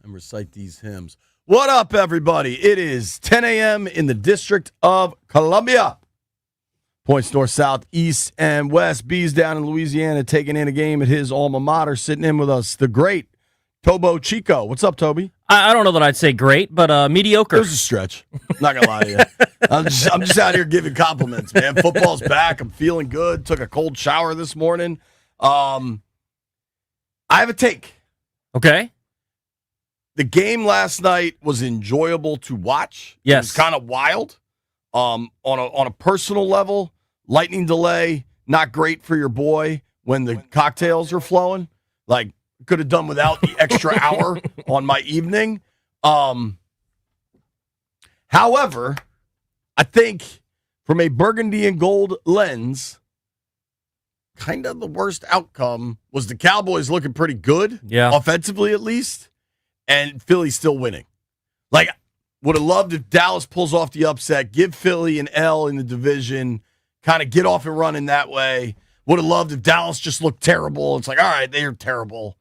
and recite these hymns. What up, everybody? It is 10 a.m. in the District of Columbia. Points north, south, east, and west. B's down in Louisiana taking in a game at his alma mater. Sitting in with us, the great Tobo Chico. What's up, Toby? I don't know that I'd say great, but mediocre. It was a stretch. Not going to lie to you. I'm just out here giving compliments, man. Football's back. I'm feeling good. Took a cold shower this morning. I have a take. Okay. The game last night was enjoyable to watch. Yes. It was kind of wild. On a personal level, lightning delay, not great for your boy when the cocktails are flowing. Like, could have done without the extra hour on my evening. However, I think from a burgundy and gold lens, kind of the worst outcome was the Cowboys looking pretty good, offensively at least, and Philly still winning. Like, would have loved if Dallas pulls off the upset, give Philly an L in the division, kind of get off and running that way. Would have loved if Dallas just looked terrible. It's like, all right, they're terrible.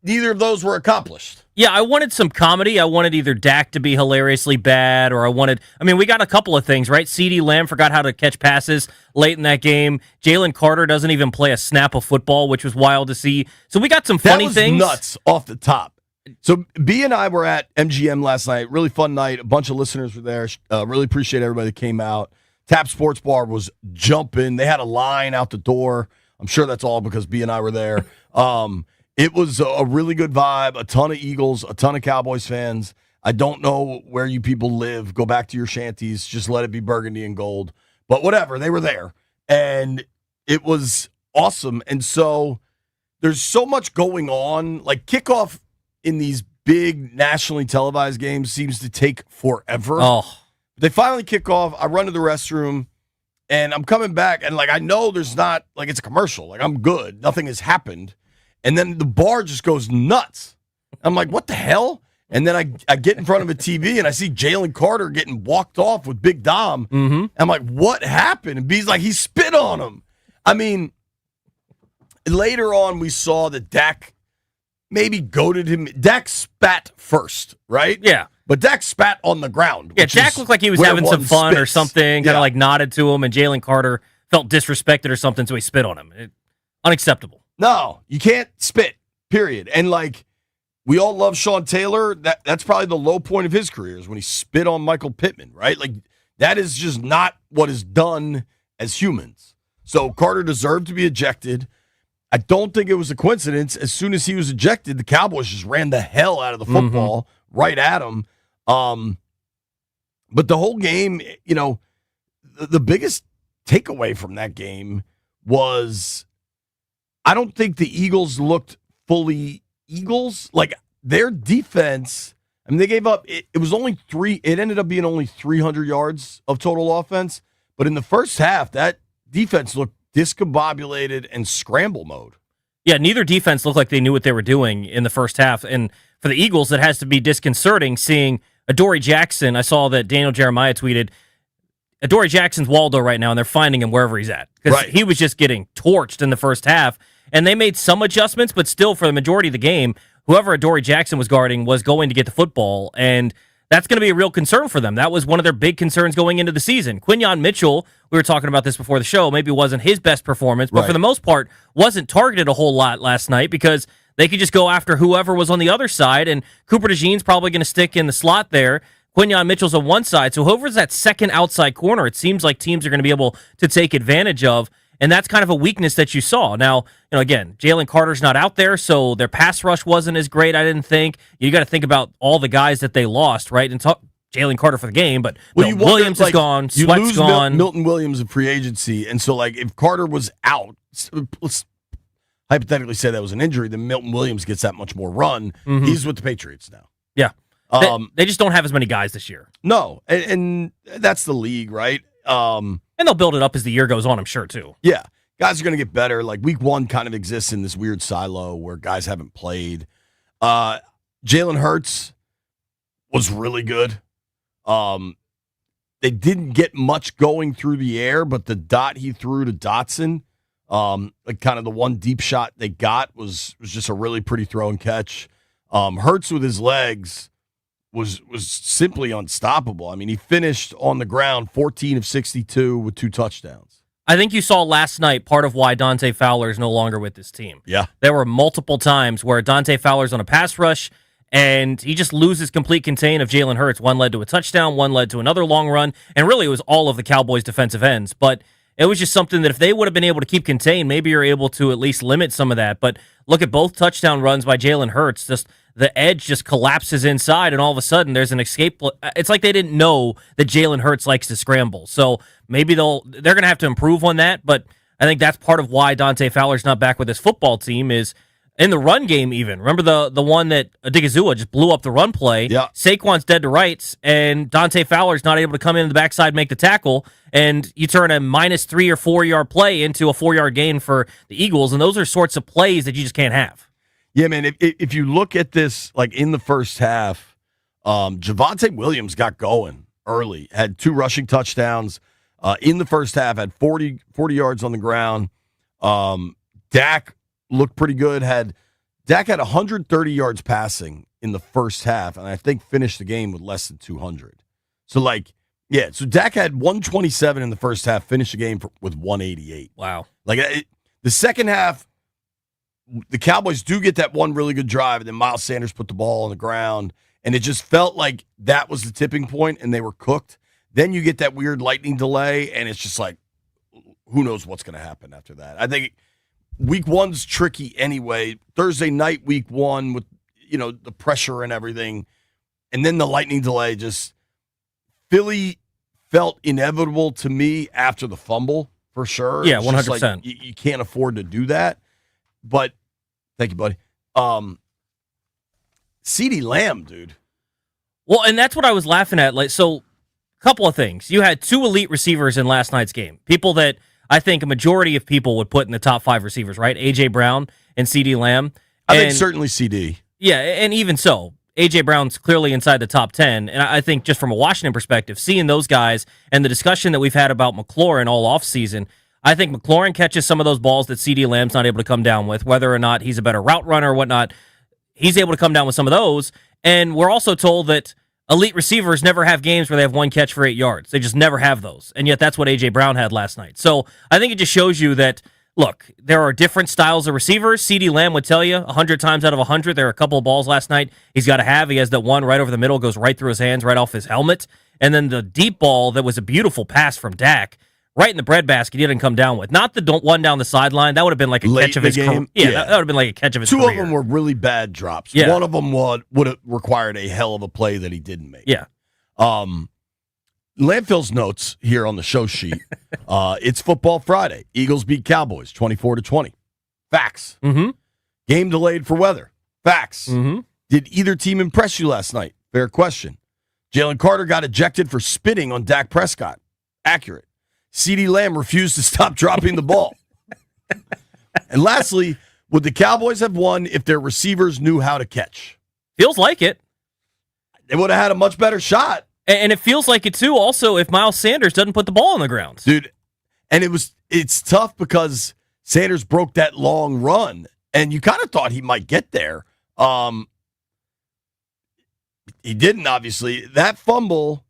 Neither of those were accomplished. Yeah, I wanted some comedy. I wanted either Dak to be hilariously bad, or we got a couple of things, right? CeeDee Lamb forgot how to catch passes late in that game. Jalen Carter doesn't even play a snap of football, which was wild to see. So we got some funny things. That was nuts off the top. So B and I were at MGM last night. Really fun night. A bunch of listeners were there. Really appreciate everybody that came out. Tap Sports Bar was jumping. They had a line out the door. I'm sure that's all because B and I were there. It was a really good vibe. A ton of Eagles, a ton of Cowboys fans. I don't know where you people live. Go back to your shanties. Just let it be burgundy and gold. But whatever, they were there. And it was awesome. And so there's so much going on. Like, kickoff in these big nationally televised games seems to take forever. Oh. They finally kick off. I run to the restroom, and I'm coming back, and, like, I know there's not, like, it's a commercial. Like, I'm good. Nothing has happened. And then the bar just goes nuts. I'm like, what the hell? And then I get in front of a TV, and I see Jalen Carter getting walked off with Big Dom. Mm-hmm. I'm like, what happened? And B's like, he spit on him. I mean, later on we saw that Dak maybe goaded him. Dak spat first, right? Yeah. But Dak spat on the ground. Yeah, Dak looked like he was having some fun or something, kind of like nodded to him, and Jalen Carter felt disrespected or something, so he spit on him. Unacceptable. No, you can't spit, period. And, like, we all love Sean Taylor. That's probably the low point of his career is when he spit on Michael Pittman, right? Like, that is just not what is done as humans. So Carter deserved to be ejected. I don't think it was a coincidence. As soon as he was ejected, the Cowboys just ran the hell out of the football right at him. But the whole game, you know, the biggest takeaway from that game was I don't think the Eagles looked fully Eagles. Like, their defense, I mean, they gave up, it was only it ended up being only 300 yards of total offense. But in the first half, that defense looked discombobulated and scramble mode. Yeah, neither defense looked like they knew what they were doing in the first half. And for the Eagles, it has to be disconcerting seeing Adoree Jackson. I saw that Daniel Jeremiah tweeted, Adoree Jackson's Waldo right now, and they're finding him wherever he's at. Because he was just getting torched in the first half. And they made some adjustments, but still, for the majority of the game, whoever Adoree Jackson was guarding was going to get the football. And that's going to be a real concern for them. That was one of their big concerns going into the season. Quinyon Mitchell, we were talking about this before the show, maybe wasn't his best performance, but for the most part, wasn't targeted a whole lot last night because they could just go after whoever was on the other side, and Cooper DeJean's probably going to stick in the slot there. Quinyon Mitchell's on one side, so whoever's that second outside corner, it seems like teams are going to be able to take advantage of, and that's kind of a weakness that you saw. Now, again, Jalen Carter's not out there, so their pass rush wasn't as great, I didn't think. You got to think about all the guys that they lost, right? And Jalen Carter for the game, but Williams is gone, Sweat's gone. Milton Williams in free agency, and so, like, if Carter was out, let's hypothetically say that was an injury, then Milton Williams gets that much more run. Mm-hmm. He's with the Patriots now. Yeah. They just don't have as many guys this year. No, and that's the league, right? And they'll build it up as the year goes on, I'm sure, too. Yeah. Guys are going to get better. Like, week one kind of exists in this weird silo where guys haven't played. Jalen Hurts was really good. They didn't get much going through the air, but the dot he threw to Dotson, like kind of the one deep shot they got was just a really pretty throw and catch. Hurts with his legs was simply unstoppable. I mean, he finished on the ground 14 of 62 with 2 touchdowns. I think you saw last night part of why Dante Fowler is no longer with this team. Yeah. There were multiple times where Dante Fowler's on a pass rush, and he just loses complete contain of Jalen Hurts. One led to a touchdown, one led to another long run, and really it was all of the Cowboys' defensive ends. But it was just something that if they would have been able to keep contained, maybe you're able to at least limit some of that. But look at both touchdown runs by Jalen Hurts. Just the edge just collapses inside, and all of a sudden there's an escape. It's like they didn't know that Jalen Hurts likes to scramble. So maybe they're going to have to improve on that. But I think that's part of why Dante Fowler's not back with his football team is in the run game even. Remember the one that Odigizua just blew up the run play? Yeah. Saquon's dead to rights, and Dante Fowler's not able to come in the backside, make the tackle, and you turn a -3 or 4 yard play into a 4 yard gain for the Eagles, and those are sorts of plays that you just can't have. Yeah, man, if you look at this, like in the first half, Javonte Williams got going early, had 2 rushing touchdowns in the first half, had 40 yards on the ground. Dak looked pretty good. Dak had 130 yards passing in the first half, and I think finished the game with less than 200. So, so Dak had 127 in the first half, finished the game with 188. Wow. The second half, the Cowboys do get that one really good drive, and then Miles Sanders put the ball on the ground, and it just felt like that was the tipping point, and they were cooked. Then you get that weird lightning delay, and it's just like, who knows what's going to happen after that. I think week 1's tricky anyway. Thursday night, week 1, with the pressure and everything, and then the lightning delay. Just Philly felt inevitable to me after the fumble for sure. Yeah, 100%. You can't afford to do that. But thank you, buddy. CeeDee Lamb, dude. Well, and that's what I was laughing at. A couple of things. You had 2 elite receivers in last night's game. People that I think a majority of people would put in the top 5 receivers, right? A.J. Brown and CeeDee Lamb. I think certainly CD. Yeah, and even so, A.J. Brown's clearly inside the top 10. And I think just from a Washington perspective, seeing those guys and the discussion that we've had about McLaurin all offseason, I think McLaurin catches some of those balls that CeeDee Lamb's not able to come down with, whether or not he's a better route runner or whatnot. He's able to come down with some of those. And we're also told that elite receivers never have games where they have 1 catch for 8 yards. They just never have those. And yet that's what A.J. Brown had last night. So I think it just shows you that, look, there are different styles of receivers. CeeDee Lamb would tell you 100 times out of 100, there are a couple of balls last night he's got to have. He has that one right over the middle, goes right through his hands, right off his helmet. And then the deep ball that was a beautiful pass from Dak, right in the breadbasket, he didn't come down with. Not the one down the sideline. That would have been like a Late catch of his career. Yeah, that would have been like a catch of his 2 career. of them were really bad drops. Yeah. One of them would have required a hell of a play that he didn't make. Yeah. Landfill's notes here on the show sheet. It's Football Friday. Eagles beat Cowboys 24-20. Facts. Mm-hmm. Game delayed for weather. Facts. Mm-hmm. Did either team impress you last night? Fair question. Jalen Carter got ejected for spitting on Dak Prescott. Accurate. CeeDee Lamb refused to stop dropping the ball. And lastly, would the Cowboys have won if their receivers knew how to catch? Feels like it. They would have had a much better shot. And it feels like it, too, also, if Miles Sanders doesn't put the ball on the ground. Dude, and it's tough because Sanders broke that long run, and you kind of thought he might get there. He didn't, obviously. That fumble,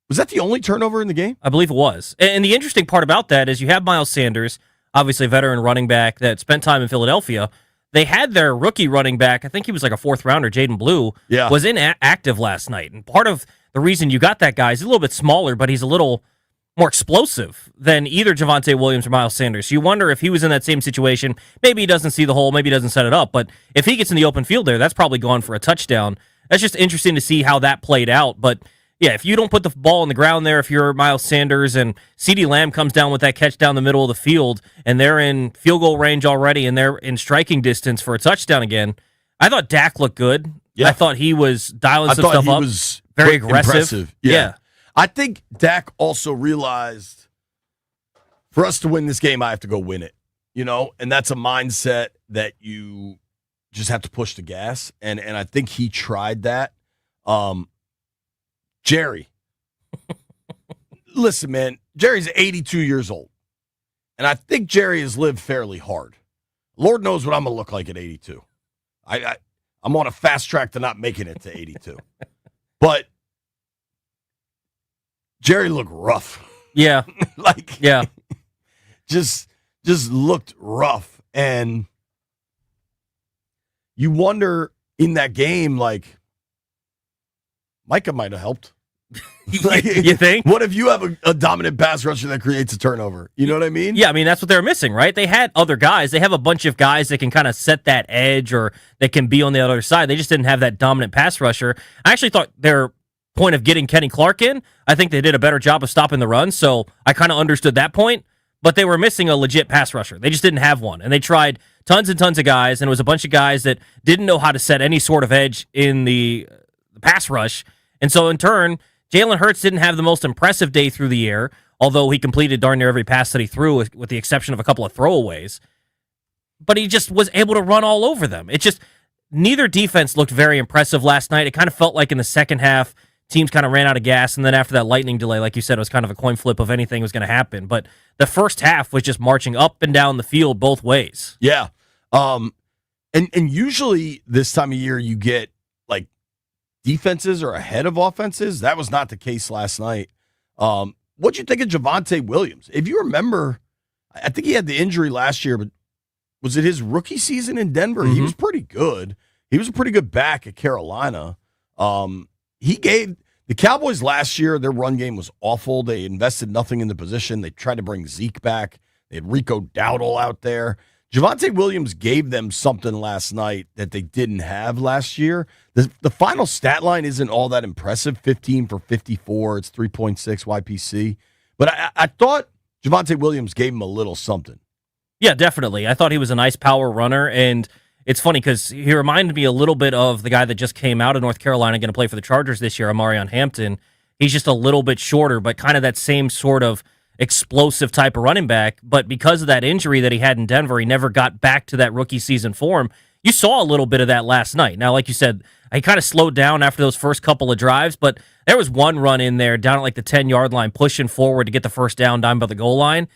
was that the only turnover in the game? I believe it was. And the interesting part about that is you have Miles Sanders, obviously a veteran running back that spent time in Philadelphia. They had their rookie running back, I think he was like a 4th rounder, Jaden Blue, was inactive last night. And part of the reason you got that guy is he's a little bit smaller, but he's a little more explosive than either Javonte Williams or Miles Sanders. So you wonder if he was in that same situation, maybe he doesn't see the hole, maybe he doesn't set it up, but if he gets in the open field there, that's probably gone for a touchdown. That's just interesting to see how that played out. But yeah, if you don't put the ball on the ground there, if you're Miles Sanders and CeeDee Lamb comes down with that catch down the middle of the field and they're in field goal range already and they're in striking distance for a touchdown again, I thought Dak looked good. Yeah. I thought he was dialing some stuff up. Was very aggressive. Impressive. Yeah. I think Dak also realized for us to win this game, I have to go win it. And that's a mindset that you just have to push the gas. And I think he tried that. Jerry. Listen, man, Jerry's 82 years old. And I think Jerry has lived fairly hard. Lord knows what I'm going to look like at 82. I'm on a fast track to not making it to 82. But Jerry looked rough. Yeah. Yeah. Just looked rough. And you wonder in that game, like, Micah might have helped. Like, you think? What if you have a dominant pass rusher that creates a turnover? You know what I mean? Yeah, I mean, that's what they're missing, right? They had other guys. They have a bunch of guys that can kind of set that edge or that can be on the other side. They just didn't have that dominant pass rusher. I actually thought their point of getting Kenny Clark in, I think they did a better job of stopping the run, so I kind of understood that point, but they were missing a legit pass rusher. They just didn't have one, and they tried tons and tons of guys, and it was a bunch of guys that didn't know how to set any sort of edge in the pass rush, and so in turn, Jalen Hurts didn't have the most impressive day through the air, although he completed darn near every pass that he threw, with the exception of a couple of throwaways. But he just was able to run all over them. It just, neither defense looked very impressive last night. It kind of felt like in the second half, teams kind of ran out of gas, and then after that lightning delay, like you said, it was kind of a coin flip of anything was going to happen. But the first half was just marching up and down the field both ways. Yeah. And usually this time of year you get like defenses are ahead of offenses. That was not the case last night. What'd you think of Javonte Williams? If you remember, I think he had the injury last year, but was it his rookie season in Denver? Mm-hmm. He was pretty good. He was a pretty good back at Carolina. He gave the Cowboys last year, their run game was awful. They invested nothing in the position. They tried to bring Zeke back. They had Rico Dowdle out there. Javonte Williams gave them something last night that they didn't have last year. The final stat line isn't all that impressive, 15 for 54. It's 3.6 YPC. But I thought Javonte Williams gave him a little something. Yeah, definitely. I thought he was a nice power runner, and it's funny because he reminded me a little bit of the guy that just came out of North Carolina, going to play for the Chargers this year, Amarion Hampton. He's just a little bit shorter, but kind of that same sort of explosive type of running back. But because of that injury that he had in Denver, he never got back to that rookie season form. You saw a little bit of that last night. Now, like you said, he kind of slowed down after those first couple of drives, but there was one run in there down at like the 10-yard line, pushing forward to get the first down by the goal line.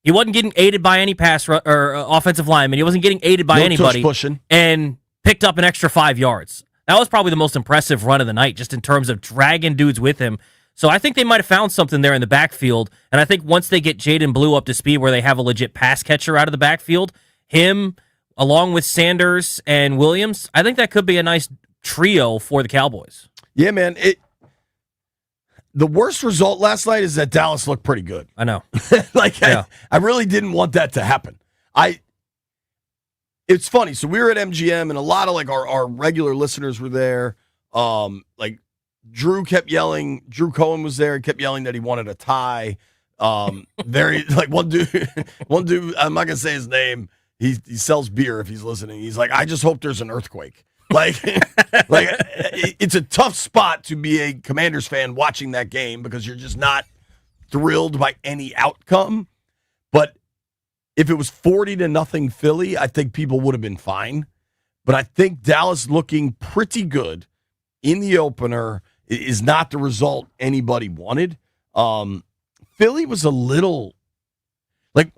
He wasn't getting aided by any or offensive lineman. He wasn't getting aided by anybody, and picked up an extra 5 yards. That was probably the most impressive run of the night, just in terms of dragging dudes with him. So I think they might have found something there in the backfield, and I think once they get Jaden Blue up to speed where they have a legit pass catcher out of the backfield, him along with Sanders and Williams, I think that could be a nice trio for the Cowboys. Yeah, man. The worst result last night is that Dallas looked pretty good. I know. I really didn't want that to happen. It's funny. So we were at MGM, and a lot of like our regular listeners were there. Like Drew kept yelling. Drew Cohen was there and kept yelling that he wanted a tie. Very like one dude. I'm not gonna say his name. He sells beer if he's listening. He's like, I just hope there's an earthquake. Like it's a tough spot to be a Commanders fan watching that game because you're just not thrilled by any outcome. But if it was 40-0 Philly, I think people would have been fine. But I think Dallas looking pretty good in the opener is not the result anybody wanted. Philly was a little like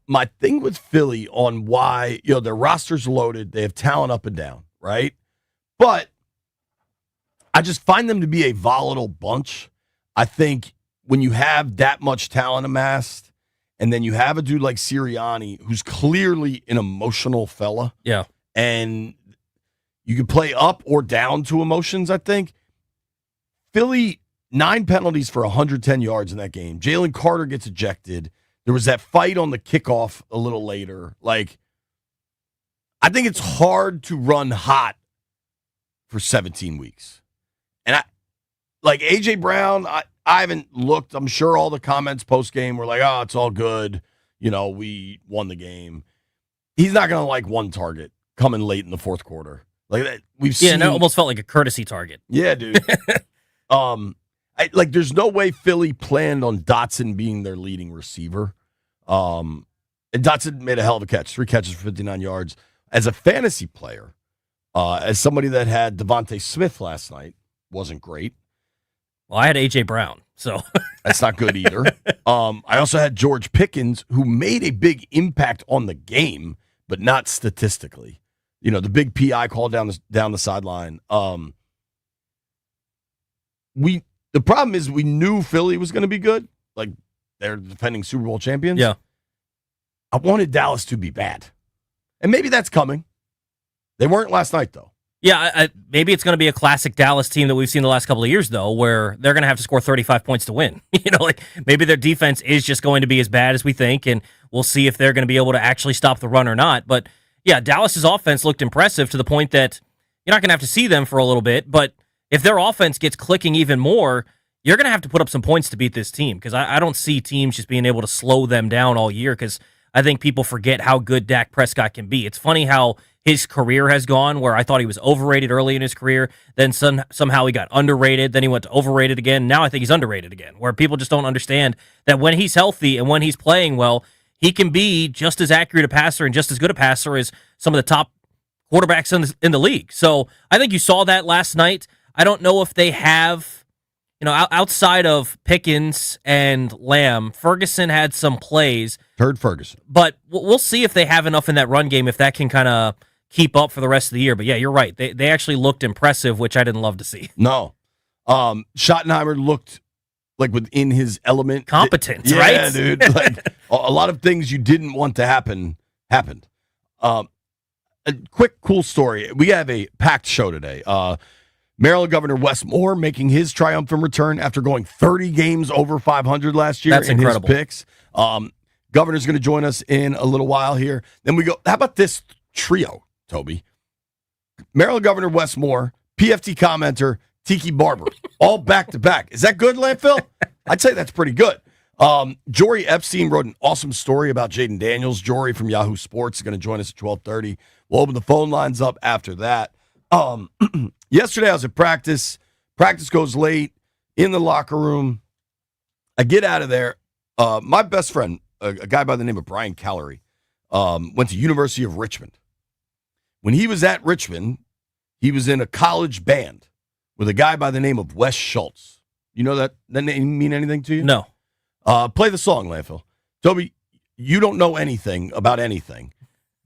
my thing with Philly on why, their roster's loaded. They have talent up and down, right? But I just find them to be a volatile bunch. I think when you have that much talent amassed, and then you have a dude like Sirianni, who's clearly an emotional fella. Yeah. And you can play up or down to emotions, I think. Philly, 9 penalties for 110 yards in that game. Jalen Carter gets ejected. There was that fight on the kickoff a little later. Like, I think it's hard to run hot for 17 weeks. And A.J. Brown, I haven't looked. I'm sure all the comments post-game were like, oh, it's all good. We won the game. He's not going to like one target coming late in the fourth quarter. Like that, we've seen. Yeah, no, it almost felt like a courtesy target. Yeah, dude. There's no way Philly planned on Dotson being their leading receiver. And Dotson made a hell of a catch. 3 catches for 59 yards. As a fantasy player, as somebody that had Devontae Smith last night, wasn't great. Well, I had A.J. Brown, so. That's not good either. I also had George Pickens, who made a big impact on the game, but not statistically. the big PI call down the sideline. The problem is we knew Philly was going to be good. Like, they're defending Super Bowl champions. Yeah. I wanted Dallas to be bad. And maybe that's coming. They weren't last night, though. Yeah, maybe it's going to be a classic Dallas team that we've seen the last couple of years, though, where they're going to have to score 35 points to win. Like maybe their defense is just going to be as bad as we think, and we'll see if they're going to be able to actually stop the run or not. But yeah, Dallas's offense looked impressive to the point that you're not going to have to see them for a little bit. But if their offense gets clicking even more, you're going to have to put up some points to beat this team, because I don't see teams just being able to slow them down all year, because I think people forget how good Dak Prescott can be. It's funny how his career has gone, where I thought he was overrated early in his career, then somehow he got underrated, then he went to overrated again. Now I think he's underrated again, where people just don't understand that when he's healthy and when he's playing well, he can be just as accurate a passer and just as good a passer as some of the top quarterbacks in the league. So I think you saw that last night. I don't know if they have, outside of Pickens and Lamb, Ferguson had some plays. Heard Ferguson. But we'll see if they have enough in that run game, if that can kind of keep up for the rest of the year. But yeah, you're right. They actually looked impressive, which I didn't love to see. No. Schottenheimer looked like within his element. Competent, yeah, right? Yeah, dude. Like a lot of things you didn't want to happen happened. A quick, cool story. We have a packed show today. Maryland Governor Wes Moore making his triumphant return after going 30 games over 500 last year. That's incredible. His picks. Governor's going to join us in a little while here. Then we go, how about this trio, Toby? Maryland Governor Wes Moore, PFT commenter Tiki Barber, all back-to-back. Is that good, Landfill? I'd say that's pretty good. Jory Epstein wrote an awesome story about Jaden Daniels. Jory from Yahoo Sports is going to join us at 12:30. We'll open the phone lines up after that. Yesterday I was at practice. Practice goes late in the locker room. I get out of there. My best friend, a guy by the name of Brian Callery, went to University of Richmond. When he was at Richmond, he was in a college band with a guy by the name of Wes Schultz. You know that name mean anything to you? No. Play the song, Landfill. Toby, you don't know anything about anything.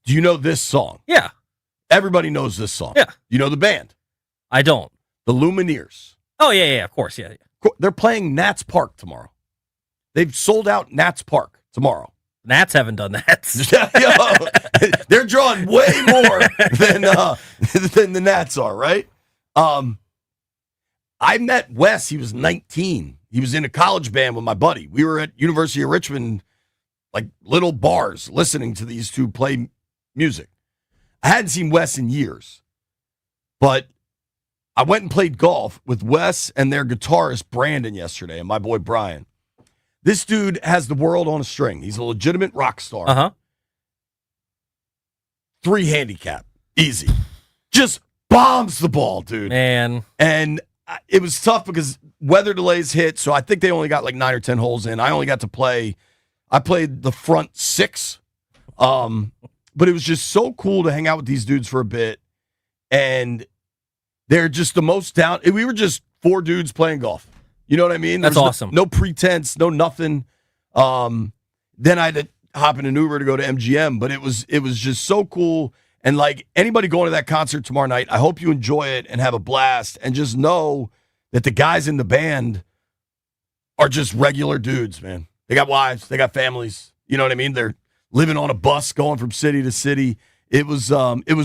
Do you know this song? Yeah. Everybody knows this song. Yeah. You know the band? I don't. The Lumineers. Oh, yeah, of course, yeah. They're playing Nats Park tomorrow. They've sold out Nats Park tomorrow. Nats haven't done that. They're drawing way more than the Nats are, right? I met Wes. He was 19. He was in a college band with my buddy. We were at University of Richmond, like little bars, listening to these two play music. I hadn't seen Wes in years, but I went and played golf with Wes and their guitarist Brandon yesterday and my boy Brian. This dude has the world on a string. He's a legitimate rock star. Uh-huh. 3 handicap. Easy. Just bombs the ball, dude. Man. And it was tough because weather delays hit, so I think they only got like 9 or 10 holes in. I only got to play, I played the front 6. But it was just so cool to hang out with these dudes for a bit. And they're just the most down. We were just 4 dudes playing golf. You know what I mean? That's awesome. No pretense, no nothing. Then I had to hop in an Uber to go to MGM, but it was just so cool. And like anybody going to that concert tomorrow night, I hope you enjoy it and have a blast, and just know that the guys in the band are just regular dudes, man. They got wives, they got families. You know what I mean? They're living on a bus going from city to city. It was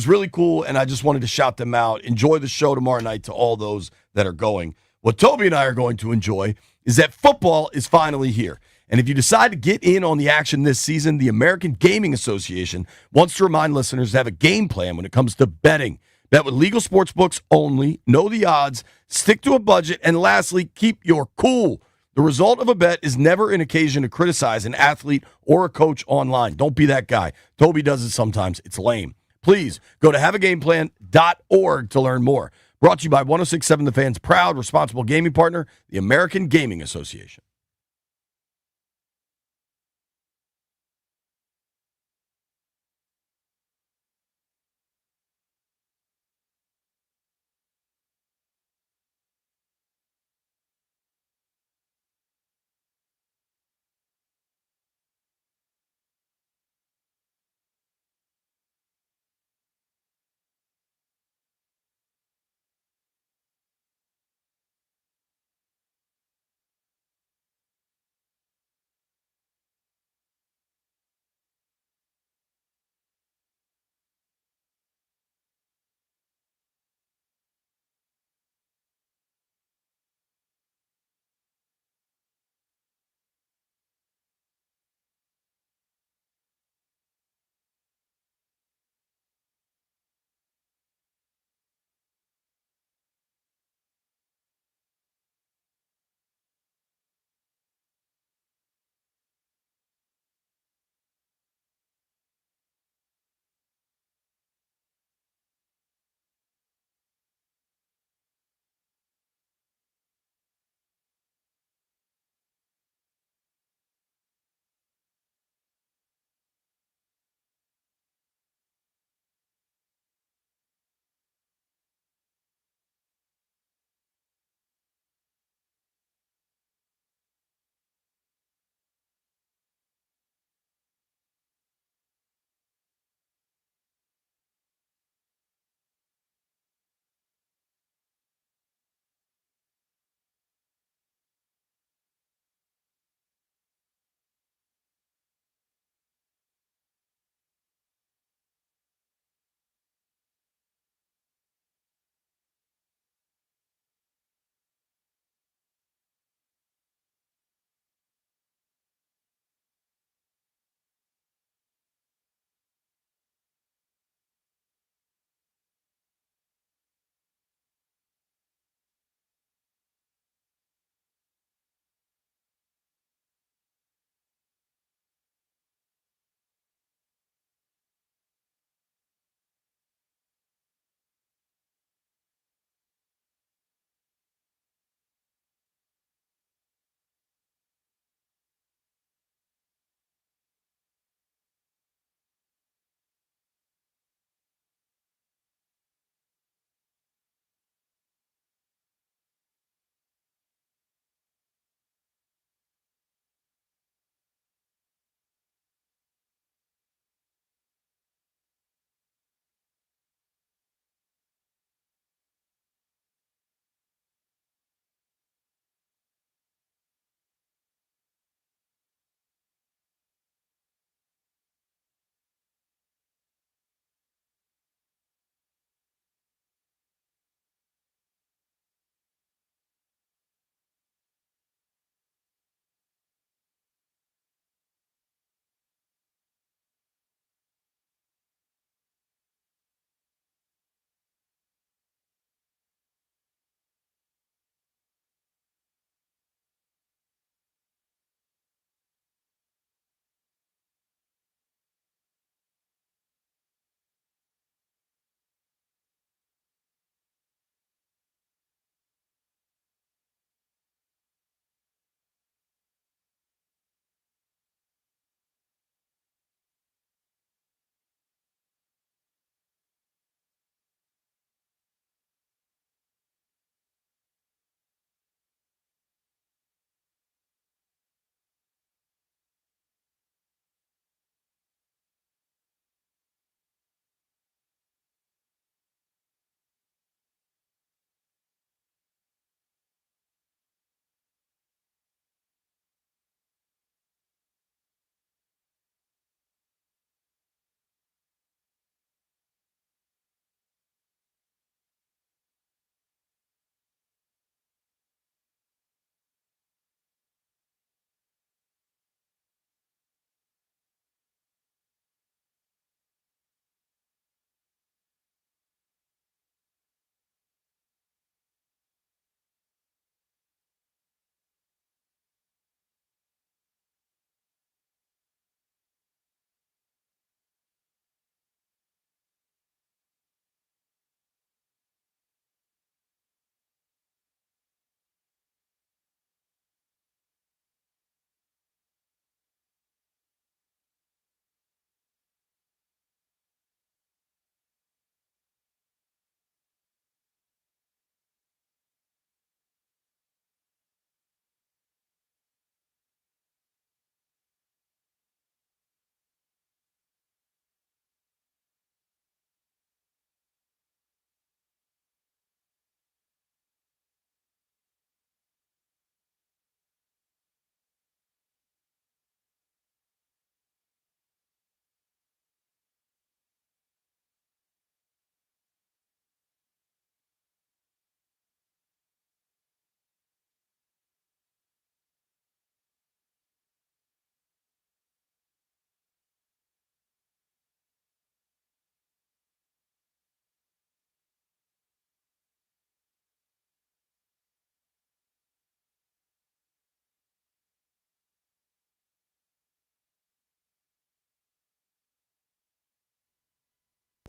really cool, and I just wanted to shout them out. Enjoy the show tomorrow night to all those that are going. What Toby and I are going to enjoy is that football is finally here. And if you decide to get in on the action this season, the American Gaming Association wants to remind listeners to have a game plan when it comes to betting. Bet with legal sports books only, know the odds, stick to a budget, and lastly, keep your cool. The result of a bet is never an occasion to criticize an athlete or a coach online. Don't be that guy. Toby does it sometimes. It's lame. Please go to haveagameplan.org to learn more. Brought to you by 106.7 The Fan's proud, responsible gaming partner, the American Gaming Association.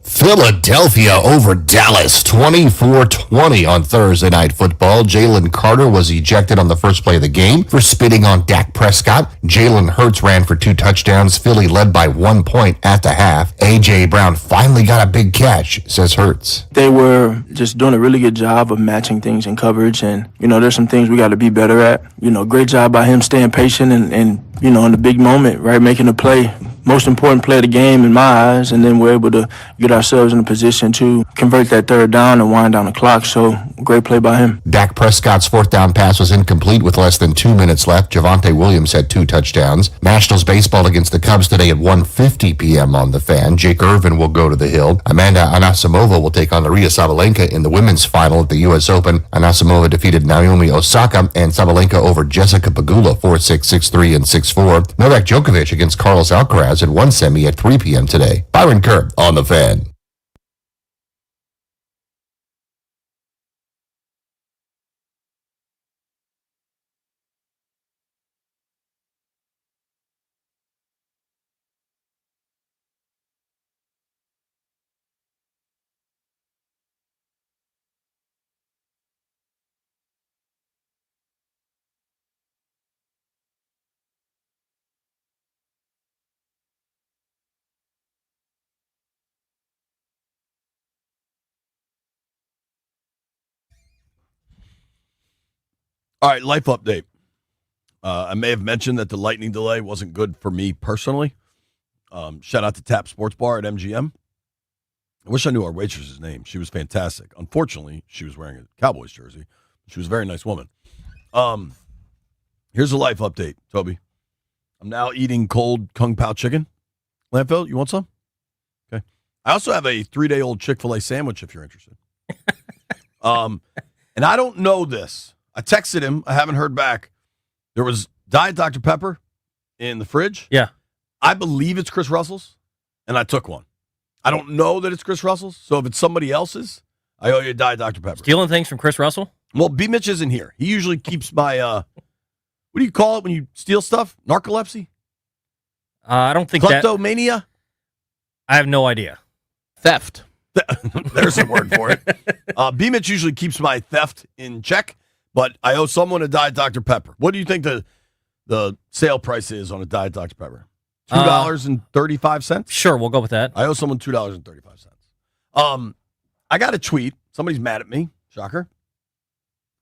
Philadelphia over Dallas, 24-20 on Thursday Night Football. Jalen Carter was ejected on the first play of the game for spitting on Dak Prescott. Jalen Hurts ran for 2 touchdowns. Philly led by 1 point at the half. A.J. Brown finally got a big catch, says Hurts. They were just doing a really good job of matching things in coverage, and, there's some things we got to be better at. Great job by him staying patient and in the big moment, right, making a play. Most important play of the game in my eyes, and then we're able to get ourselves in a position to convert that third down and wind down the clock. So, great play by him. Dak Prescott's 4th down pass was incomplete with less than 2 minutes left. Javonte Williams had 2 touchdowns. Nationals baseball against the Cubs today at 1:50 p.m. on the Fan. Jake Irvin will go to the Hill. Amanda Anasimova will take on Maria Sabalenka in the women's final at the U.S. Open. Anasimova defeated Naomi Osaka and Sabalenka over Jessica Pegula 4-6, 6-3, and 6-4. Novak Djokovic against Carlos Alcaraz at 1 semi at 3 p.m. today. Byron Kerr on the Fan. All right, life update. I may have mentioned that the lightning delay wasn't good for me personally. Shout out to Tap Sports Bar at MGM. I wish I knew our waitress's name. She was fantastic. Unfortunately, she was wearing a Cowboys jersey. She was a very nice woman. Here's a life update, Toby. I'm now eating cold Kung Pao chicken. Landfill, you want some? Okay. I also have a 3-day-old Chick-fil-A sandwich if you're interested. And I don't know this. I texted him. I haven't heard back. There was Diet Dr. Pepper in the fridge. Yeah. I believe it's Chris Russell's, and I took one. I don't know that it's Chris Russell's, so if it's somebody else's, I owe you a Diet Dr. Pepper. Stealing things from Chris Russell? Well, BMitch isn't here. He usually keeps my, what do you call it when you steal stuff? Narcolepsy? I don't think Kleptomania? I have no idea. Theft. There's a word for it. BMitch usually keeps my theft in check, but I owe someone a Diet Dr. Pepper. What do you think the sale price is on a Diet Dr. Pepper? $2.35? Sure, we'll go with that. I owe someone $2.35. I got a tweet. Somebody's mad at me. Shocker.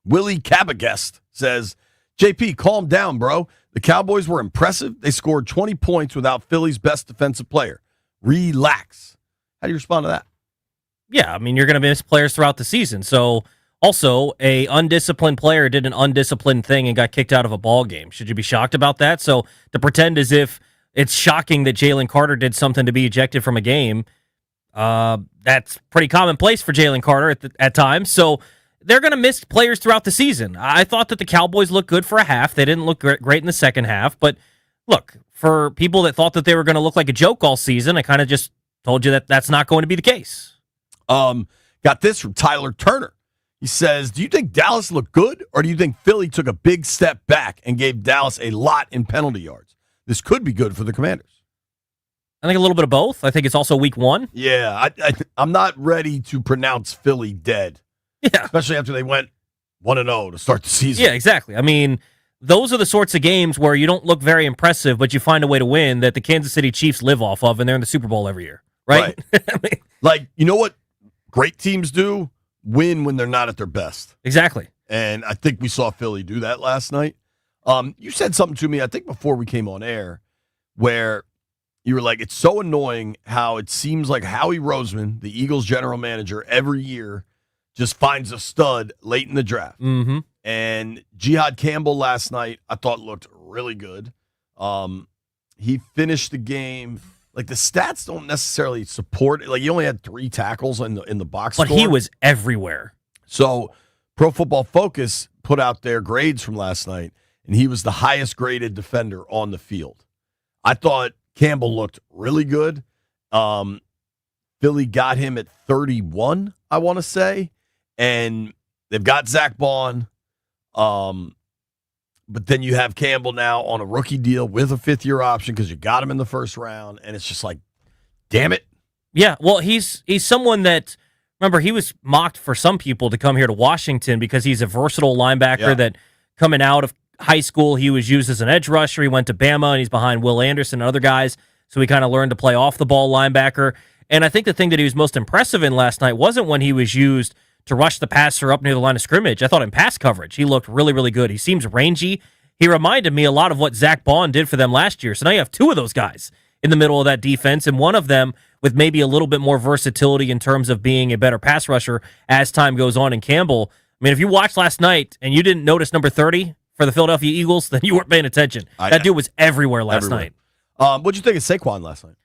Willie Cabagest says, JP, calm down, bro. The Cowboys were impressive. They scored 20 points without Philly's best defensive player. Relax. How do you respond to that? Yeah, I mean, you're going to miss players throughout the season. So, also, a undisciplined player did an undisciplined thing and got kicked out of a ball game. Should you be shocked about that? So, to pretend as if it's shocking that Jalen Carter did something to be ejected from a game, that's pretty commonplace for Jalen Carter at times. So, they're going to miss players throughout the season. I thought that the Cowboys looked good for a half. They didn't look great in the second half. But, look, for people that thought that they were going to look like a joke all season, I kind of just told you that that's not going to be the case. Got this from Tyler Turner. He says, do you think Dallas looked good, or do you think Philly took a big step back and gave Dallas a lot in penalty yards? This could be good for the Commanders. I think a little bit of both. I think it's also week one. Yeah, I'm not ready to pronounce Philly dead. Yeah. Especially after they went 1-0 to start the season. Yeah, exactly. I mean, those are the sorts of games where you don't look very impressive, but you find a way to win that the Kansas City Chiefs live off of, and they're in the Super Bowl every year, right? I mean, like, you know what great teams do? Win when they're not at their best. Exactly. And I think we saw Philly do that last night. You said something to me, I think before we came on air, where you were like, it's so annoying how it seems like Howie Roseman, the Eagles general manager, every year just finds a stud late in the draft. Mm-hmm. And Jihad Campbell last night, I thought looked really good. He finished the game. Like, the stats don't necessarily support it. Like, he only had 3 tackles in the box But score. he was everywhere. So Pro Football Focus put out their grades from last night, and he was the highest graded defender on the field. I thought Campbell looked really good. Philly got him at 31, I want to say. And they've got Zach Bond. But then you have Campbell now on a rookie deal with a 5th-year option because you got him in the first round. And it's just like, damn it. Yeah, well, he's someone that, remember, he was mocked for some people to come here to Washington because he's a versatile linebacker that coming out of high school, he was used as an edge rusher. He went to Bama, and he's behind Will Anderson and other guys, so he kind of learned to play off the ball linebacker. And I think the thing that he was most impressive in last night wasn't when he was used to rush the passer up near the line of scrimmage. I thought in pass coverage, he looked really, really good. He seems rangy. He reminded me a lot of what Zach Bond did for them last year. So now you have two of those guys in the middle of that defense, and one of them with maybe a little bit more versatility in terms of being a better pass rusher as time goes on in Campbell. I mean, if you watched last night and you didn't notice number 30 for the Philadelphia Eagles, then you weren't paying attention. That dude was everywhere last night. What'd you think of Saquon last night?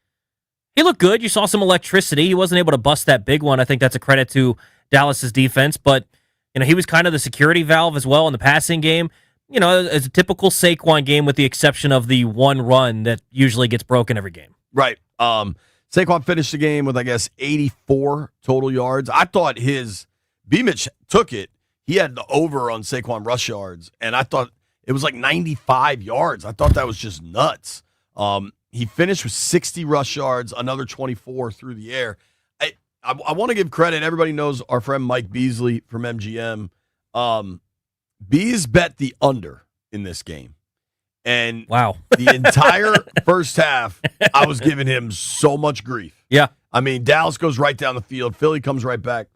He looked good. You saw some electricity. He wasn't able to bust that big one. I think that's a credit to Dallas's defense, but he was kind of the security valve as well in the passing game. As a typical Saquon game with the exception of the one run that usually gets broken every game. Right. Saquon finished the game with, I guess, 84 total yards. I thought BMitch took it. He had the over on Saquon rush yards, and I thought it was like 95 yards. I thought that was just nuts. He finished with 60 rush yards, another 24 through the air. I want to give credit. Everybody knows our friend Mike Beasley from MGM. Bees bet the under in this game. And wow, the entire first half, I was giving him so much grief. Yeah. I mean, Dallas goes right down the field. Philly comes right back.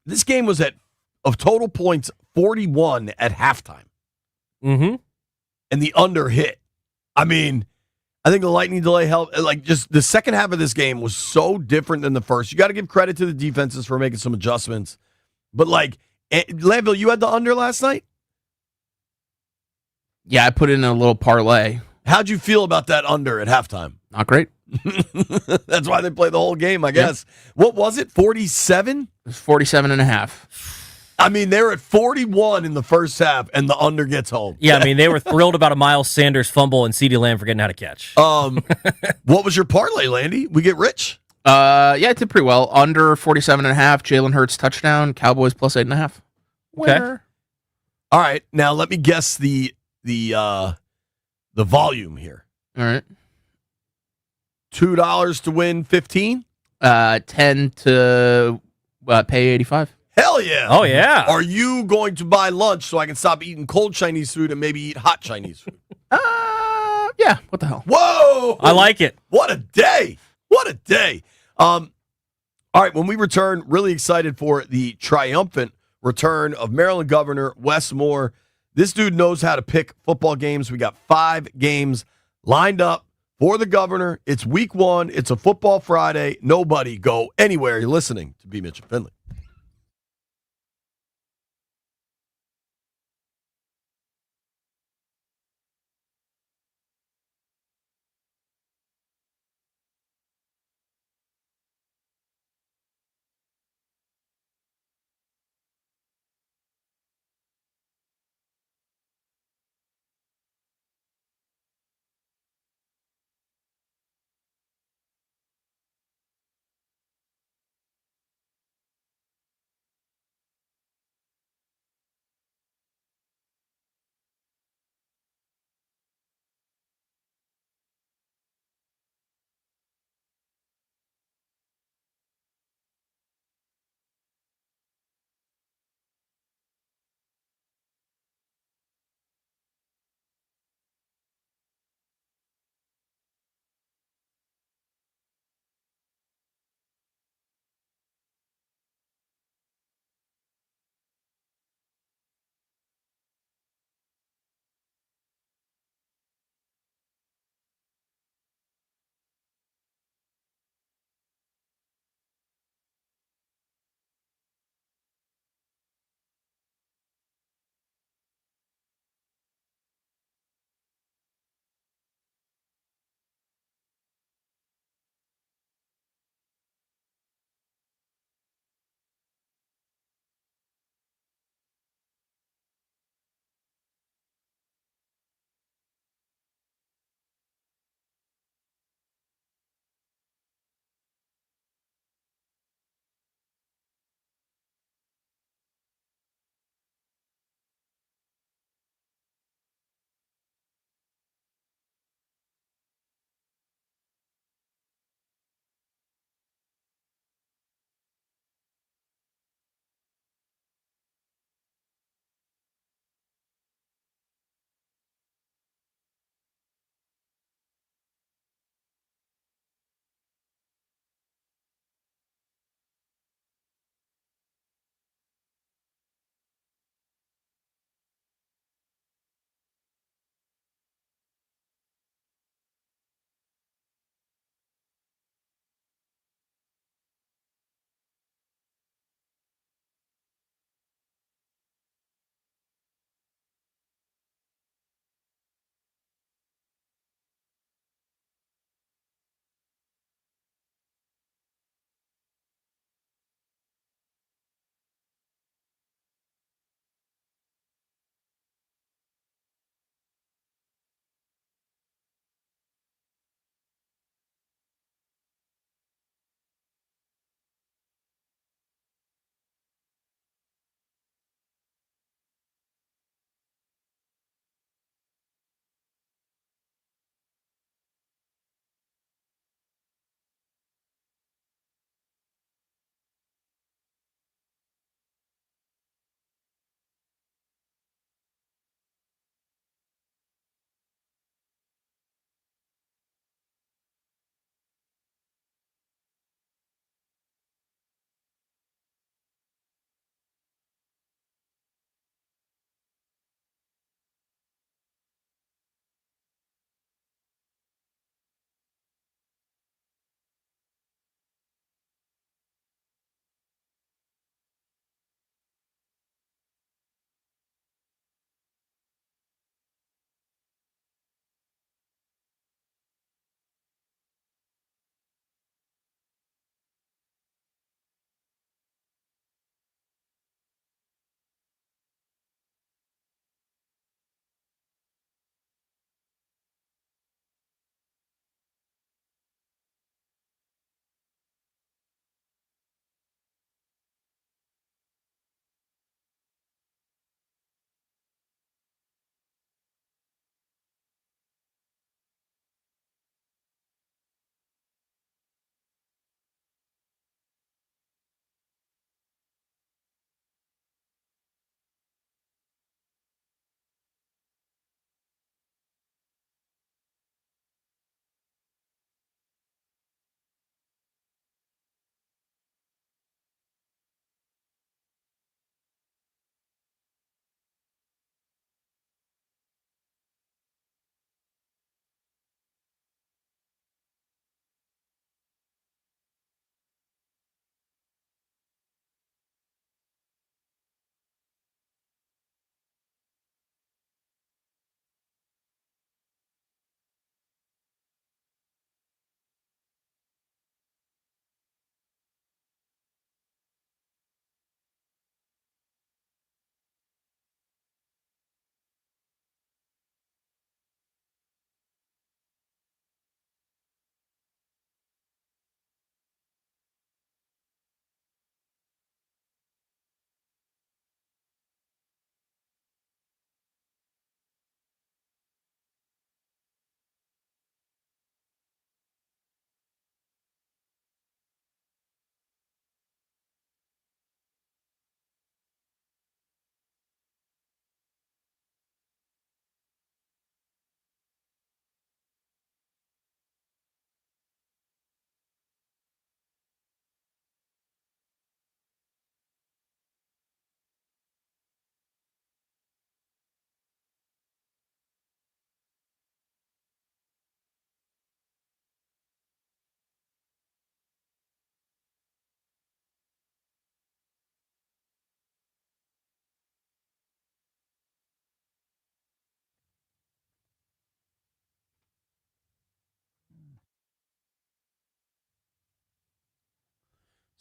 This game was of total points, 41 at halftime. Mm-hmm. And the under hit. I mean, I think the lightning delay helped. Like, just the second half of this game was so different than the first. You got to give credit to the defenses for making some adjustments. But, Landville, you had the under last night? Yeah, I put in a little parlay. How'd you feel about that under at halftime? Not great. That's why they play the whole game, I guess. Yep. What was it, 47? It was 47.5. I mean, they were at 41 in the first half, and the under gets home. Yeah, I mean, they were thrilled about a Miles Sanders fumble and CeeDee Lamb forgetting how to catch. What was your parlay, Landy? We get rich? Yeah, I did pretty well. Under 47.5, Jalen Hurts touchdown, Cowboys plus 8.5. Okay. All right, now let me guess the volume here. All right. $2 to win 15? 10 to pay 85. Hell yeah. Oh, yeah. Are you going to buy lunch so I can stop eating cold Chinese food and maybe eat hot Chinese food? Yeah, what the hell? Whoa. I like it. What a day. What a day. All right, when we return, really excited for the triumphant return of Maryland Governor Wes Moore. This dude knows how to pick football games. We got 5 games lined up for the governor. It's week 1. It's a football Friday. Nobody go anywhere. You're listening to BMitch Finlay.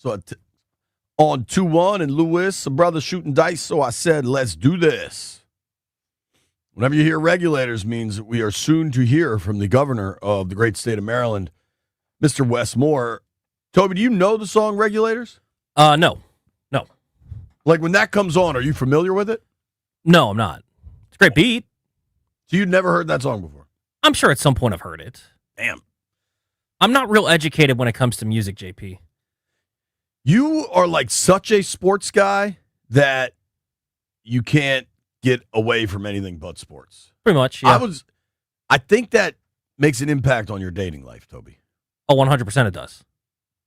So on 2-1 and Lewis, a brother shooting dice, so I said, let's do this. Whenever you hear regulators means we are soon to hear from the governor of the great state of Maryland, Mr. Wes Moore. Toby, do you know the song Regulators? No. Like when that comes on, are you familiar with it? No, I'm not. It's a great beat. So you'd never heard that song before? I'm sure at some point I've heard it. Damn. I'm not real educated when it comes to music, JP. You are like such a sports guy that you can't get away from anything but sports. Pretty much, yeah. I think that makes an impact on your dating life, Toby. Oh, 100% it does.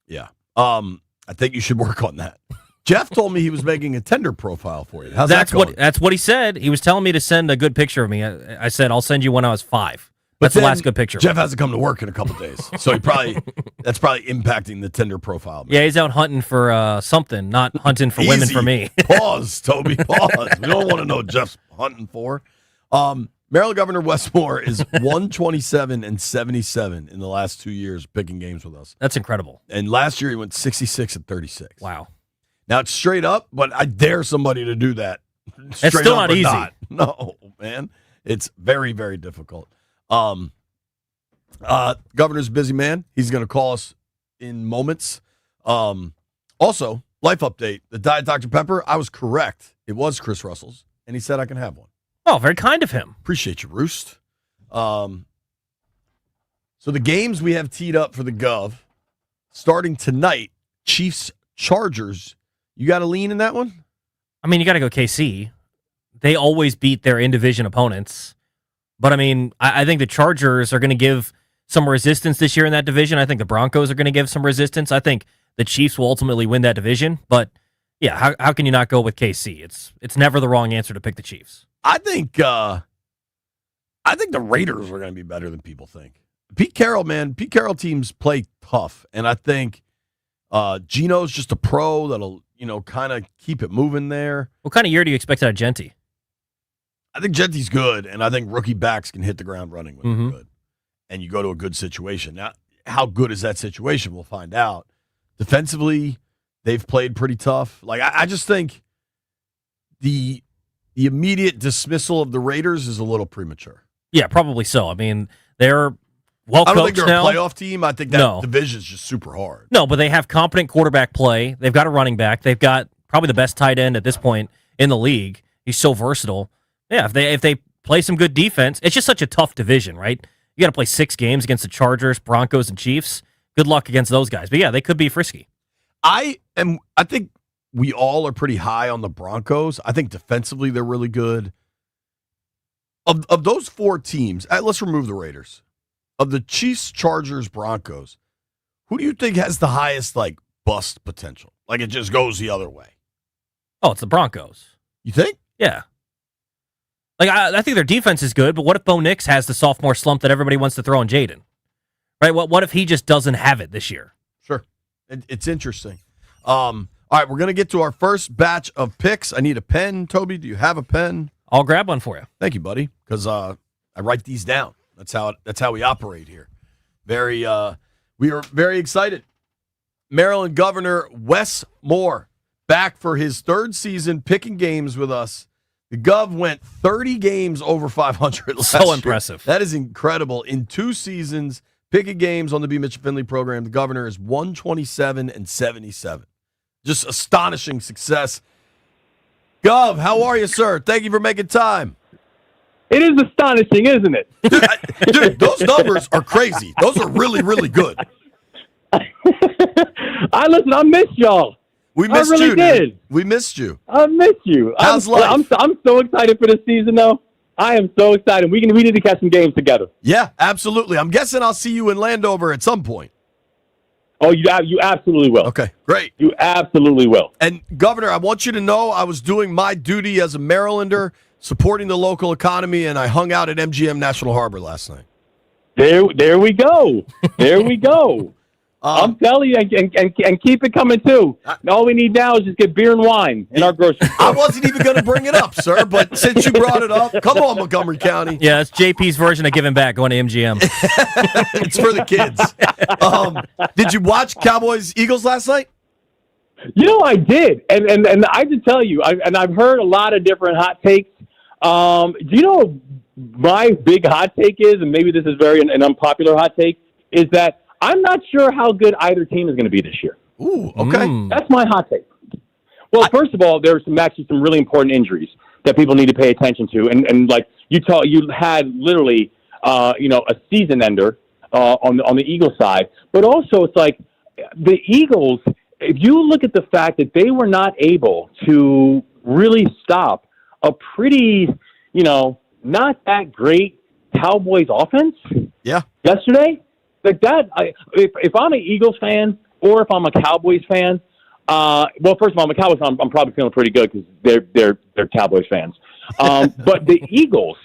Yeah. I think you should work on that. Jeff told me he was making a Tinder profile for you. How's that going? That's what he said. He was telling me to send a good picture of me. I said, I'll send you when I was 5. But That's the last good picture. Jeff hasn't come to work in a couple days, so that's probably impacting the Tinder profile. Man. Yeah, he's out hunting for something, not hunting for women for me. Pause, Toby, pause. We don't want to know what Jeff's hunting for. Maryland Governor Wes Moore is 127 and 77 in the last 2 years picking games with us. That's incredible. And last year he went 66 and 36. Wow. Now it's straight up, but I dare somebody to do that. It's still not easy. No, man. It's very, very difficult. Governor's a busy man. He's going to call us in moments. Also, life update. The Diet Dr. Pepper, I was correct. It was Chris Russell's, and he said I can have one. Oh, very kind of him. Appreciate you, Roost. So the games we have teed up for the Gov, starting tonight, Chiefs-Chargers. You got a lean in that one? I mean, you got to go KC. They always beat their in-division opponents. But, I mean, I think the Chargers are going to give some resistance this year in that division. I think the Broncos are going to give some resistance. I think the Chiefs will ultimately win that division. But, yeah, how can you not go with KC? It's never the wrong answer to pick the Chiefs. I think the Raiders are going to be better than people think. Pete Carroll teams play tough, and I think Geno's just a pro that'll, kind of keep it moving there. What kind of year do you expect out of Genty? I think Genty's good, and I think rookie backs can hit the ground running when they're good. And you go to a good situation. Now, how good is that situation? We'll find out. Defensively, they've played pretty tough. Like, I just think the immediate dismissal of the Raiders is a little premature. Yeah, probably so. I mean, they're well coached now. I don't think they're a playoff team. I think that division is just super hard. No, but they have competent quarterback play. They've got a running back. They've got probably the best tight end at this point in the league. He's so versatile. Yeah, if they play some good defense, it's just such a tough division, right? You got to play 6 games against the Chargers, Broncos, and Chiefs. Good luck against those guys. But yeah, they could be frisky. I think we all are pretty high on the Broncos. I think defensively they're really good. Of those 4 teams, let's remove the Raiders. Of the Chiefs, Chargers, Broncos, who do you think has the highest bust potential? Like it just goes the other way. Oh, it's the Broncos. You think? Yeah. I think their defense is good, but what if Bo Nix has the sophomore slump that everybody wants to throw on Jaden? Right? What if he just doesn't have it this year? Sure. It's interesting. All right, we're going to get to our first batch of picks. I need a pen. Toby, do you have a pen? I'll grab one for you. Thank you, buddy, because I write these down. That's how we operate here. We are very excited. Maryland Governor Wes Moore back for his 3rd season picking games with us. The Gov went 30 games over 500 last year. So impressive. That is incredible. In 2 seasons, picking games on the BMitch Finlay program, the Governor is 127 and 77. Just astonishing success. Gov, how are you, sir? Thank you for making time. It is astonishing, isn't it? Dude, those numbers are crazy. Those are really, really good. I missed y'all. We missed you. Did. We missed you. I missed you. How's life? I'm so excited for this season, though. I am so excited. We need to catch some games together. Yeah, absolutely. I'm guessing I'll see you in Landover at some point. Oh, you absolutely will. Okay, great. You absolutely will. And, Governor, I want you to know I was doing my duty as a Marylander, supporting the local economy, and I hung out at MGM National Harbor last night. There we go. There we go. I'm telling you, and keep it coming, too. All we need now is just get beer and wine in our grocery store. I wasn't even going to bring it up, sir, but since you brought it up, come on, Montgomery County. Yeah, it's JP's version of giving back, going to MGM. It's for the kids. Did you watch Cowboys-Eagles last night? I did, and I have to tell you, I've heard a lot of different hot takes. Do you know what my big hot take is, and maybe this is an unpopular hot take, is that I'm not sure how good either team is going to be this year. Ooh, okay. That's my hot take. Well, first of all, there are some really important injuries that people need to pay attention to, and like you had literally a season ender on the Eagles side, but also it's like the Eagles. If you look at the fact that they were not able to really stop a pretty, not that great Cowboys offense yesterday, like that, if I'm an Eagles fan or if I'm a Cowboys fan, well, first of all, I'm a Cowboys fan, I'm probably feeling pretty good because they're Cowboys fans. But the Eagles,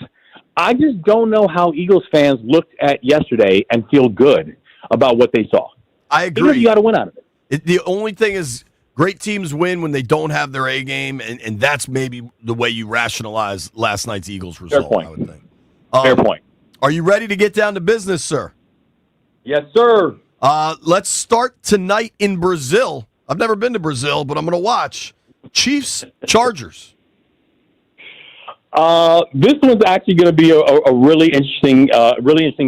I just don't know how Eagles fans looked at yesterday and feel good about what they saw. I agree. Because you got to win out of it. The only thing is great teams win when they don't have their A game, and that's maybe the way you rationalize last night's Eagles result, Fair point. I would think. Fair point. Are you ready to get down to business, sir? Yes, sir. Let's start tonight in Brazil. I've never been to Brazil, but I'm going to watch Chiefs Chargers. This one's actually going to be a really interesting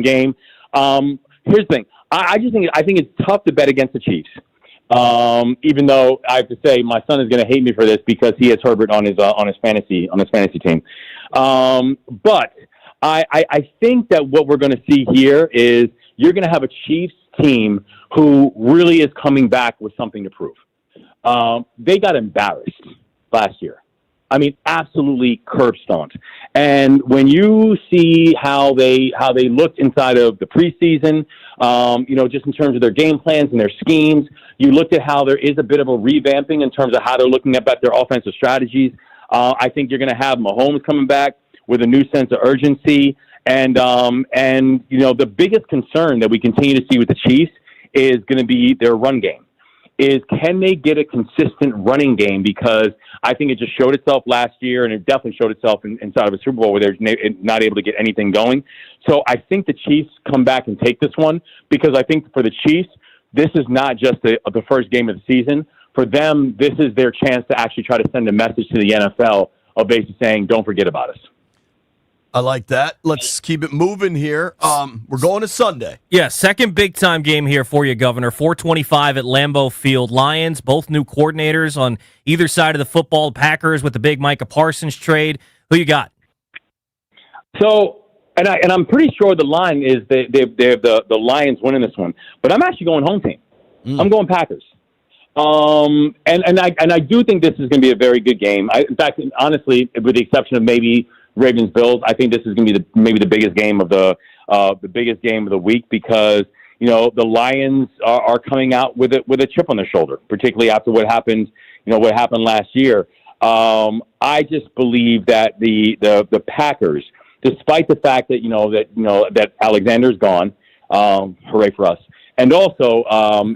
game. Here's the thing. I think it's tough to bet against the Chiefs. Even though I have to say my son is going to hate me for this because he has Herbert on his fantasy team. But I think that what we're going to see here is you're going to have a Chiefs team who really is coming back with something to prove. They got embarrassed last year. I mean, absolutely curb stomped. And when you see how they looked inside of the preseason, just in terms of their game plans and their schemes, you looked at how there is a bit of a revamping in terms of how they're looking at their offensive strategies. I think you're going to have Mahomes coming back with a new sense of urgency. And the biggest concern that we continue to see with the Chiefs is going to be their run game. Is can they get a consistent running game? Because I think it just showed itself last year, and it definitely showed itself inside of a Super Bowl where they're not able to get anything going. So I think the Chiefs come back and take this one because I think for the Chiefs, this is not just the first game of the season. For them, this is their chance to actually try to send a message to the NFL of basically saying, don't forget about us. I like that. Let's keep it moving here. We're going to Sunday. Yeah, second big-time game here for you, Governor. 4:25 at Lambeau Field. Lions, both new coordinators on either side of the football. Packers with the big Micah Parsons trade. Who you got? So, and I'm pretty sure the line is they have the Lions winning this one. But I'm actually going home team. I'm going Packers. And I do think this is going to be a very good game. In fact, honestly, with the exception of maybe Ravens Bills, I think this is going to be maybe the biggest game of the biggest game of the week because the Lions are coming out with a chip on their shoulder, particularly after what happened last year. I just believe that the Packers, despite the fact that that Alexander's gone, hooray for us, and also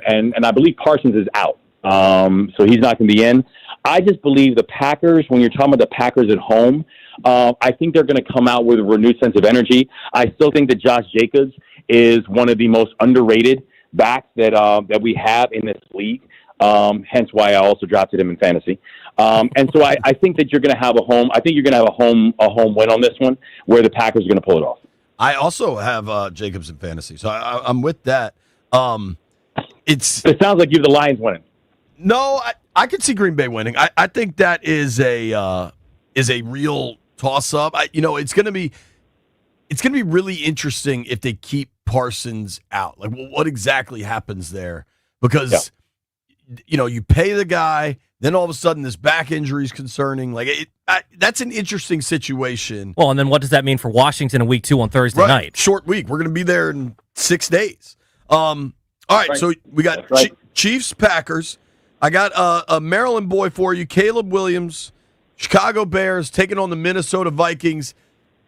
and I believe Parsons is out, so he's not going to be in. I just believe the Packers, when you're talking about the Packers at home, I think they're going to come out with a renewed sense of energy. I still think that Josh Jacobs is one of the most underrated backs that we have in this league. Hence why I also drafted him in fantasy. And so I think that you're going to have a home. I think you're going to have a home win on this one, where the Packers are going to pull it off. I also have Jacobs in fantasy, so I'm with that. It sounds like you have the Lions winning. No, I could see Green Bay winning. I think that is a real toss up. It's going to be really interesting if they keep Parsons out. Like, well, what exactly happens there? Because you pay the guy, then all of a sudden this back injury is concerning. Like, that's an interesting situation. Well, and then what does that mean for Washington in Week 2 on Thursday night? Short week. We're going to be there in 6 days. All right, so we got Chiefs, Packers. I got a Maryland boy for you, Caleb Williams, Chicago Bears taking on the Minnesota Vikings.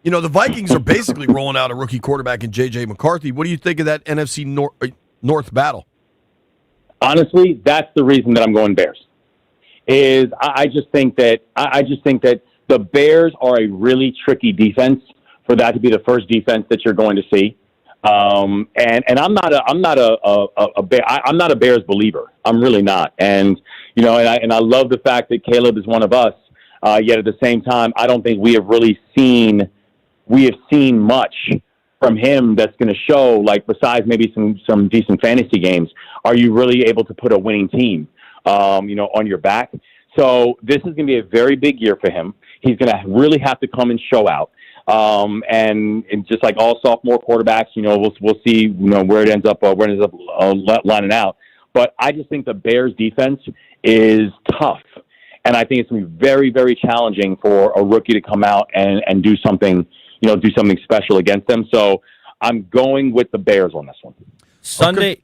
The Vikings are basically rolling out a rookie quarterback in J.J. McCarthy. What do you think of that NFC North battle? Honestly, that's the reason that I'm going Bears. I just think that the Bears are a really tricky defense for that to be the first defense that you're going to see. And I'm not a Bears believer. I'm really not. And And I love the fact that Caleb is one of us. Yet at the same time, I don't think we have seen much from him that's going to show, like, besides maybe some decent fantasy games. Are you really able to put a winning team, on your back? So this is going to be a very big year for him. He's going to really have to come and show out. And just like all sophomore quarterbacks, we'll see, where it ends up lining out. But I just think the Bears defense is tough. And I think it's going to be very, very challenging for a rookie to come out and do something special against them. So I'm going with the Bears on this one. Sunday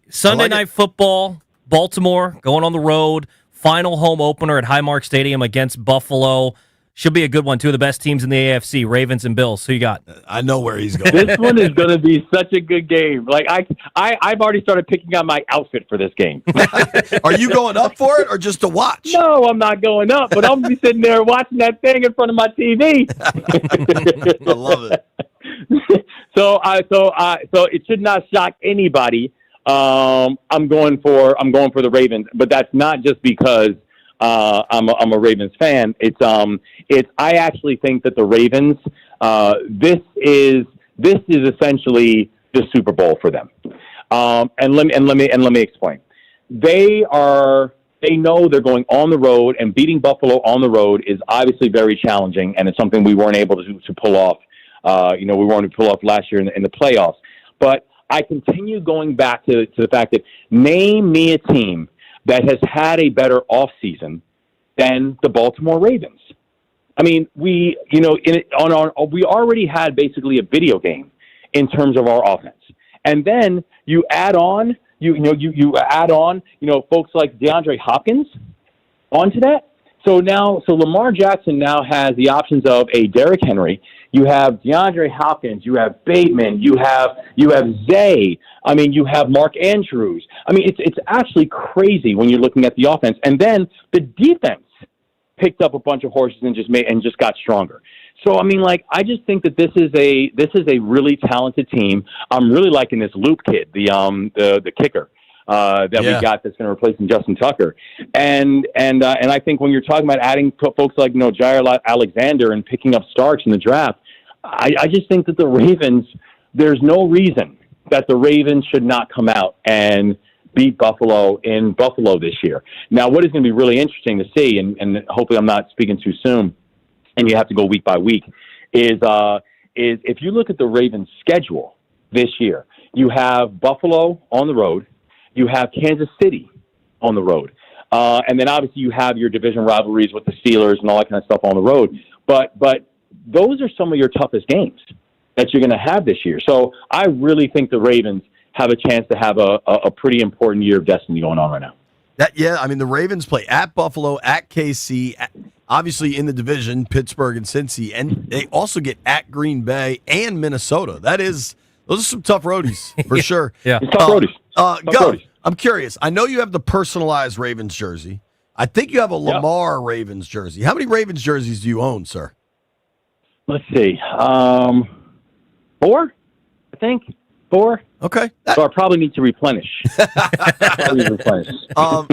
night football, Baltimore going on the road, final home opener at Highmark Stadium against Buffalo. Should be a good one. Two of the best teams in the AFC, Ravens and Bills. Who you got? I know where he's going. This one is going to be such a good game. Like I've already started picking out my outfit for this game. Are you going up for it or just to watch? No, I'm not going up, but I'm going to be sitting there watching that thing in front of my TV. I love it. So it should not shock anybody. I'm going for the Ravens, but that's not just because I'm a Ravens fan. I actually think that the Ravens, this is essentially the Super Bowl for them. And let me explain. They know they're going on the road, and beating Buffalo on the road is obviously very challenging, and it's something we weren't able to pull off. We weren't able to pull off last year in the playoffs. But I continue going back to the fact that name me a team that has had a better offseason than the Baltimore Ravens. I mean, we already had basically a video game in terms of our offense, and then you add on, folks like DeAndre Hopkins onto that. So Lamar Jackson now has the options of a Derrick Henry. You have DeAndre Hopkins. You have Bateman. You have Zay. I mean, you have Mark Andrews. I mean, it's actually crazy when you're looking at the offense. And then the defense picked up a bunch of horses and just got stronger. So I mean, like, I just think that this is a really talented team. I'm really liking this Loop kid, the kicker. We got that's going to replace Justin Tucker, and I think when you're talking about adding folks like Jair Alexander and picking up Starks in the draft, I just think that the Ravens, there's no reason that the Ravens should not come out and beat Buffalo in Buffalo this year. Now, what is going to be really interesting to see, and hopefully I'm not speaking too soon, and you have to go week by week, is if you look at the Ravens' schedule this year, you have Buffalo on the road. You have Kansas City on the road. And then obviously you have your division rivalries with the Steelers and all that kind of stuff on the road. But those are some of your toughest games that you're going to have this year. So I really think the Ravens have a chance to have a pretty important year of destiny going on right now. The Ravens play at Buffalo, at KC, obviously in the division, Pittsburgh and Cincy, and they also get at Green Bay and Minnesota. Those are some tough roadies for sure. Yeah, tough roadies. Gov, I'm curious. I know you have the personalized Ravens jersey. I think you have a Lamar Ravens jersey. How many Ravens jerseys do you own, sir? Let's see. 4, I think. 4. Okay. So I probably need to replenish. All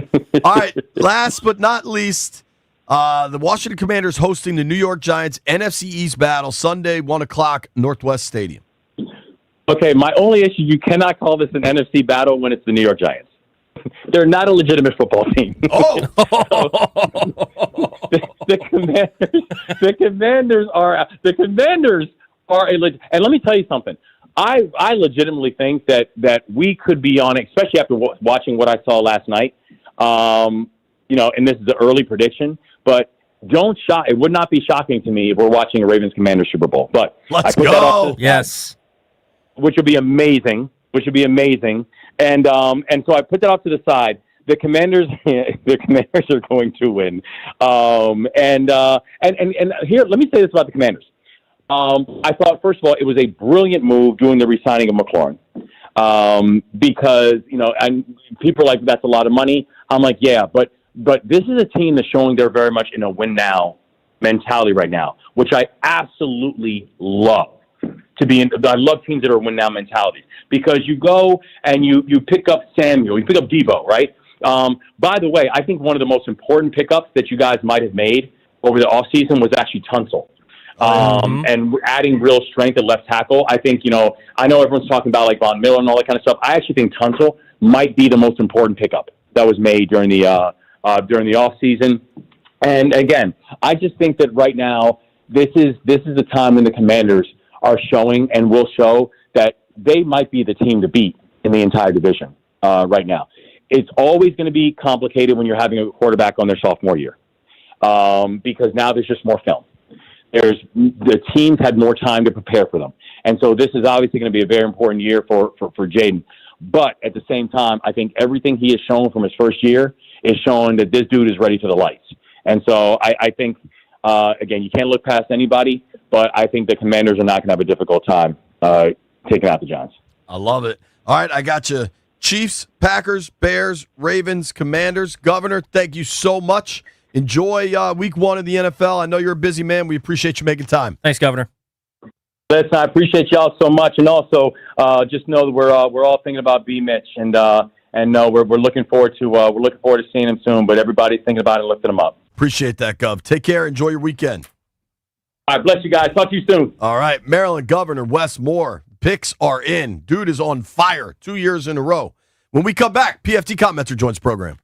right. Last but not least, the Washington Commanders hosting the New York Giants NFC East battle Sunday, 1:00, Northwest Stadium. Okay, my only issue, you cannot call this an NFC battle when it's the New York Giants. They're not a legitimate football team. Oh! the Commanders are and let me tell you something. I legitimately think that we could be on, especially after watching what I saw last night. And this is an early prediction, but it would not be shocking to me if we're watching a Ravens Commanders Super Bowl. But let's go. Yes. Which would be amazing. And so I put that off to the side. The Commanders are going to win. And here, let me say this about the Commanders. I thought, first of all, it was a brilliant move doing the re-signing of McLaurin. Because, and people are like, that's a lot of money. I'm like, yeah, but this is a team that's showing they're very much in a win now mentality right now, which I absolutely love. I love teams that are win now mentality, because you go and you pick up Samuel, you pick up Debo, right? By the way, I think one of the most important pickups that you guys might have made over the offseason was actually Tunsil. And adding real strength at left tackle. I think, I know everyone's talking about like Von Miller and all that kind of stuff. I actually think Tunsil might be the most important pickup that was made during the offseason. And again, I just think that right now, this is the time when the Commanders are showing and will show that they might be the team to beat in the entire division right now. It's always going to be complicated when you're having a quarterback on their sophomore year because now there's just more film. The teams had more time to prepare for them. And so this is obviously going to be a very important year for Jaden. But at the same time, I think everything he has shown from his first year is showing that this dude is ready to the lights. And so I think, again, you can't look past anybody, but I think the Commanders are not going to have a difficult time taking out the Giants. I love it. All right, I got you. Chiefs, Packers, Bears, Ravens, Commanders. Governor, thank you so much. Enjoy week 1 of the NFL. I know you're a busy man. We appreciate you making time. Thanks, Governor. Listen, I appreciate y'all so much, and also just know that we're all thinking about BMitch, and no, we're looking forward to seeing him soon. But everybody's thinking about it, lifting him up. Appreciate that, Gov. Take care. Enjoy your weekend. All right, bless you guys. Talk to you soon. All right, Maryland Governor Wes Moore. Picks are in. Dude is on fire 2 years in a row. When we come back, PFT Commenter joins program.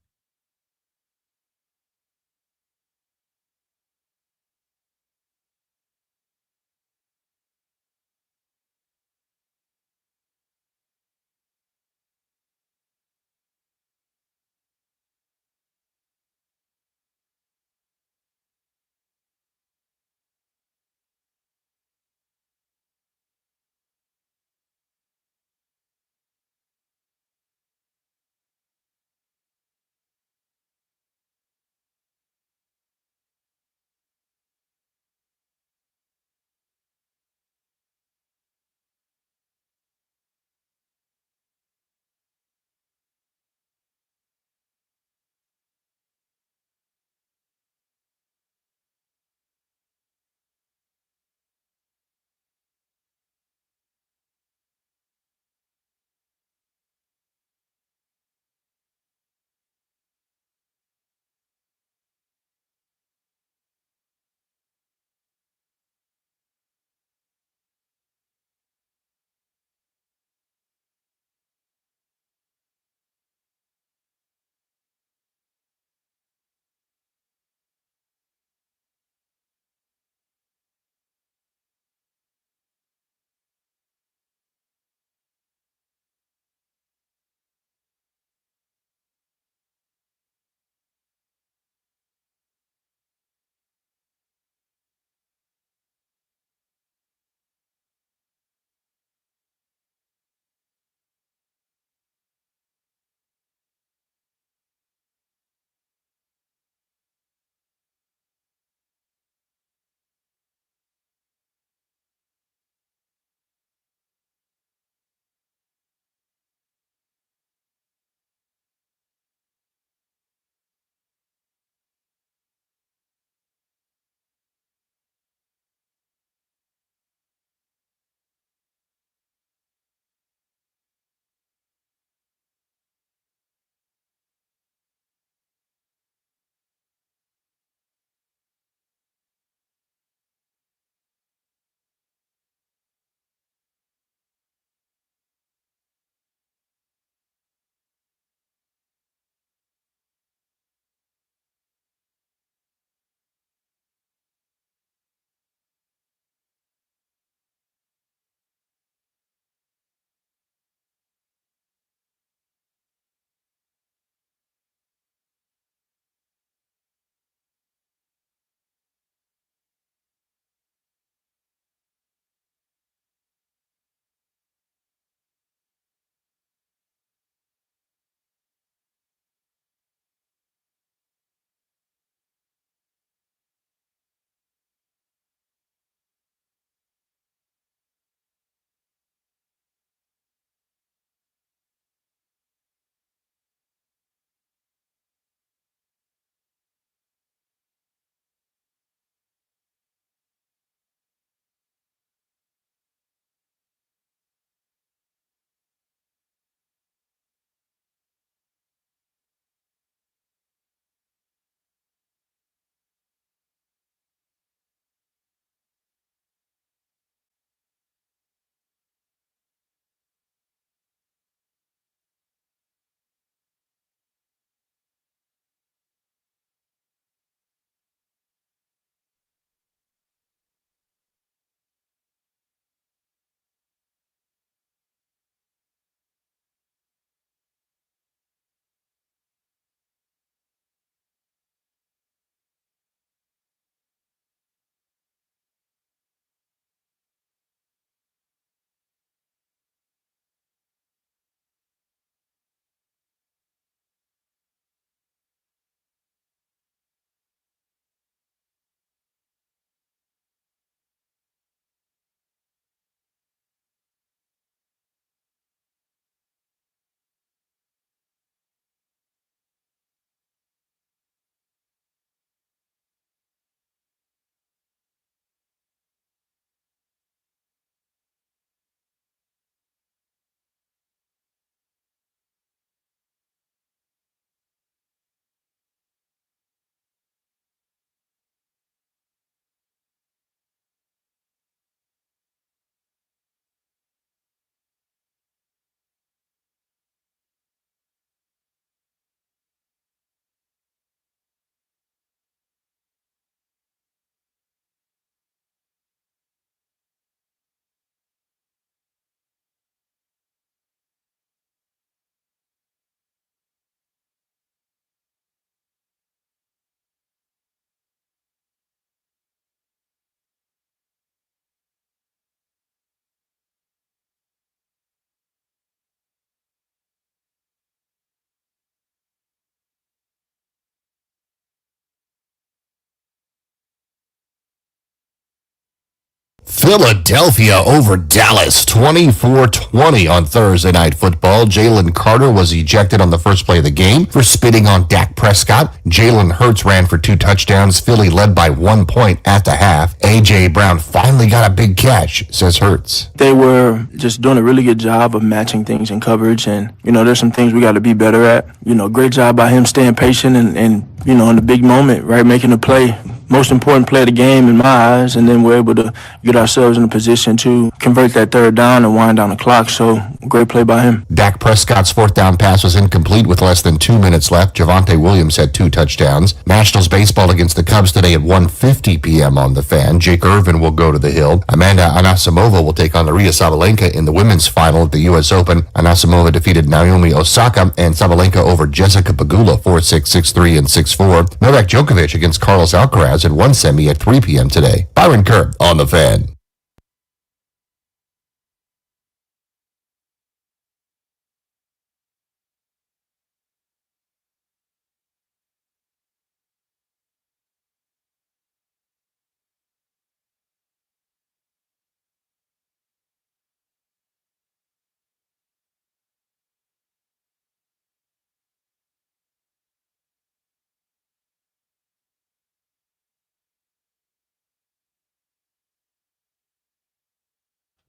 Philadelphia over Dallas, 24-20 on Thursday Night Football. Jalen Carter was ejected on the first play of the game for spitting on Dak Prescott. Jalen Hurts ran for 2 touchdowns. Philly led by 1 point at the half. A.J. Brown finally got a big catch, says Hurts. They were just doing a really good job of matching things in coverage, and, there's some things we got to be better at. Great job by him staying patient and in the big moment, right, making a play. Most important play of the game in my eyes, and then we're able to get ourselves in a position to convert that third down and wind down the clock. So, great play by him. Dak Prescott's 4th down pass was incomplete with less than 2 minutes left. Javonte Williams had 2 touchdowns. Nationals baseball against the Cubs today at 1:50 p.m. on the Fan. Jake Irvin will go to the Hill. Amanda Anasimova will take on Maria Sabalenka in the women's final at the U.S. Open. Anasimova defeated Naomi Osaka and Sabalenka over Jessica Pegula 4-6, 6-3, and 6-4. Novak Djokovic against Carlos Alcaraz at 1 semi at 3 p.m. today. Byron Kerr on the Fan.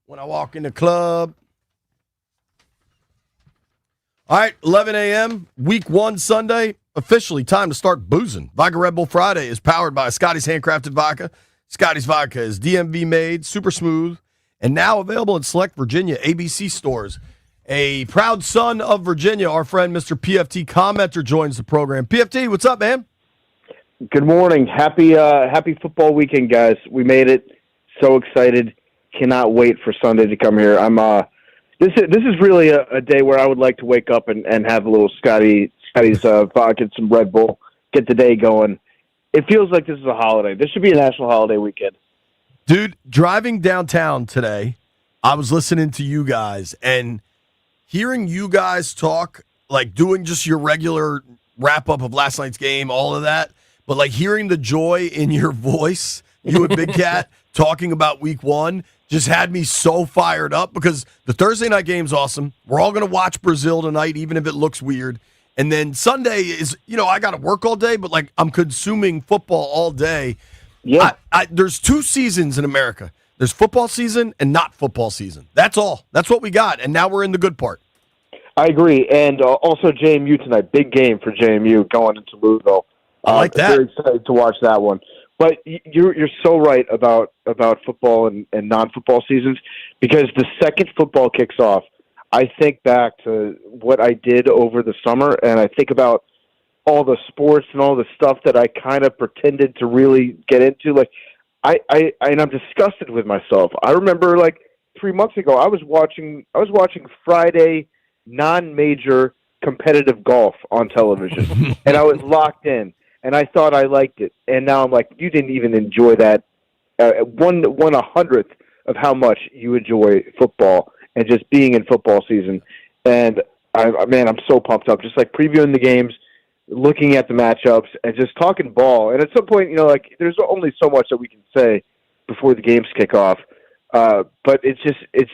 When I walk in the club. All right, 11 a.m., week 1 Sunday. Officially time to start boozing. Vodka Red Bull Friday is powered by Scotty's Handcrafted Vodka. Scotty's Vodka is DMV made, super smooth, and now available in select Virginia ABC stores. A proud son of Virginia, our friend Mr. PFT Commenter joins the program. PFT, what's up, man? Good morning. Happy football weekend, guys. We made it. So excited. Cannot wait for Sunday to come here. This is really a day where I would like to wake up and have a little Scotty's vodka and some Red Bull, get the day going. It feels like this is a holiday. This should be a national holiday weekend. Dude, driving downtown today, I was listening to you guys and hearing you guys talk, like doing just your regular wrap-up of last night's game, all of that, but like hearing the joy in your voice, you and Big Cat, talking about week 1, just had me so fired up because the Thursday night game's awesome. We're all going to watch Brazil tonight, even if it looks weird. And then Sunday is, I got to work all day, but like I'm consuming football all day. Yeah. There's 2 seasons in America. There's football season and not football season. That's all. That's what we got. And now we're in the good part. I agree. And also JMU tonight. Big game for JMU going into Louisville. I like that. Very excited to watch that one. But you're so right about football and non-football seasons, because the second football kicks off, I think back to what I did over the summer, and I think about all the sports and all the stuff that I kind of pretended to really get into. Like I'm disgusted with myself. I remember like 3 months ago, I was watching Friday non-major competitive golf on television, and I was locked in. And I thought I liked it, and now I'm like, you didn't even enjoy that 1/100th of how much you enjoy football and just being in football season. And I'm so pumped up, just like previewing the games, looking at the matchups, and just talking ball. And at some point, there's only so much that we can say before the games kick off, but it's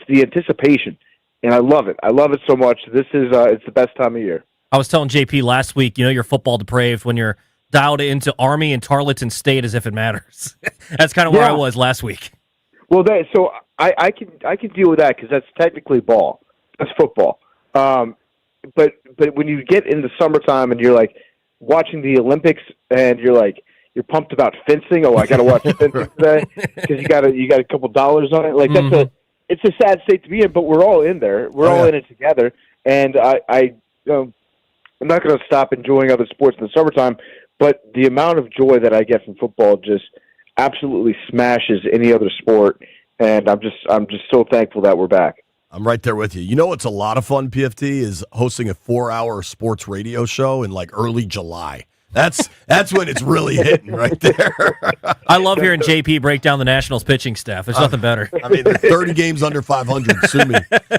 the anticipation, and I love it. I love it so much. This is it's the best time of year. I was telling JP last week, you're football depraved when you're dialed into Army and Tarleton State as if it matters. That's kind of where I was last week. Well, so I can deal with that because that's technically ball. That's football. But when you get in the summertime and you're like watching the Olympics and you're pumped about fencing. Oh, I got to watch fencing today because you got a couple dollars on it. Like it's a sad state to be in, but we're all in there. We're all in it together. And I'm not going to stop enjoying other sports in the summertime. But the amount of joy that I get from football just absolutely smashes any other sport, and I'm just so thankful that we're back. I'm right there with you. You know what's a lot of fun, PFT, is hosting a 4-hour sports radio show in like early July. That's when it's really hitting right there. I love hearing JP break down the Nationals pitching staff. There's nothing better. I mean, 30 games under 500. Sue me.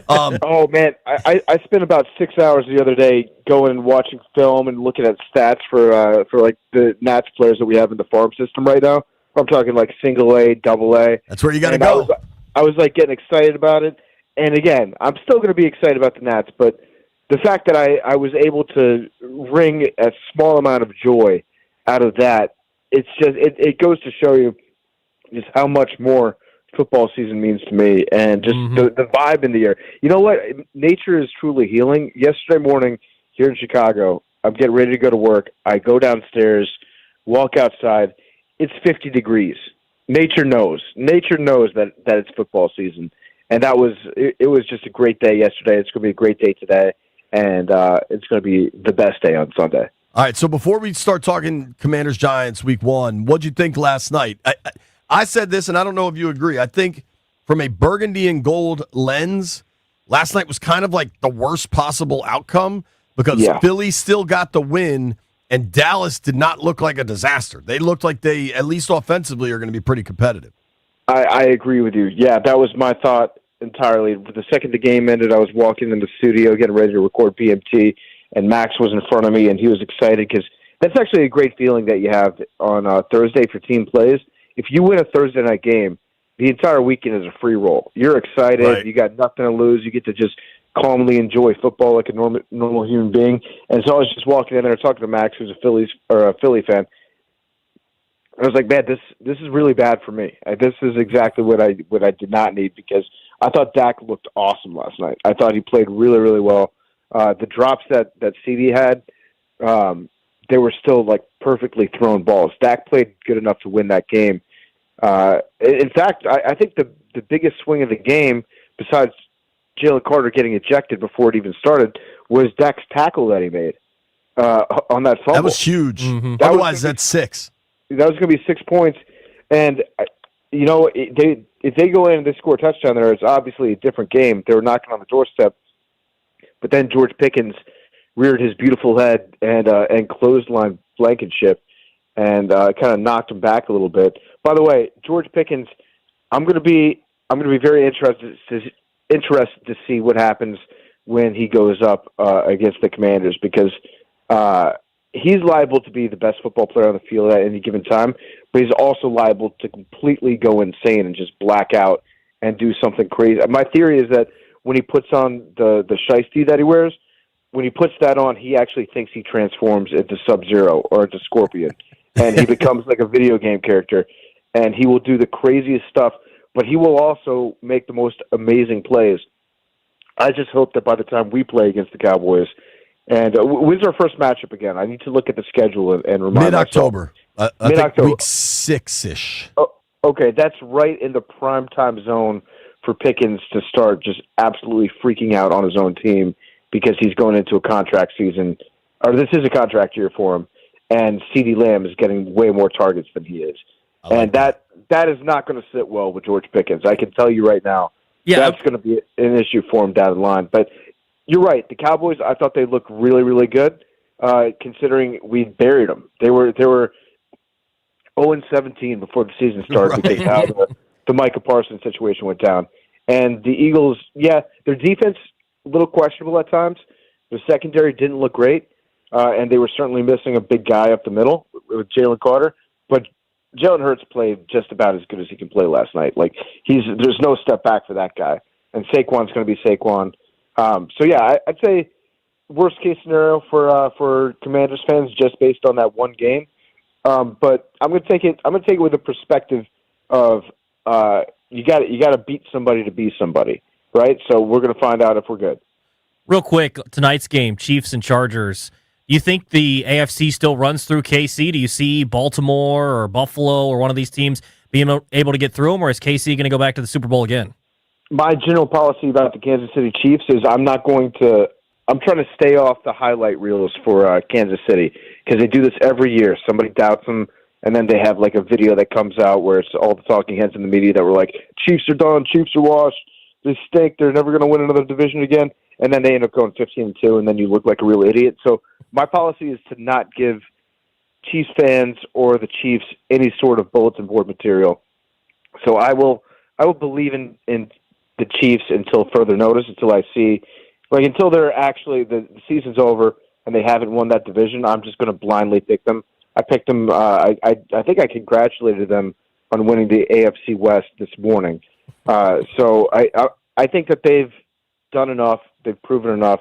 Oh man, I spent about 6 hours the other day going and watching film and looking at stats for like the Nats players that we have in the farm system right now. I'm talking like single A, double A. That's where you got to go. I was like getting excited about it. And again, I'm still going to be excited about the Nats, but the fact that I was able to wring a small amount of joy out of that, it goes to show you just how much more football season means to me, and just the vibe in the air. You know what? Nature is truly healing. Yesterday morning here in Chicago, I'm getting ready to go to work. I go downstairs, walk outside. It's 50 degrees. Nature knows. Nature knows that it's football season. And it was just a great day yesterday. It's going to be a great day today. And it's going to be the best day on Sunday. All right, so before we start talking Commanders-Giants week 1, what'd you think last night? I said this, and I don't know if you agree. I think from a burgundy and gold lens, last night was kind of like the worst possible outcome because Philly still got the win, and Dallas did not look like a disaster. They looked like they, at least offensively, are going to be pretty competitive. I agree with you. Yeah, that was my thought entirely. The second the game ended, I was walking in the studio getting ready to record BMT, and Max was in front of me, and he was excited because that's actually a great feeling that you have on Thursday for team plays. If you win a Thursday night game, the entire weekend is a free roll. You're excited. Right. You got nothing to lose. You get to just calmly enjoy football like a normal human being. And so I was just walking in there talking to Max, who's a Philly fan. I was like, man, this is really bad for me. This is exactly what I did not need, because I thought Dak looked awesome last night. I thought he played really, really well. The drops that CD had, they were still like perfectly thrown balls. Dak played good enough to win that game. In fact, I think the biggest swing of the game, besides Jalen Carter getting ejected before it even started, was Dak's tackle that he made on that fumble. That was huge. Mm-hmm. Otherwise, that's 6. That was going to be 6 points. And, you know, if they go in and they score a touchdown there, it's obviously a different game. They were knocking on the doorstep. But then George Pickens reared his beautiful head and clothesline Blankenship and kind of knocked him back a little bit. By the way, George Pickens, I'm going to be very interested to see what happens when he goes up against the Commanders, because he's liable to be the best football player on the field at any given time, but he's also liable to completely go insane and just black out and do something crazy. My theory is that when he puts on the shiesty that he wears, when he puts that on, he actually thinks he transforms into Sub-Zero or into Scorpion, and he becomes like a video game character, and he will do the craziest stuff, but he will also make the most amazing plays. I just hope that by the time we play against the Cowboys, and when's our first matchup again? I need to look at the schedule and remind Mid-October. myself. Mid-October. Week 6-ish. Oh, okay, that's right in the prime time zone for Pickens to start just absolutely freaking out on his own team, because he's going into a contract season, or this is a contract year for him, and CeeDee Lamb is getting way more targets than he is. And that is not going to sit well with George Pickens. I can tell you right now. Yeah, that's going to be an issue for him down the line. But you're right. The Cowboys, I thought they looked really, really good, considering we buried them. They were 0-17 before the season started, because how the Micah Parsons situation went down. And the Eagles, their defense, a little questionable at times. The secondary didn't look great, and they were certainly missing a big guy up the middle with Jalen Carter. But Jalen Hurts played just about as good as he can play last night. Like, there's no step back for that guy. And Saquon's going to be Saquon. I'd say worst case scenario for Commanders fans, just based on that one game. But I'm going to take it with the perspective of you got to beat somebody to be somebody, right? So we're going to find out if we're good. Real quick, tonight's game, Chiefs and Chargers. You think the AFC still runs through KC? Do you see Baltimore or Buffalo or one of these teams being able to get through them, or is KC going to go back to the Super Bowl again? My general policy about the Kansas City Chiefs is I'm trying to stay off the highlight reels for Kansas City, because they do this every year. Somebody doubts them, and then they have like a video that comes out where it's all the talking heads in the media that were like, Chiefs are done, Chiefs are washed, they stink, they're never going to win another division again. And then they end up going 15-2, and then you look like a real idiot. So my policy is to not give Chiefs fans or the Chiefs any sort of bulletin board material. So I will believe in the Chiefs until further notice, until I see, until they're actually the season's over and they haven't won that division. I'm just going to blindly pick them. I picked them. I think I congratulated them on winning the AFC West this morning. So I think that they've done enough. They've proven enough.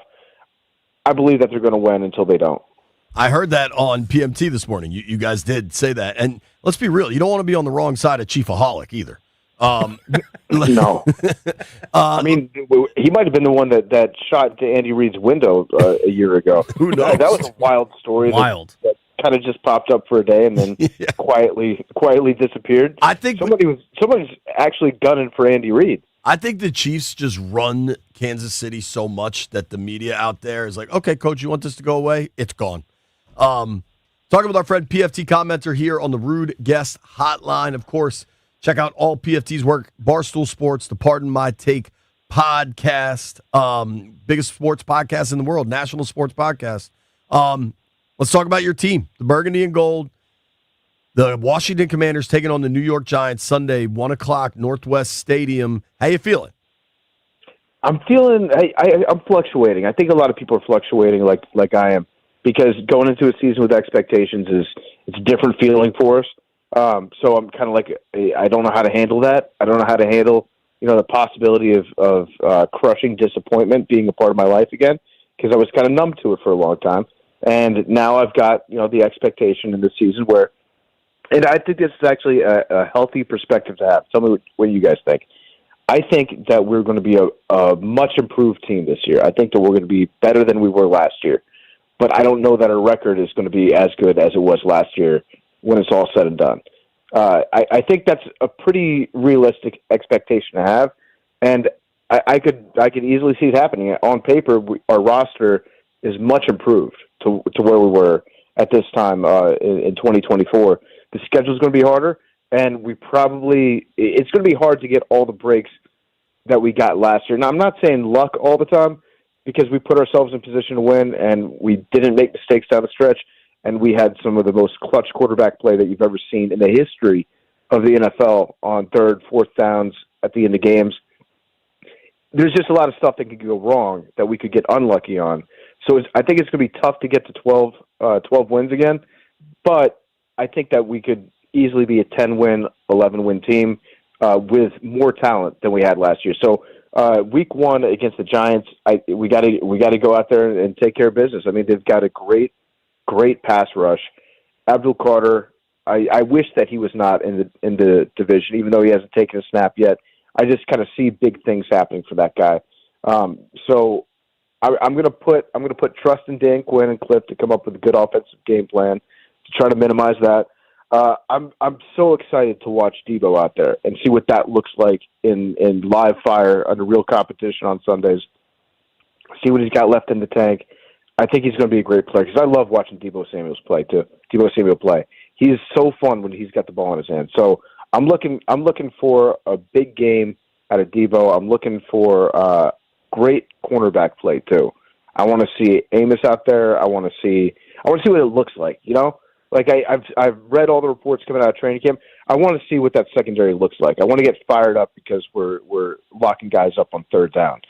I believe that they're going to win until they don't. I heard that on PMT this morning. You guys did say that. And let's be real, you don't want to be on the wrong side of Chiefaholic either. No. I mean, he might have been the one that shot into Andy Reid's window a year ago. Who knows? That was a wild story. Wild. That kind of just popped up for a day and then quietly disappeared. I think somebody's actually gunning for Andy Reid. I think the Chiefs just run Kansas City so much that the media out there is like, okay, coach, you want this to go away? It's gone. Talking with our friend PFT commenter here on the Rude Guest Hotline. Of course, check out all PFT's work, Barstool Sports, the Pardon My Take podcast, biggest sports podcast in the world, national sports podcast. Let's talk about your team, the Burgundy and Gold. The Washington Commanders taking on the New York Giants Sunday, 1 o'clock, Northwest Stadium. How you feeling? I'm feeling. I'm fluctuating. I think a lot of people are fluctuating like I am, because going into a season with expectations it's a different feeling for us. So I'm kind of like, I don't know how to handle that. I don't know how to handle the possibility of crushing disappointment being a part of my life again, because I was kind of numb to it for a long time, and now I've got the expectation in this season where. And I think this is actually a healthy perspective to have. Tell me what you guys think. I think that we're going to be a much improved team this year. I think that we're going to be better than we were last year. But I don't know that our record is going to be as good as it was last year when it's all said and done. I think that's a pretty realistic expectation to have. And I could easily see it happening. On paper, our roster is much improved to where we were at this time in 2024. The schedule is going to be harder, and it's going to be hard to get all the breaks that we got last year. Now, I'm not saying luck all the time, because we put ourselves in position to win, and we didn't make mistakes down the stretch, and we had some of the most clutch quarterback play that you've ever seen in the history of the NFL on third, fourth downs at the end of games. There's just a lot of stuff that could go wrong that we could get unlucky on. So I think it's going to be tough to get to 12 wins again, but I think that we could easily be a 10-win, 11-win team with more talent than we had last year. So week 1 against the Giants, we got to go out there and take care of business. I mean, they've got a great pass rush. Abdul Carter, I wish that he was not in the division, even though he hasn't taken a snap yet. I just kind of see big things happening for that guy. So I'm going to put trust in Dan Quinn and Cliff to come up with a good offensive game plan to try to minimize that. I'm so excited to watch Debo out there and see what that looks like in live fire under real competition on Sundays. See what he's got left in the tank. I think he's going to be a great player, because I love watching Debo Samuel play. He is so fun when he's got the ball in his hand. So I'm looking for a big game out of Debo. I'm looking for great cornerback play too. I want to see Amos out there. I want to see what it looks like. Like I've read all the reports coming out of training camp. I want to see what that secondary looks like. I want to get fired up because we're locking guys up on third down.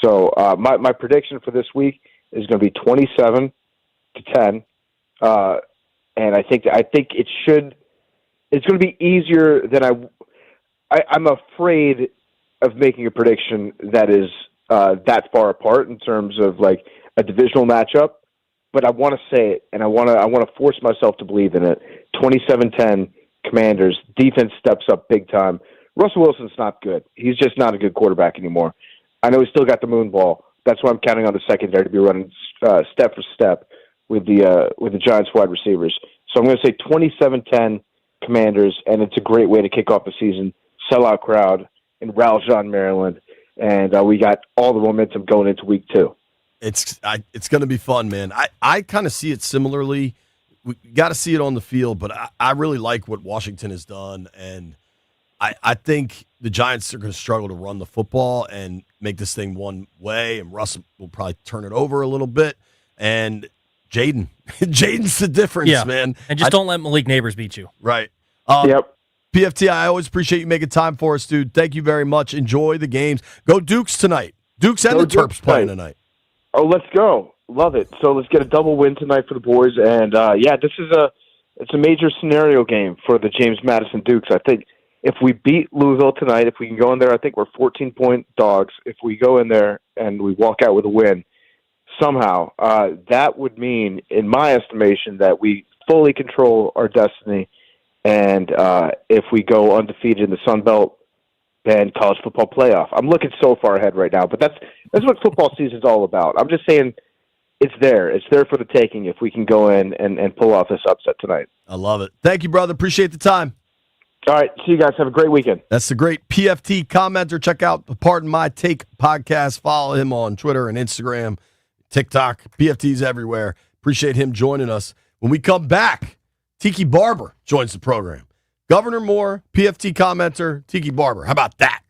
So my prediction for this week is going to be 27-10, and I think it's going to be easier than I'm afraid of making a prediction that is that far apart in terms of like a divisional matchup. But I want to say it, and I want to force myself to believe in it. 27-10 Commanders. Defense steps up big time. Russell Wilson's not good. He's just not a good quarterback anymore. I know he's still got the moon ball. That's why I'm counting on the secondary to be running step for step with the Giants wide receivers. So I'm going to say 27-10 Commanders, and it's a great way to kick off the season. Sellout crowd in Ralston, Maryland, and we got all the momentum going into week 2. It's going to be fun, man. I kind of see it similarly. We got to see it on the field, but I really like what Washington has done, and I think the Giants are going to struggle to run the football and make this thing one way, and Russ will probably turn it over a little bit. And Jaden's the difference, man. And just don't let Malik Neighbors beat you. Right. Yep. PFT, I always appreciate you making time for us, dude. Thank you very much. Enjoy the games. Go Dukes tonight. Dukes and the Terps playing tonight. Oh, let's go. Love it. So let's get a double win tonight for the boys. And, this is it's a major scenario game for the James Madison Dukes. I think if we beat Louisville tonight, if we can go in there, I think we're 14-point dogs. If we go in there and we walk out with a win, somehow, that would mean, in my estimation, that we fully control our destiny. And if we go undefeated in the Sun Belt and college football playoff, I'm looking so far ahead right now. But that's what football season's all about. I'm just saying it's there. It's there for the taking if we can go in and pull off this upset tonight. I love it. Thank you, brother. Appreciate the time. All right. See you guys. Have a great weekend. That's the great PFT commenter. Check out the Pardon My Take podcast. Follow him on Twitter and Instagram, TikTok. PFT's everywhere. Appreciate him joining us. When we come back, Tiki Barber joins the program. Governor Moore, PFT commenter, Tiki Barber. How about that?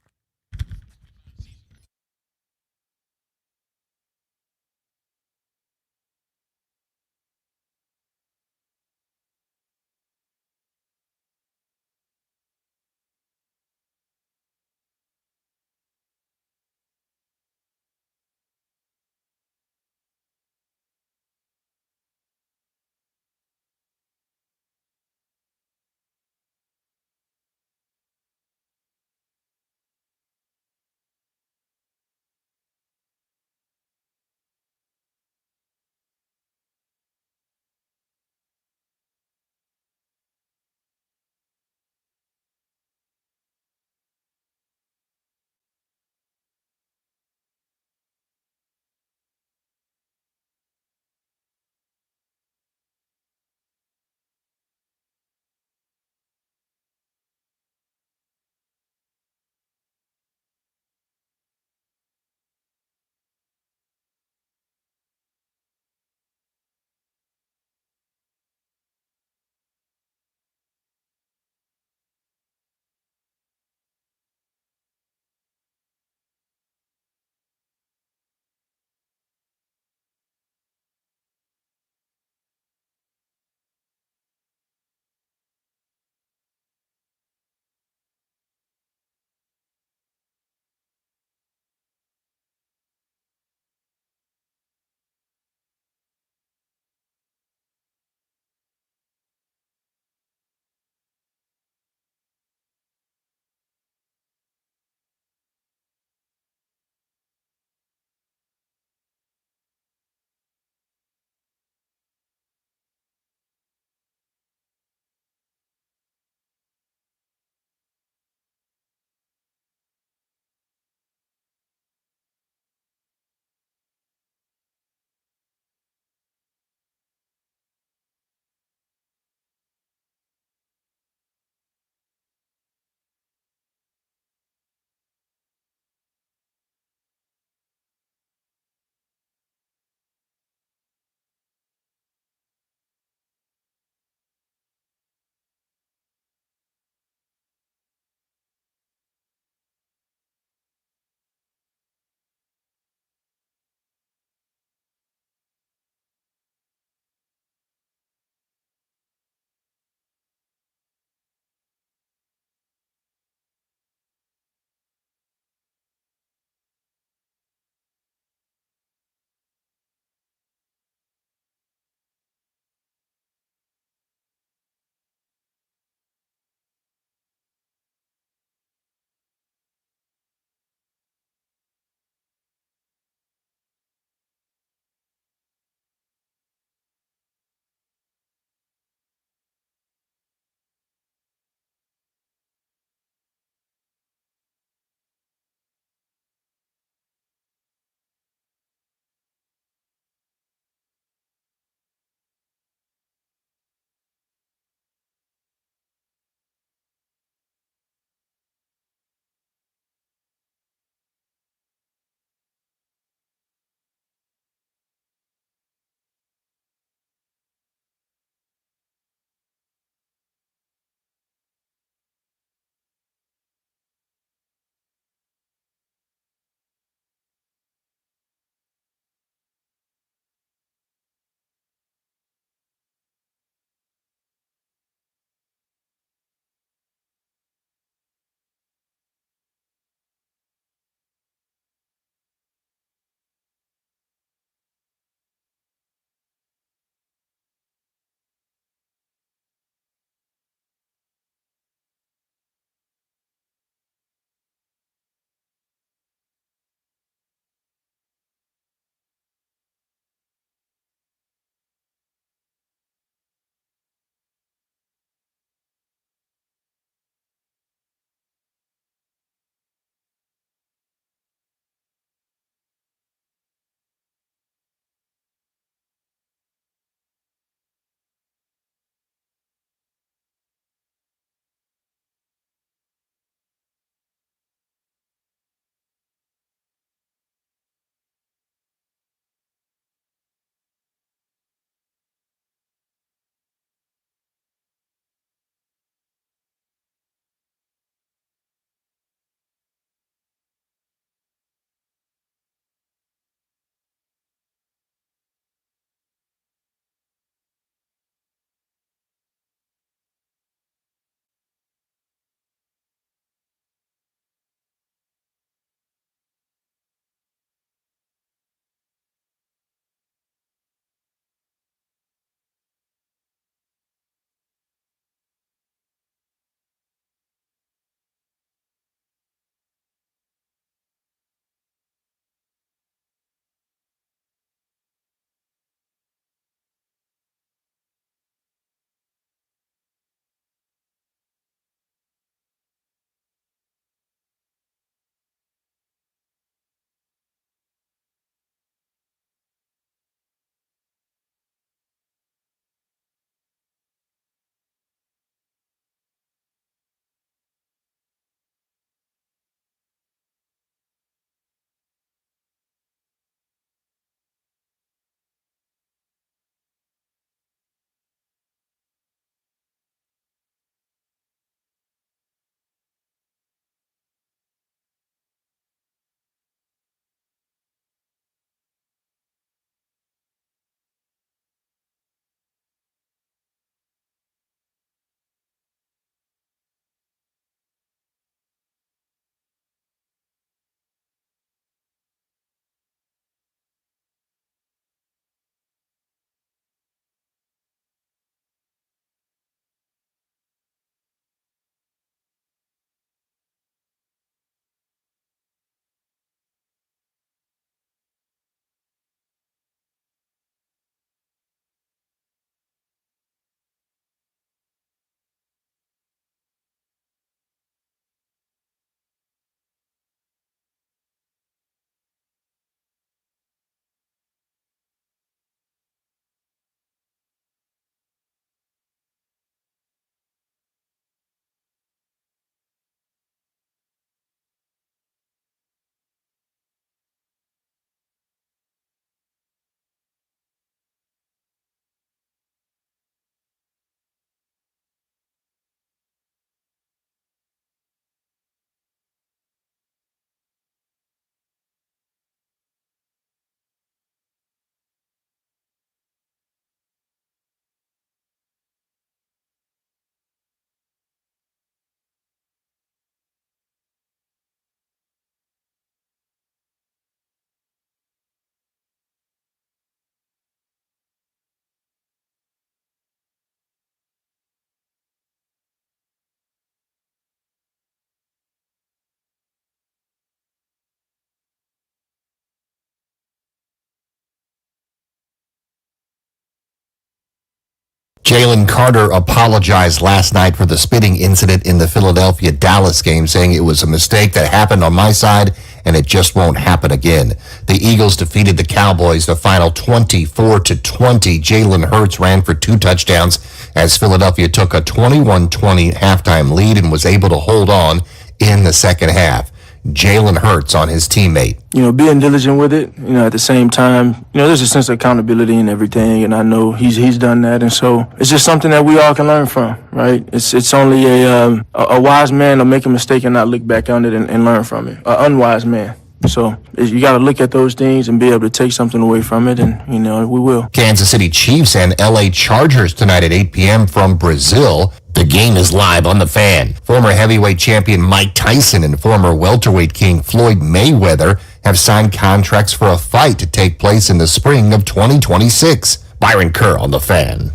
Jalen Carter apologized last night for the spitting incident in the Philadelphia-Dallas game, saying it was a mistake that happened on my side and it just won't happen again. The Eagles defeated the Cowboys the final 24-20. Jalen Hurts ran for 2 touchdowns as Philadelphia took a 21-20 halftime lead and was able to hold on in the second half. Jalen Hurts on his teammate. Being diligent with it, at the same time, there's a sense of accountability and everything, and I know he's done that, and so it's just something that we all can learn from, right? It's only a wise man to make a mistake and not look back on it and learn from it. An unwise man. So you got to look at those things and be able to take something away from it, and, we will. Kansas City Chiefs and L.A. Chargers tonight at 8 p.m. from Brazil. The game is live on the Fan. Former heavyweight champion Mike Tyson and former welterweight king Floyd Mayweather have signed contracts for a fight to take place in the spring of 2026. Byron Kerr on the Fan.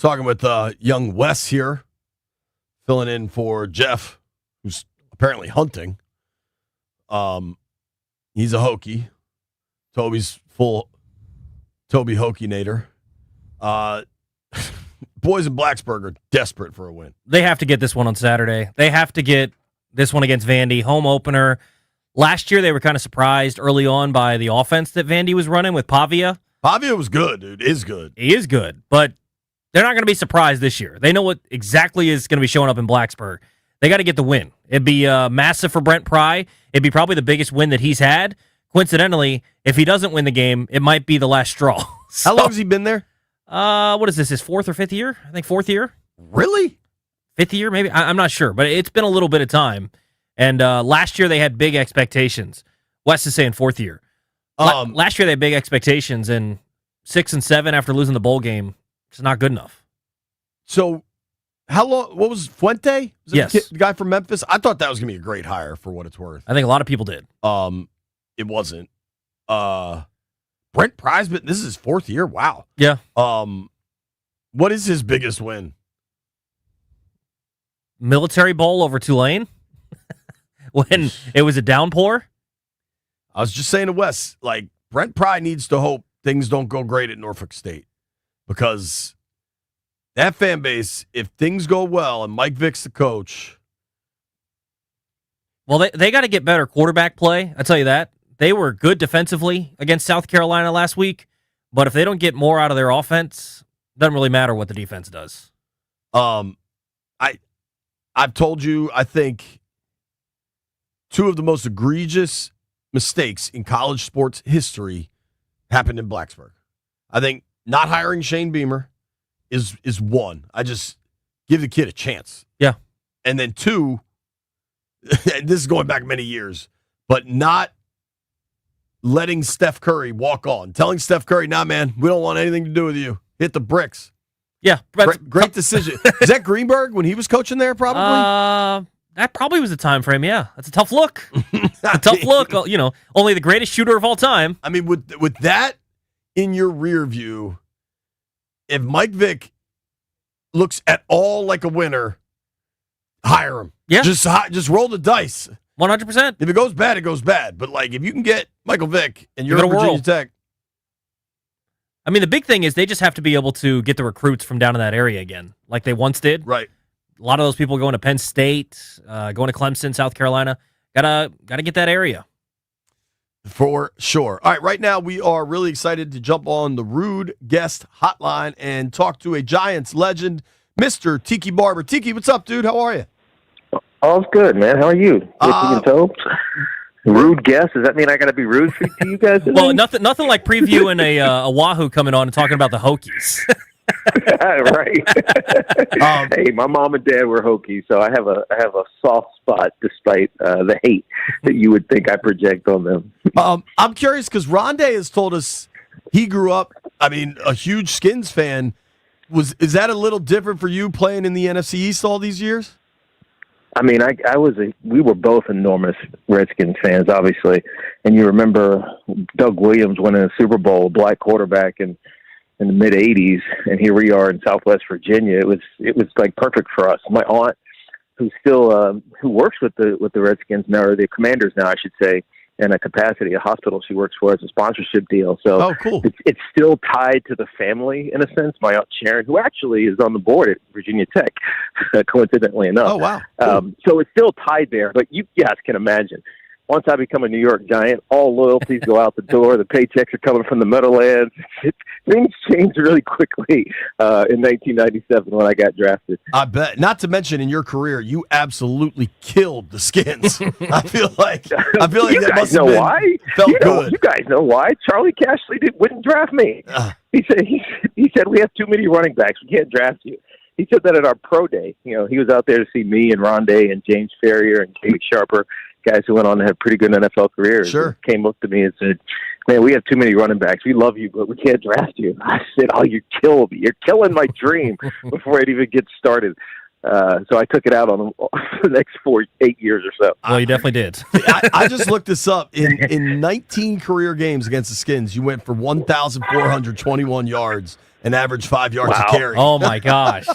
Talking with young Wes here, filling in for Jeff, who's apparently hunting. He's a Hokie. Toby's full Toby Hokie-nator. Boys in Blacksburg are desperate for a win. They have to get this one on Saturday. They have to get this one against Vandy, home opener. Last year, they were kind of surprised early on by the offense that Vandy was running with Pavia. Pavia was good, dude. Is good. He is good, but they're not going to be surprised this year. They know what exactly is going to be showing up in Blacksburg. They got to get the win. It'd be massive for Brent Pry. It'd be probably the biggest win that he's had. Coincidentally, if he doesn't win the game, it might be the last straw. How long has he been there? What is this, his 4th or 5th year? I think 4th year. Really? 5th year, maybe? I'm not sure, but it's been a little bit of time. And last year they had big expectations. Wes is saying 4th year. Last year they had big expectations, and 6 and 7 after losing the bowl game, it's not good enough. So, how long? What was Fuente? Was yes, the guy from Memphis. I thought that was gonna be a great hire for what it's worth. I think a lot of people did. It wasn't. Brent Pry's, but this is his 4th year. Wow. Yeah. What is his biggest win? Military Bowl over Tulane when it was a downpour. I was just saying to Wes, like, Brent Pry needs to hope things don't go great at Norfolk State, because that fan base, if things go well and Mike Vick's the coach. Well, they got to get better quarterback play. I tell you that. They were good defensively against South Carolina last week, but if they don't get more out of their offense, it doesn't really matter what the defense does. I've told you, I think 2 of the most egregious mistakes in college sports history happened in Blacksburg. I think not hiring Shane Beamer is one. I just give the kid a chance. Yeah. And then 2, and this is going back many years, but not letting Steph Curry walk on. Telling Steph Curry, nah, man, we don't want anything to do with you. Hit the bricks. Yeah. Great decision. Is that Greenberg when he was coaching there, probably? That probably was the time frame, yeah. That's a tough look. A tough look. Only the greatest shooter of all time. I mean, with that in your rear view, if Mike Vick looks at all like a winner, hire him. Yeah. Just roll the dice. 100%. If it goes bad, it goes bad. But, like, if you can get Michael Vick and you're at Virginia Tech. I mean, the big thing is they just have to be able to get the recruits from down in that area again, like they once did. Right. A lot of those people going to Penn State, going to Clemson, South Carolina. Gotta get that area. For sure. All right, right now we are really excited to jump on the Rude Guest Hotline and talk to a Giants legend, Mr. Tiki Barber. Tiki, what's up, dude? How are you? All's good, man. How are you? Rude guest? Does that mean I got to be rude to you guys today? Well, nothing like previewing a Wahoo coming on and talking about the Hokies. Right. Hey, my mom and dad were Hokies, so I have a soft spot despite the hate that you would think I project on them. I'm curious because Rondé has told us he grew up, a huge Skins fan. Is that a little different for you playing in the NFC East all these years? We were both enormous Redskins fans, obviously. And you remember Doug Williams winning a Super Bowl, black quarterback in the mid '80s, and here we are in Southwest Virginia. It was like perfect for us. My aunt, who works with the Redskins now, or the Commanders now, I should say, in a capacity, a hospital she works for as a sponsorship deal. So cool. It's still tied to the family in a sense. My Aunt Sharon, who actually is on the board at Virginia Tech, coincidentally enough. Oh, wow. Cool. So it's still tied there. But you guys can imagine, once I become a New York Giant, all loyalties go out the door. The paychecks are coming from the Meadowlands. Things changed really quickly in 1997 when I got drafted. I bet. Not to mention, in your career, you absolutely killed the Skins. I feel like you that guys must know have been, why. Felt good. You guys know why. Charlie Cashley wouldn't draft me. He said we have too many running backs. We can't draft you. He said that at our pro day. He was out there to see me and Rondé and James Ferrier and Jamie Sharper, guys who went on to have pretty good NFL careers. Sure. Came up to me and said, "Man, we have too many running backs. We love you, but we can't draft you." I said, "Oh, you killed me. You're killing my dream before it even gets started." So I took it out on them for the next 8 years or so. Well, you definitely did. I just looked this up. In 19 career games against the Skins, you went for 1,421 yards and averaged 5 yards a carry. Oh, my gosh.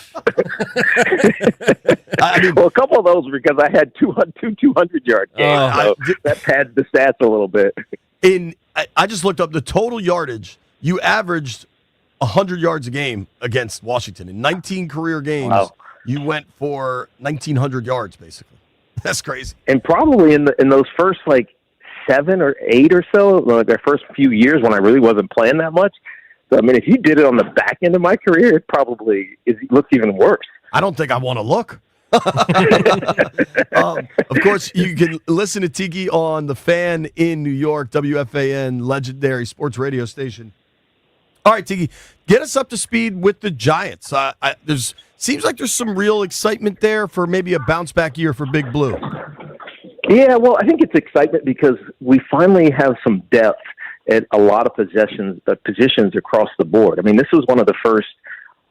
Well, a couple of those were because I had 200-yard games, so that pads the stats a little bit. I just looked up the total yardage. You averaged 100 yards a game against Washington. In 19 career games, you went for 1,900 yards, basically. That's crazy. And probably in those first, 7 or 8 or so, the first few years when I really wasn't playing that much. So, if you did it on the back end of my career, it looks even worse. I don't think I want to look. Of course, you can listen to Tiki on The Fan in New York, WFAN, legendary sports radio station. All right, Tiki, get us up to speed with the Giants. Seems like there's some real excitement there for maybe a bounce-back year for Big Blue. Yeah, well, I think it's excitement because we finally have some depth at a lot of positions across the board. This was one of the first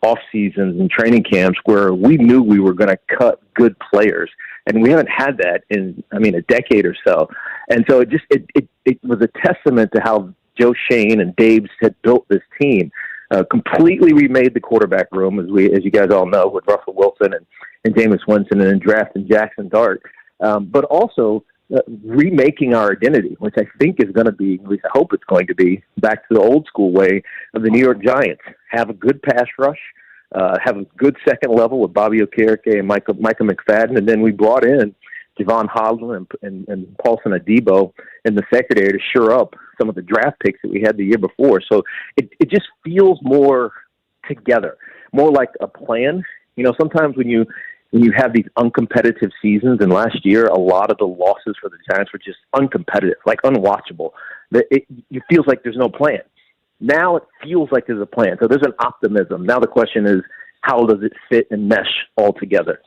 off seasons and training camps where we knew we were going to cut good players, and we haven't had that in a decade or so. And so it was a testament to how Joe Shane and Daves had built this team. Completely remade the quarterback room, as you guys all know, with Russell Wilson and Jameis Winston, and then drafting Jackson Dart. But also remaking our identity, which I think is going to be, at least I hope it's going to be, back to the old school way of the New York Giants. Have a good pass rush, have a good second level with Bobby Okereke and Micah McFadden, and then we brought in Javon Holland and Paulson Adebo in the secondary to shore up some of the draft picks that we had the year before. So it just feels more together, more like a plan. Sometimes when you have these uncompetitive seasons, and last year a lot of the losses for the Giants were just uncompetitive, unwatchable. It feels like there's no plan. Now it feels like there's a plan. So there's an optimism. Now the question is, how does it fit and mesh all together?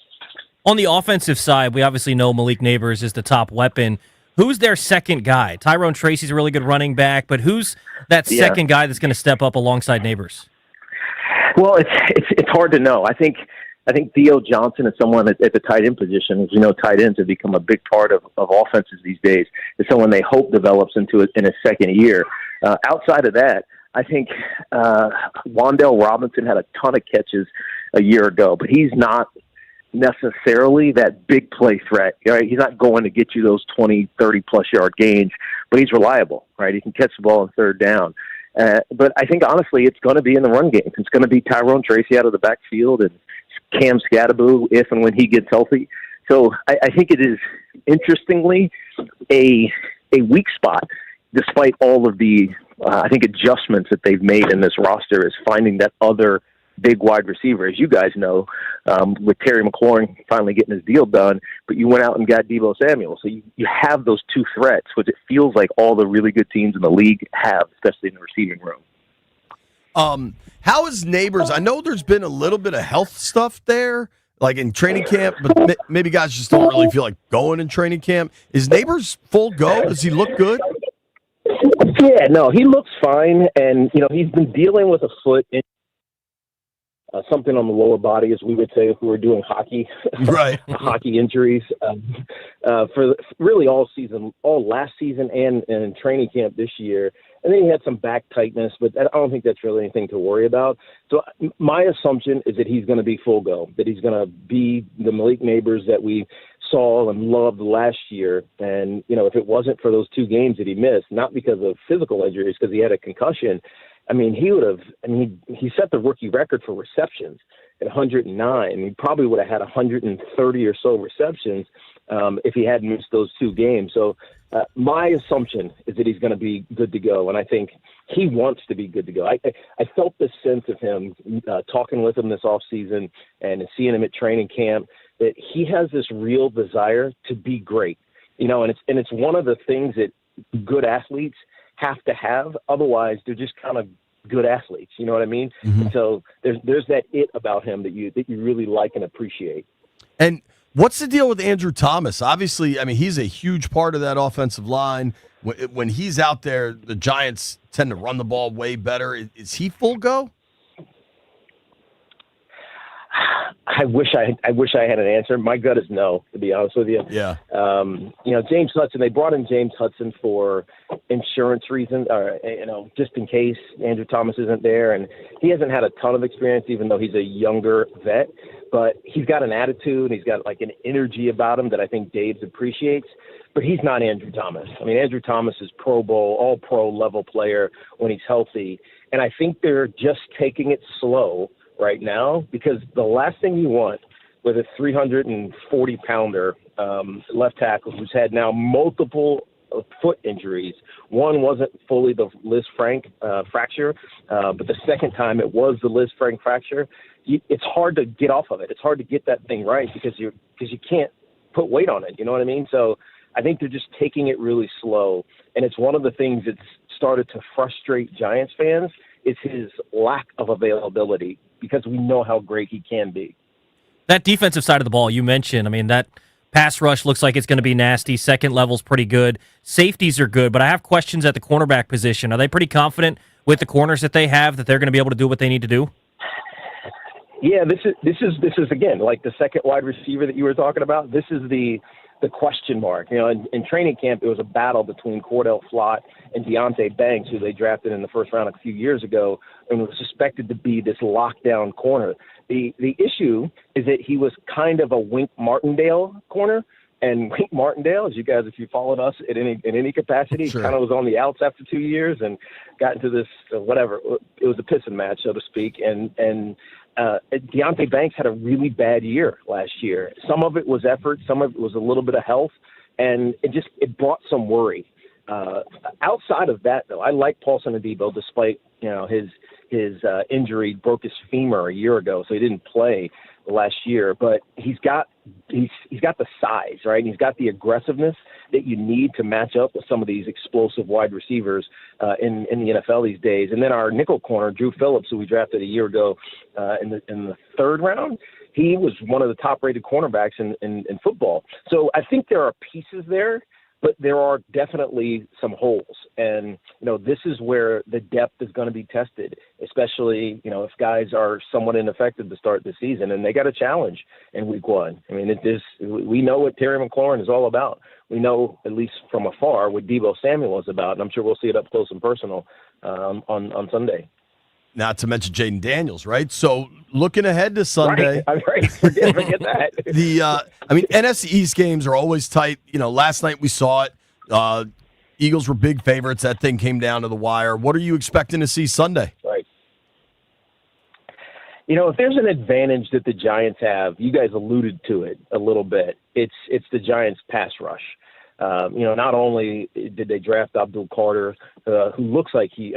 On the offensive side, we obviously know Malik Neighbors is the top weapon. Who's their second guy? Tyrone Tracy's a really good running back, but who's that second guy that's going to step up alongside Neighbors? Well, it's hard to know. I think Theo Johnson is someone at the tight end position. As you know, tight ends have become a big part of offenses these days. Is someone they hope develops into it in his second year. Outside of that, I think Wan'Dale Robinson had a ton of catches a year ago, but he's not necessarily that big play threat. Right? He's not going to get you those 20, 30-plus yard gains, but he's reliable. Right? He can catch the ball on third down. But I think, honestly, it's going to be in the run game. It's going to be Tyrone Tracy out of the backfield and Cam Scatteraboo if and when he gets healthy. So I think it is, interestingly, a weak spot, despite all of the, adjustments that they've made in this roster, is finding that other big wide receiver. As you guys know, with Terry McLaurin finally getting his deal done, but you went out and got Deebo Samuel. So you have those two threats, which it feels like all the really good teams in the league have, especially in the receiving room. How is Neighbors? I know there's been a little bit of health stuff there, like in training camp, but maybe guys just don't really feel like going in training camp. Is Neighbors full go? Does he look good? Yeah, no, he looks fine, and he's been dealing with a foot in something on the lower body, as we would say if we were doing hockey, right? Hockey injuries for really all season, all last season, and in training camp this year. And then he had some back tightness, but I don't think that's really anything to worry about. So my assumption is that he's going to be full go, that he's going to be the Malik Neighbors that we saw and loved last year. And, if it wasn't for those 2 games that he missed, not because of physical injuries, because he had a concussion, he would have, he set the rookie record for receptions at 109. He probably would have had 130 or so receptions if he hadn't missed those 2 games. So my assumption is that he's going to be good to go, and I think he wants to be good to go. I felt this sense of him talking with him this offseason and seeing him at training camp, that he has this real desire to be great, and it's one of the things that good athletes have to have. Otherwise, they're just kind of good athletes. You know what I mean? Mm-hmm. So there's that it about him that you really like and appreciate. And what's the deal with Andrew Thomas? Obviously, he's a huge part of that offensive line. When he's out there, the Giants tend to run the ball way better. Is he full go? I wish I had an answer. My gut is no, to be honest with you. Yeah. James Hudson, they brought in James Hudson for insurance reasons, or, just in case Andrew Thomas isn't there. And he hasn't had a ton of experience, even though he's a younger vet. But he's got an attitude, and he's got like an energy about him that I think Daves appreciates. But he's not Andrew Thomas. Andrew Thomas is Pro Bowl, all pro level player when he's healthy. And I think they're just taking it slow right now, because the last thing you want with a 340-pounder left tackle who's had now multiple foot injuries. One wasn't fully the Liz Frank fracture, but the second time it was the Liz Frank fracture. It's hard to get off of it. It's hard to get that thing right because you can't put weight on it. You know what I mean? So I think they're just taking it really slow, and it's one of the things that's started to frustrate Giants fans is his lack of availability, because we know how great he can be. That defensive side of the ball you mentioned, that pass rush looks like it's going to be nasty. Second level's pretty good. Safeties are good, but I have questions at the cornerback position. Are they pretty confident with the corners that they have that they're going to be able to do what they need to do? Yeah, this is again like the second wide receiver that you were talking about. This is the question mark. In training camp, it was a battle between Cordell Flott and Deonte Banks, who they drafted in the first round a few years ago, and was suspected to be this lockdown corner. The issue is that he was kind of a Wink Martindale corner, and Wink Martindale, as you guys, if you followed us in any capacity, sure, kind of was on the outs after 2 years and got into this whatever. It was a pissing match, so to speak, and Deonte Banks had a really bad year last year. Some of it was effort, some of it was a little bit of health, and it brought some worry. Outside of that, though, I like Paulson Adebo, despite his injury, broke his femur a year ago, so he didn't play last year. But he's got the size, right? And he's got the aggressiveness that you need to match up with some of these explosive wide receivers in the NFL these days. And then our nickel corner, Drew Phillips, who we drafted a year ago in the third round, he was one of the top-rated cornerbacks in football. So I think there are pieces there, but there are definitely some holes. And, this is where the depth is going to be tested, especially, if guys are somewhat ineffective to start the season, and they got a challenge in week one. We know what Terry McLaurin is all about. We know, at least from afar, what Deebo Samuel is about, and I'm sure we'll see it up close and personal on Sunday. Not to mention Jaden Daniels, right? So looking ahead to Sunday. Right. Forget that. NFC East games are always tight. Last night we saw it. Eagles were big favorites. That thing came down to the wire. What are you expecting to see Sunday? Right. If there's an advantage that the Giants have, you guys alluded to it a little bit. It's the Giants' pass rush. Not only did they draft Abdul Carter, who looks like he's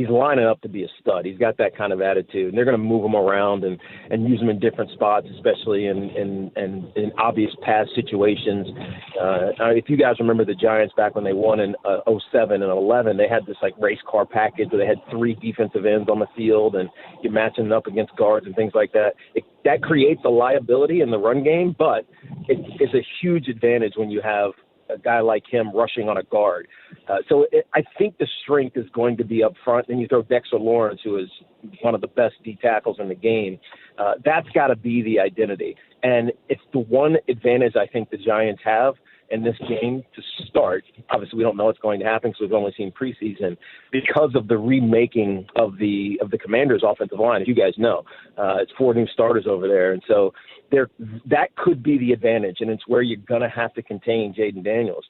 lining up to be a stud. He's got that kind of attitude, and they're going to move him around and use him in different spots, especially in obvious pass situations. If you guys remember the Giants back when they won in 07 and 11, they had this like race car package where they had 3 defensive ends on the field, and you're matching them up against guards and things like that. That creates a liability in the run game, but it's a huge advantage when you have a guy like him rushing on a guard. I think the strength is going to be up front. Then you throw Dexter Lawrence, who is one of the best D tackles in the game. That's got to be the identity. And it's the one advantage I think the Giants have in this game to start. Obviously, we don't know what's going to happen because we've only seen preseason, because of the remaking of the Commanders' offensive line. As you guys know, it's 4 new starters over there, and so that could be the advantage, and it's where you're going to have to contain Jaden Daniels.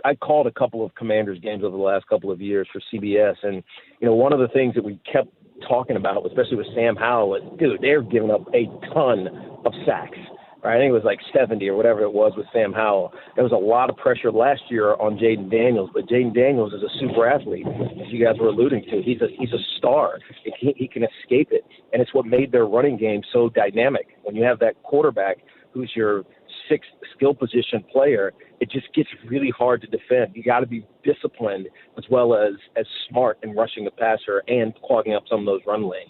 I called a couple of Commanders games over the last couple of years for CBS, and one of the things that we kept talking about, especially with Sam Howell, was, dude, they're giving up a ton of sacks. Right? I think it was like 70 or whatever it was with Sam Howell. There was a lot of pressure last year on Jaden Daniels, but Jaden Daniels is a super athlete, as you guys were alluding to. He's a star. He can escape it, and it's what made their running game so dynamic. When you have that quarterback who's your 6th skill position player, it just gets really hard to defend. You got to be disciplined as well as smart in rushing the passer and clogging up some of those run lanes.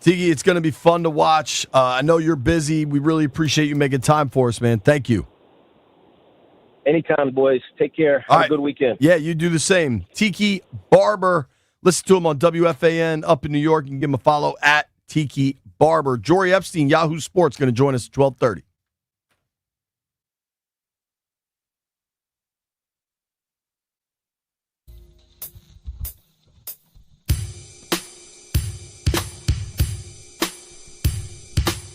Tiki, it's going to be fun to watch. I know you're busy. We really appreciate you making time for us, man. Thank you. Anytime, boys. Take care. Have a good weekend. Yeah, you do the same. Tiki Barber. Listen to him on WFAN up in New York. You can give him a follow at Tiki Barber. Jory Epstein, Yahoo Sports, going to join us at 12:30.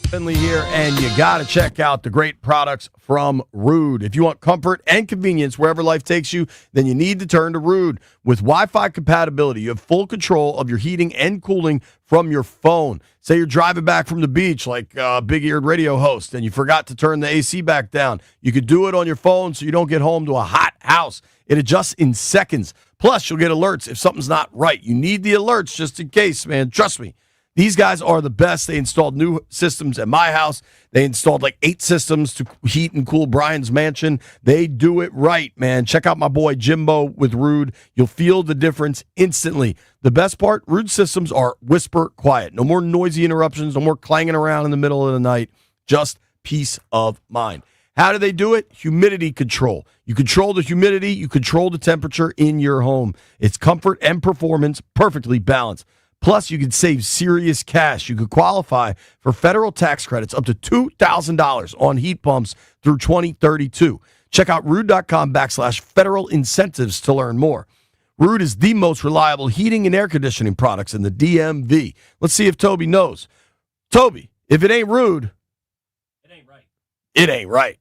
Finlay here, and you got to check out the great products from Rude. If you want comfort and convenience wherever life takes you, then you need to turn to Rude. With Wi-Fi compatibility, you have full control of your heating and cooling from your phone. Say you're driving back from the beach like a big-eared radio host, and you forgot to turn the AC back down. You could do it on your phone so you don't get home to a hot house. It adjusts in seconds. Plus, you'll get alerts if something's not right. You need the alerts just in case, man. Trust me. These guys are the best. They installed new systems at my house. They installed like 8 systems to heat and cool Brian's mansion. They do it right, man. Check out my boy Jimbo with Rude. You'll feel the difference instantly. The best part, Rude systems are whisper quiet. No more noisy interruptions, no more clanging around in the middle of the night. Just peace of mind. How do they do it? Humidity control. You control the humidity. You control the temperature in your home. It's comfort and performance perfectly balanced. Plus, you could save serious cash. You could qualify for federal tax credits up to $2,000 on heat pumps through 2032. Check out rude.com/federal incentives to learn more. Rude is the most reliable heating and air conditioning products in the DMV. Let's see if Toby knows. Toby, if it ain't Rude, it ain't right. It ain't right.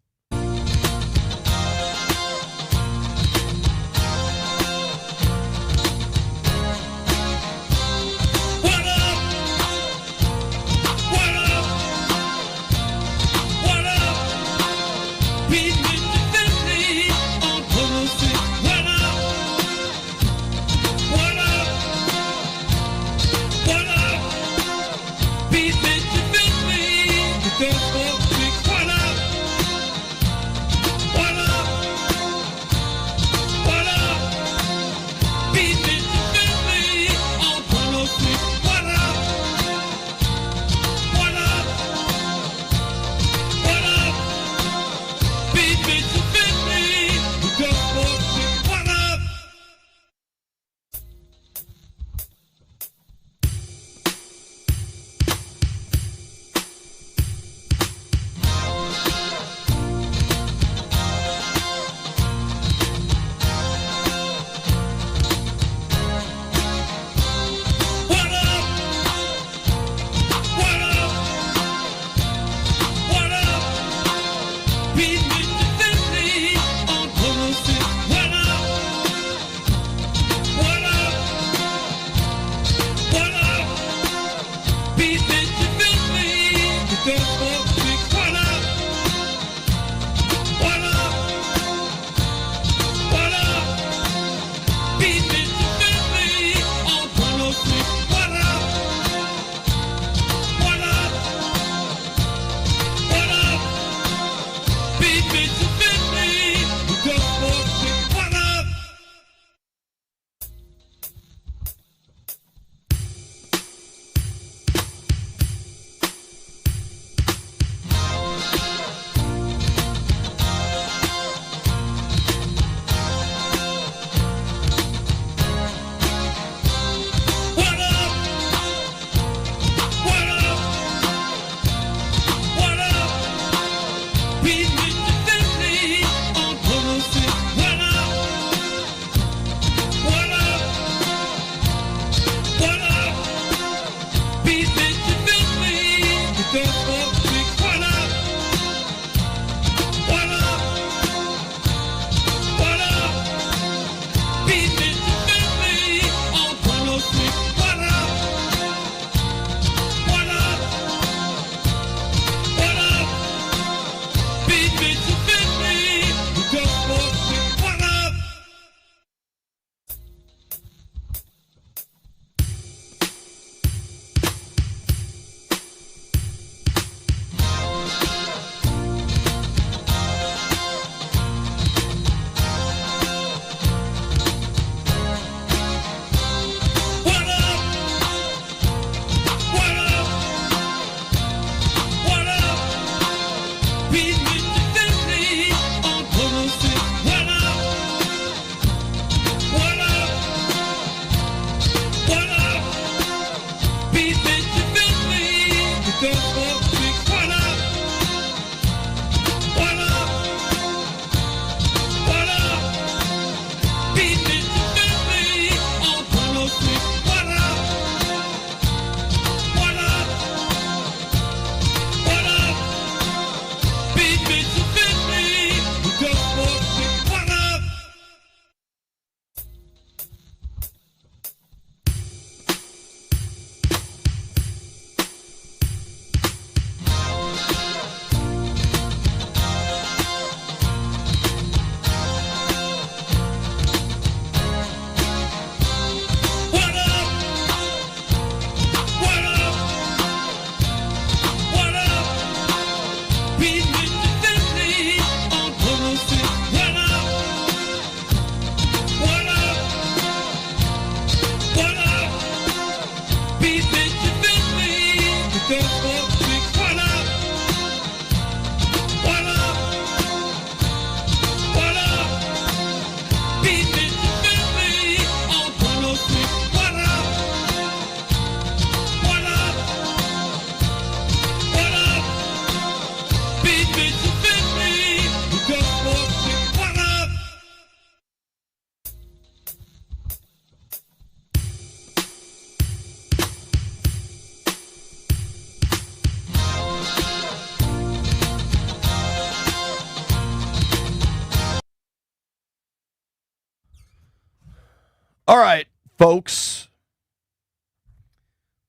All right, folks.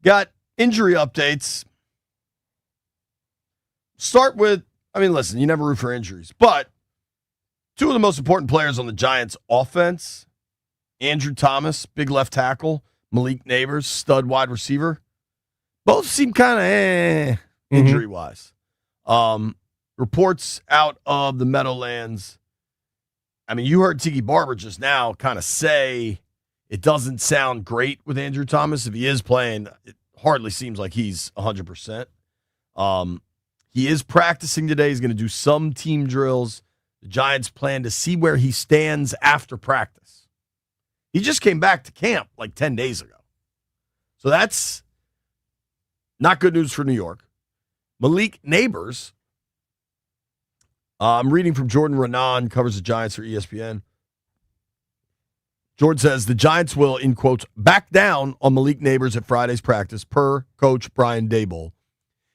Got injury updates. Start with, listen, you never root for injuries, but two of the most important players on the Giants offense, Andrew Thomas, big left tackle, Malik Neighbors, stud wide receiver, both seem kind of injury-wise. Reports out of the Meadowlands. You heard Tiki Barber just now kind of say it doesn't sound great with Andrew Thomas. If he is playing, it hardly seems like he's 100%. He is practicing today. He's going to do some team drills. The Giants plan to see where he stands after practice. He just came back to camp like 10 days ago. So that's not good news for New York. Malik Neighbors, I'm reading from Jordan Renan, covers the Giants for ESPN. Jordan says the Giants will, in quotes, back down on Malik Neighbors at Friday's practice, per Coach Brian Daboll.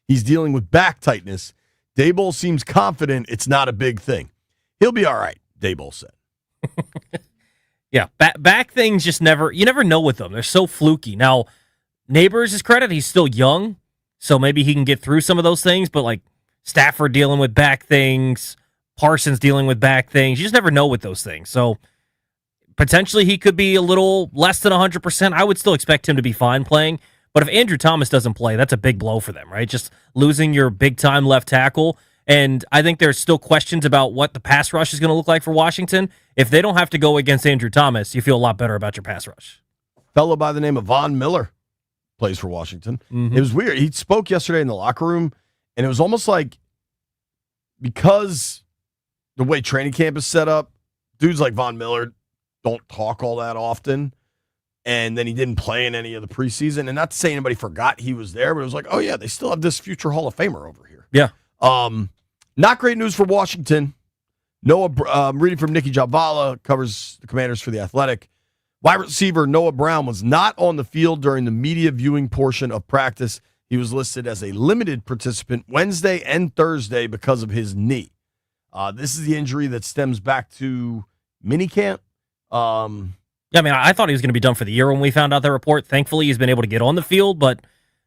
He's dealing with back tightness. Daboll seems confident it's not a big thing. He'll be all right, Daboll said. Yeah, back things you never know with them. They're so fluky. Now, Neighbors' credit, he's still young, so maybe he can get through some of those things, but like Stafford dealing with back things, Parsons dealing with back things, you just never know with those things. So potentially he could be a little less than 100%. I would still expect him to be fine playing. But if Andrew Thomas doesn't play, that's a big blow for them, right? Just losing your big-time left tackle. And I think there's still questions about what the pass rush is going to look like for Washington. If they don't have to go against Andrew Thomas, you feel a lot better about your pass rush. Fellow by the name of Von Miller plays for Washington. Mm-hmm. It was weird. He spoke yesterday in the locker room, and it was almost like because the way training camp is set up, dudes like Von Miller don't talk all that often. And then he didn't play in any of the preseason. And not to say anybody forgot he was there, but it was like, oh, yeah, they still have this future Hall of Famer over here. Yeah. Not great news for Washington. I'm reading from Nikki Javala, covers the Commanders for The Athletic. Wide receiver Noah Brown was not on the field during the media viewing portion of practice. He was listed as a limited participant Wednesday and Thursday because of his knee. This is the injury that stems back to minicamp. Yeah, I thought he was going to be done for the year when we found out the report. Thankfully, he's been able to get on the field, but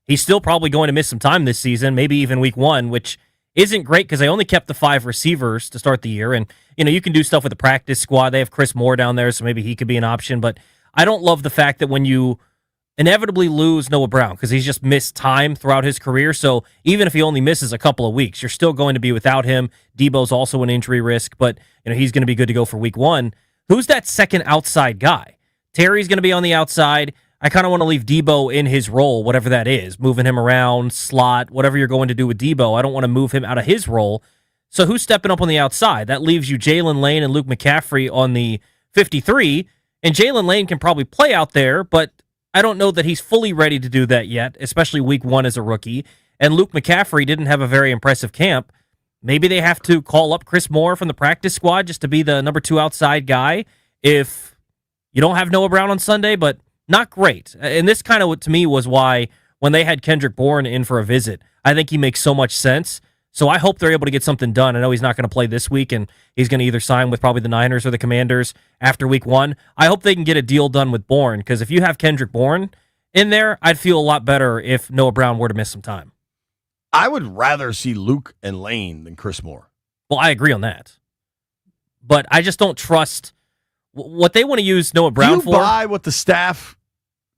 he's still probably going to miss some time this season, maybe even week one, which isn't great because they only kept the 5 receivers to start the year. And, you can do stuff with the practice squad. They have Chris Moore down there, so maybe he could be an option. But I don't love the fact that when you inevitably lose Noah Brown, because he's just missed time throughout his career, so even if he only misses a couple of weeks, you're still going to be without him. Debo's also an injury risk, but he's going to be good to go for week one. Who's that second outside guy? Terry's going to be on the outside. I kind of want to leave Debo in his role, whatever that is, moving him around, slot, whatever you're going to do with Debo. I don't want to move him out of his role. So who's stepping up on the outside? That leaves you Jalen Lane and Luke McCaffrey on the 53, and Jalen Lane can probably play out there, but I don't know that he's fully ready to do that yet, especially week one as a rookie. And Luke McCaffrey didn't have a very impressive camp. Maybe they have to call up Chris Moore from the practice squad just to be the number 2 outside guy if you don't have Noah Brown on Sunday, but not great. And this kind of, to me, was why when they had Kendrick Bourne in for a visit, I think he makes so much sense. So I hope they're able to get something done. I know he's not going to play this week, and he's going to either sign with probably the Niners or the Commanders after week one. I hope they can get a deal done with Bourne, because if you have Kendrick Bourne in there, I'd feel a lot better if Noah Brown were to miss some time. I would rather see Luke and Lane than Chris Moore. Well, I agree on that. But I just don't trust what they want to use Noah Brown for. You buy what the staff,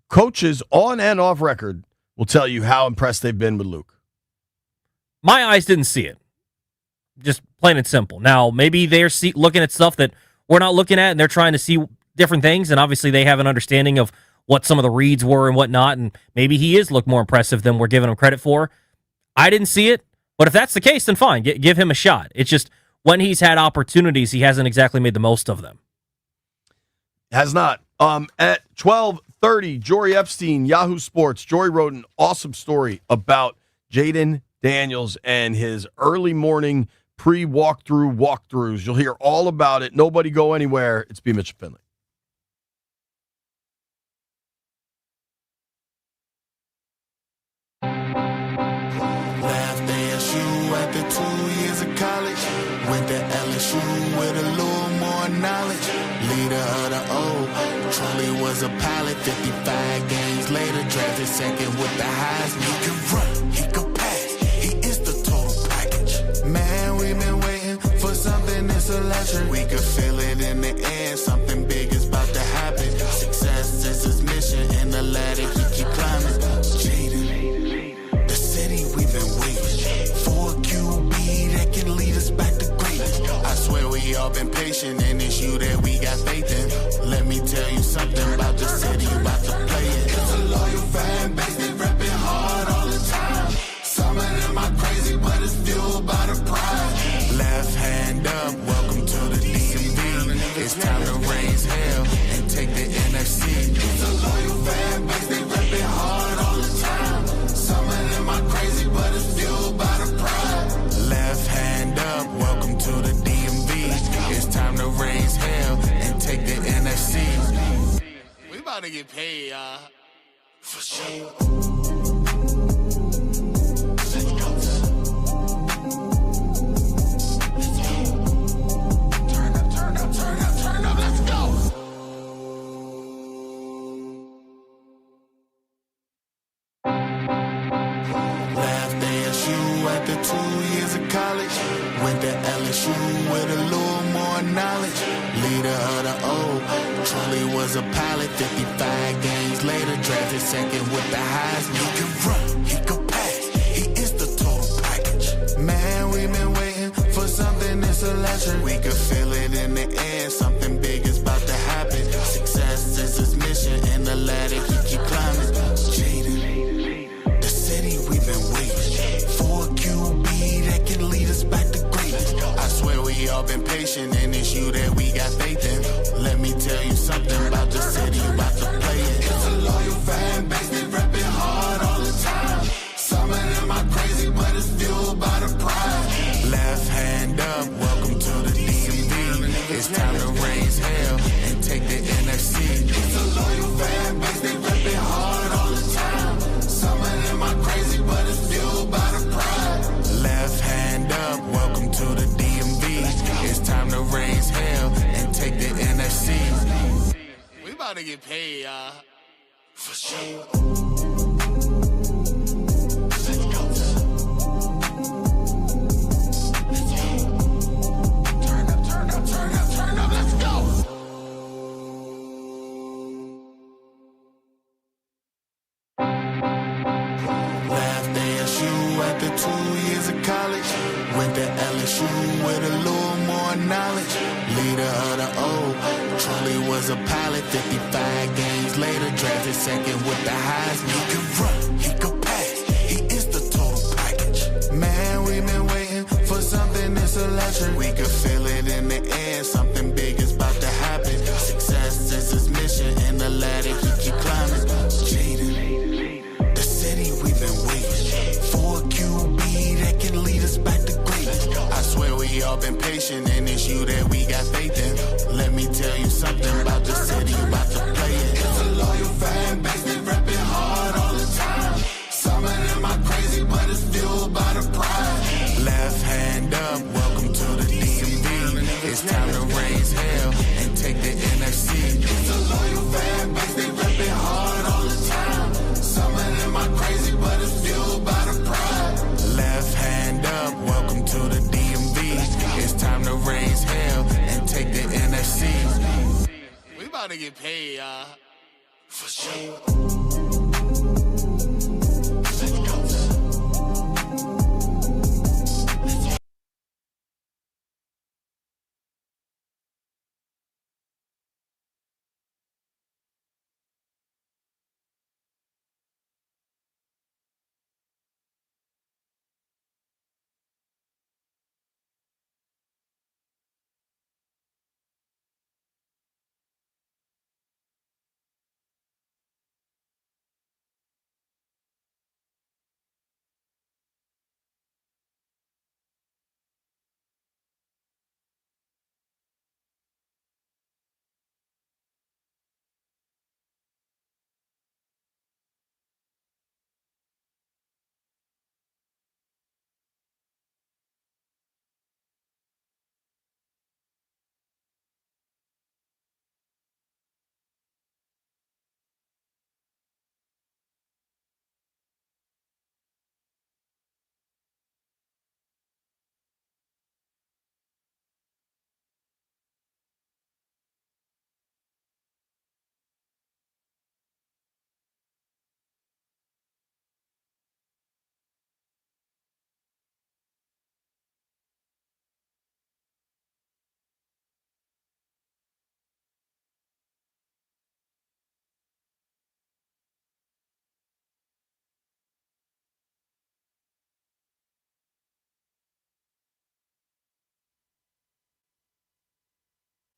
coaches on and off record, will tell you how impressed they've been with Luke. My eyes didn't see it. Just plain and simple. Now, maybe they're looking at stuff that we're not looking at, and they're trying to see different things, and obviously they have an understanding of what some of the reads were and whatnot, and maybe he is look more impressive than we're giving him credit for. I didn't see it, but if that's the case, then fine. Give him a shot. It's just when he's had opportunities, he hasn't exactly made the most of them. Has not. At 12:30, Jory Epstein, Yahoo Sports. Jory wrote an awesome story about Jaden Daniels and his early morning walkthroughs. You'll hear all about it. Nobody go anywhere. It's BMitch Finlay. Last day of shoe after 2 years of college. Went to LSU with a little more knowledge. Leader of the O, truly was was a pilot, 55 games later, drafted second with the Heisman. He can run, he can pass, he is the total package. Man, we've been waiting for something that's electric. We could feel it in the air, something big is about to happen. Success is his mission, and the ladder he keep climbing. Jaden, the city we've been waiting for a QB that can lead us back to greatness. I swear we all been patient, and it's you that we got faith in. Let me tell you something about the city, about to play it. It's a loyal fan base, they reppin' hard all the time. Some of them are crazy, but it's fueled by the pride. Left hand up, welcome to the DMV. It's time to raise hell and take the NFC. It's a loyal fan base, they reppin' hard all the time. Some of them are crazy, but it's fueled by the pride. Left hand up, welcome to the DMV. It's time to raise hell and take the NFC. We about to get paid, y'all. For sure. After 2 years of college, went to LSU with a little more knowledge. Leader of the O, truly was a pilot. 55 games later, drafted second with the Heisman. He can run, he can pass, he is the total package. Man, we've been waiting for something that's electric. We could feel it in the air, something big is about to happen. Success is his mission, and the ladder he keep climbing. Jaden, the city we've been waiting for a QB that can lead us back to greatness. I swear we all been patient, and it's you that we got faith in. Let me tell you something about the city, about to play it. It's a loyal fan base, they reppin' hard all the time. Some of them are crazy, but it's fueled by the pride. Left hand up, welcome to the DMV. It's time to raise hell and take the NFC. It's a loyal fan base, they reppin' hard all the time. Some of them are crazy, but it's fueled by the pride. Left hand up, welcome to the DMV. It's time to raise hell and take the NFC. We about to get paid, y'all. For sure. Turn up, let's go. Left ASU after 2 years of college. Went to LSU with a little more knowledge. Leader of the O, truly was a pilot. 55 games later, drafted second with the Heisman. He can run, he can pass, he is the total package. Man, we've been waiting for something that's electric. We could feel it in the air, something big is about to happen. Success is his mission, and the ladder he keep climbing. Jaden, the city we've been waiting for a QB that can lead us back to greatness. I swear we all been patient, and it's you that we got faith in. Let me tell you something about the city, about to play it. It's a loyal fan base, they reppin' hard all the time. Some of them are crazy, but it's fueled by the pride. Left hand up, welcome to the DMV. It's time to raise hell and take the NFC. It's a loyal fan base, they reppin' hard all the time. Some of them are crazy, but it's fueled by the pride. Left hand up, welcome to the DMV. It's time to raise hell and take the NFC. We about to get paid, y'all. For sure.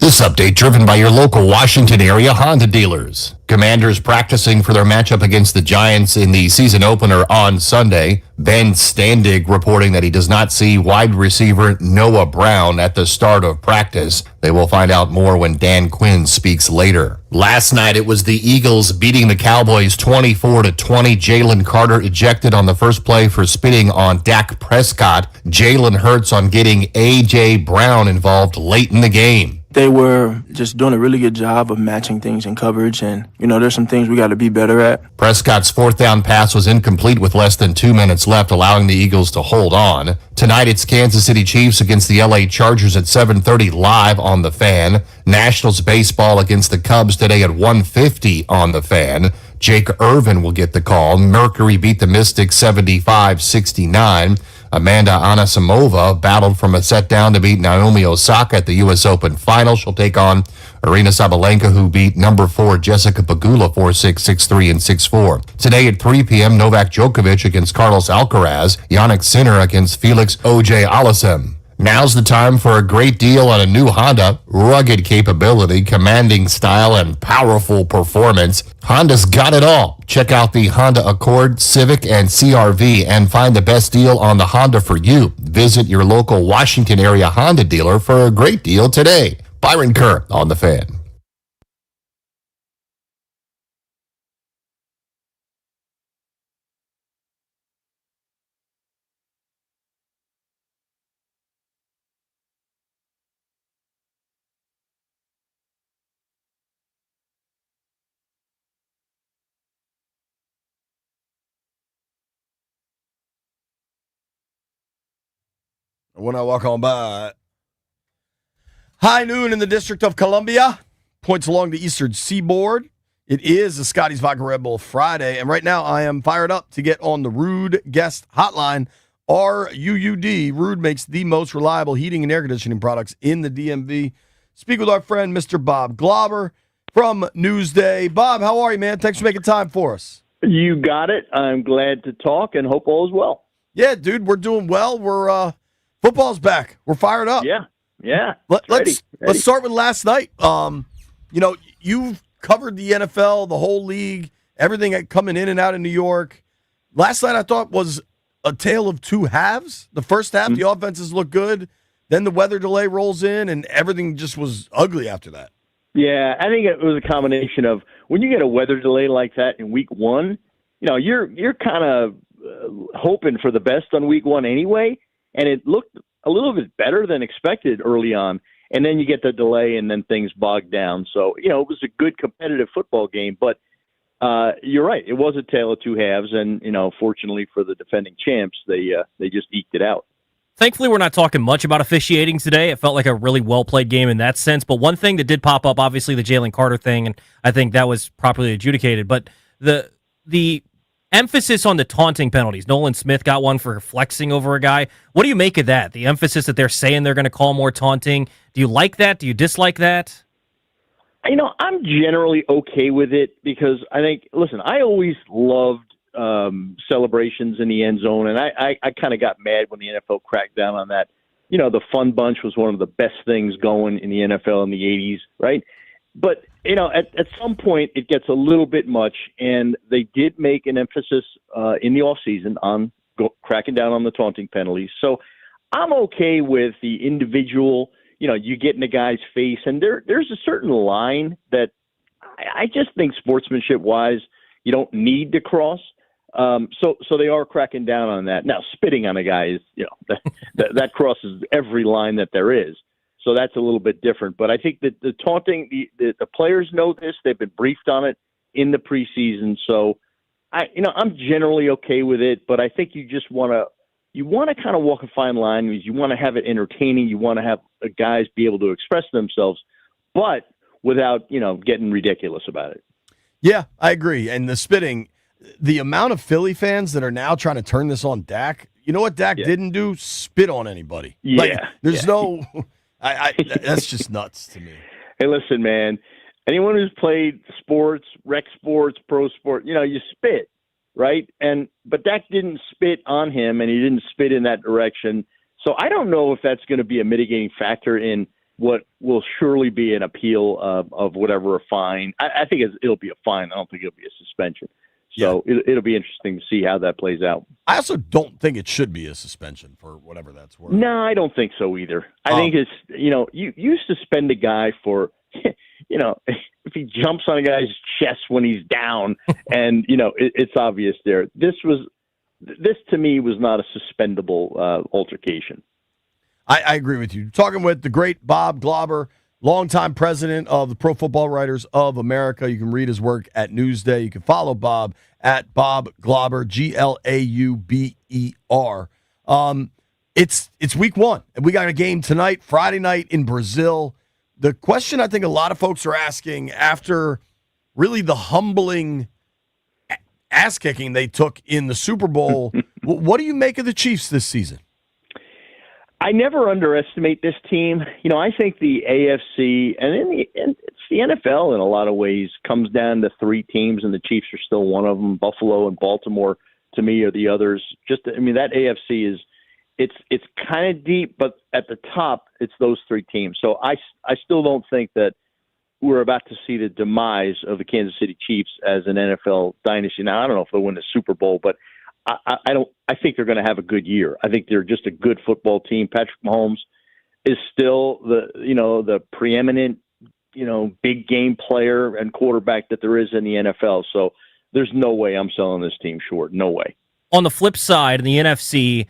This update driven by your local Washington area Honda dealers. Commanders practicing for their matchup against the Giants in the season opener on Sunday. Ben Standig reporting that he does not see wide receiver Noah Brown at the start of practice. They will find out more when Dan Quinn speaks later. Last night it was the Eagles beating the Cowboys 24-20. Jalen Carter ejected on the first play for spitting on Dak Prescott. Jalen Hurts on getting A.J. Brown involved late in the game. They were just doing a really good job of matching things in coverage, and, there's some things we got to be better at. Prescott's fourth down pass was incomplete with less than 2 minutes left, allowing the Eagles to hold on. Tonight, it's Kansas City Chiefs against the L.A. Chargers at 7:30 live on The Fan. Nationals baseball against the Cubs today at 1:50 on The Fan. Jake Irvin will get the call. Mercury beat the Mystics 75-69. Amanda Anisimova battled from a set down to beat Naomi Osaka at the U.S. Open final. She'll take on Aryna Sabalenka, who beat number 4 Jessica Pegula 4-6, 6-3, and 6-4. Today at 3 p.m., Novak Djokovic against Carlos Alcaraz. Yannick Sinner against Felix Auger-Aliassime. Now's the time for a great deal on a new Honda. Rugged capability, commanding style, and powerful performance. Honda's got it all. Check out the Honda Accord, Civic, and CR-V and find the best deal on the Honda for you. Visit your local Washington area Honda dealer for a great deal today. Byron Kerr on The Fan. When I walk on by. High noon in the District of Columbia. Points along the eastern seaboard. It is a Scotty's Vodka Red Bull Friday, and right now I am fired up to get on the Ruud guest hotline. RUUD. Ruud makes the most reliable heating and air conditioning products in the DMV. Speak with our friend, Mr. Bob Glauber from Newsday. Bob, how are you, man? Thanks for making time for us. You got it. I'm glad to talk and hope all is well. Yeah, dude, we're doing well. We're football's back. We're fired up. Yeah. Let's start with last night. You've covered the NFL, the whole league, everything coming in and out of New York. Last night I thought was a tale of two halves. The first half, the offenses looked good. Then the weather delay rolls in, and everything just was ugly after that. Yeah, I think it was a combination of when you get a weather delay like that in week one, you're kind of hoping for the best on week one anyway. And it looked a little bit better than expected early on. And then you get the delay and then things bogged down. So, it was a good competitive football game. But you're right. It was a tale of two halves. And, fortunately for the defending champs, they just eked it out. Thankfully, we're not talking much about officiating today. It felt like a really well-played game in that sense. But one thing that did pop up, obviously, the Jalen Carter thing, and I think that was properly adjudicated. But the emphasis on the taunting penalties. Nolan Smith got one for flexing over a guy. What do you make of that? The emphasis that they're saying they're going to call more taunting. Do you like that? Do you dislike that? I'm generally okay with it because I think, listen, I always loved celebrations in the end zone, and I kind of got mad when the NFL cracked down on that. The Fun Bunch was one of the best things going in the NFL in the 80s, right? But, at some point it gets a little bit much, and they did make an emphasis in the offseason on cracking down on the taunting penalties. So I'm okay with the individual, you get in a guy's face, and there's a certain line that I just think sportsmanship-wise you don't need to cross. So they are cracking down on that. Now, spitting on a guy is, that crosses every line that there is. So that's a little bit different. But I think that the taunting, the players know this. They've been briefed on it in the preseason. So I'm generally okay with it. But I think you just want to kind of walk a fine line. You want to have it entertaining. You want to have guys be able to express themselves, but without getting ridiculous about it. Yeah, I agree. And the spitting, the amount of Philly fans that are now trying to turn this on Dak. You know what Dak didn't do? Spit on anybody. There's no. That's just nuts to me. Hey, listen, man. Anyone who's played sports, rec sports, pro sport, you spit, right? But Dak didn't spit on him, and he didn't spit in that direction. So I don't know if that's going to be a mitigating factor in what will surely be an appeal of whatever a fine. I think it'll be a fine. I don't think it'll be a suspension. So it'll be interesting to see how that plays out. I also don't think it should be a suspension for whatever that's worth. No, I don't think so either. I think it's, you suspend a guy for, if he jumps on a guy's chest when he's down and, it's obvious there. This to me was not a suspendable altercation. I agree with you. Talking with the great Bob Glauber, longtime president of the Pro Football Writers of America. You can read his work at Newsday. You can follow Bob at Bob Glauber, Glauber. It's week one, and we got a game tonight, Friday night in Brazil. The question I think a lot of folks are asking after really the humbling ass kicking they took in the Super Bowl, what do you make of the Chiefs this season? I never underestimate this team. I think the AFC and it's the NFL in a lot of ways comes down to three teams, and the Chiefs are still one of them. Buffalo and Baltimore, to me, are the others. That AFC it's kind of deep, but at the top, it's those three teams. So I still don't think that we're about to see the demise of the Kansas City Chiefs as an NFL dynasty. Now, I don't know if they'll win the Super Bowl, but I think they're going to have a good year. I think they're just a good football team. Patrick Mahomes is still the preeminent, big game player and quarterback that there is in the NFL. So there's no way I'm selling this team short. No way. On the flip side, in the NFC,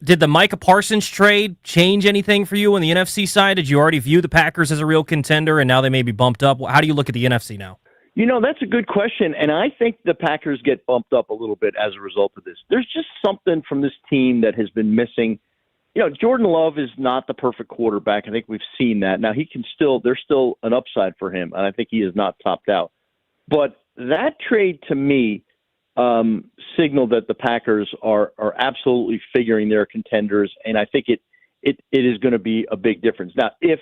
did the Micah Parsons trade change anything for you on the NFC side? Did you already view the Packers as a real contender and now they may be bumped up? How do you look at the NFC now? That's a good question, and I think the Packers get bumped up a little bit as a result of this. There's just something from this team that has been missing. Jordan Love is not the perfect quarterback. I think we've seen that. Now, there's still an upside for him, and I think he is not topped out. But that trade, to me, signaled that the Packers are absolutely figuring they're contenders, and I think it is going to be a big difference. Now, if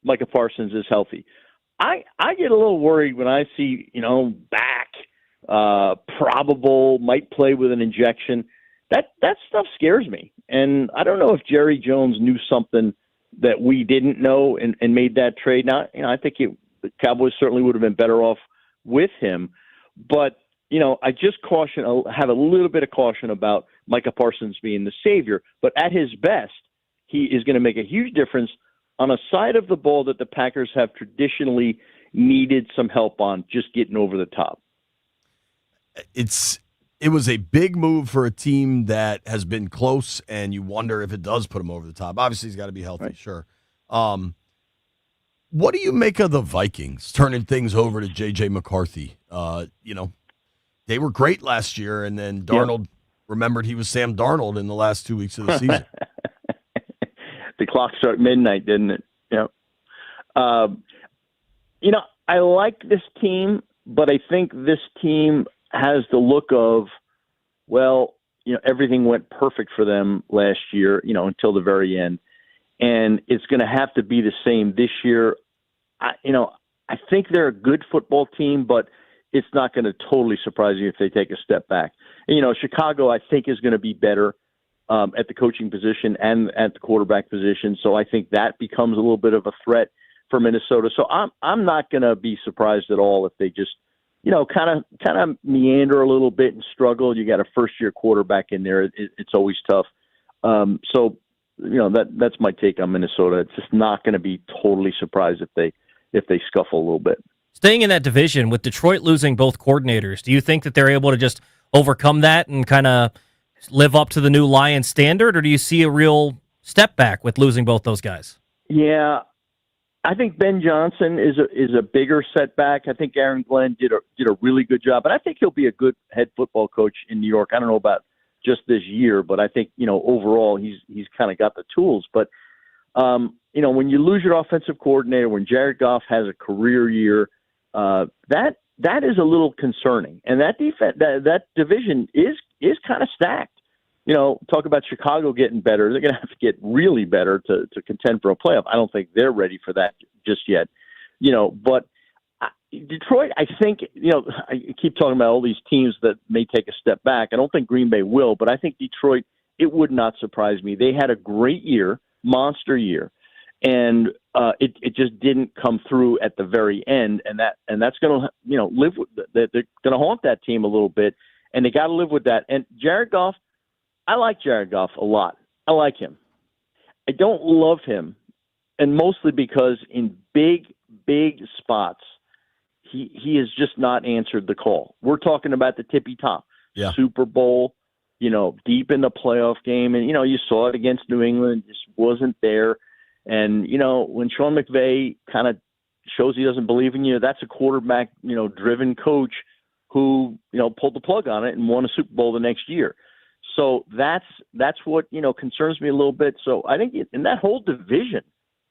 Micah Parsons is healthy, I get a little worried when I see, back, probable, might play with an injection. That stuff scares me. And I don't know if Jerry Jones knew something that we didn't know and made that trade. Now, I think the Cowboys certainly would have been better off with him. But, I just have a little bit of caution about Micah Parsons being the savior. But at his best, he is going to make a huge difference on a side of the ball that the Packers have traditionally needed some help on, just getting over the top. It was a big move for a team that has been close, and you wonder if it does put him over the top. Obviously, he's got to be healthy, right. Sure. What do you make of the Vikings turning things over to J.J. McCarthy? They were great last year, and then Darnold remembered he was Sam Darnold in the last 2 weeks of the season. The clock struck midnight, didn't it? Yeah. I like this team, but I think this team has the look of, everything went perfect for them last year, until the very end. And it's going to have to be the same this year. I think they're a good football team, but it's not going to totally surprise you if they take a step back. And, Chicago, I think, is going to be better at the coaching position and at the quarterback position. So I think that becomes a little bit of a threat for Minnesota. So I'm not going to be surprised at all if they just, kind of meander a little bit and struggle. You got a first-year quarterback in there. It's always tough. So that's my take on Minnesota. It's just not going to be totally surprised if they scuffle a little bit. Staying in that division, with Detroit losing both coordinators, do you think that they're able to just overcome that and kind of live up to the new Lions standard, or do you see a real step back with losing both those guys? Yeah, I think Ben Johnson is a bigger setback. I think Aaron Glenn did a really good job, and I think he'll be a good head football coach in New York. I don't know about just this year, but I think overall he's kind of got the tools. But when you lose your offensive coordinator, when Jared Goff has a career year, that is a little concerning. And that that division is kind of stacked. Talk about Chicago getting better. They're going to have to get really better to contend for a playoff. I don't think they're ready for that just yet. But Detroit, I think, I keep talking about all these teams that may take a step back. I don't think Green Bay will, but I think Detroit, it would not surprise me. They had a great year, monster year. And it just didn't come through at the very end, and that's going to live with they're going to haunt that team a little bit, and they got to live with that. And Jared Goff, I like Jared Goff a lot. I like him. I don't love him, and mostly because in big spots, he has just not answered the call. We're talking about the tippy top, Super Bowl, deep in the playoff game, and you saw it against New England, just wasn't there. And when Sean McVay kind of shows he doesn't believe in you, that's a quarterback driven coach who pulled the plug on it and won a Super Bowl the next year. So that's what concerns me a little bit. So I think in that whole division,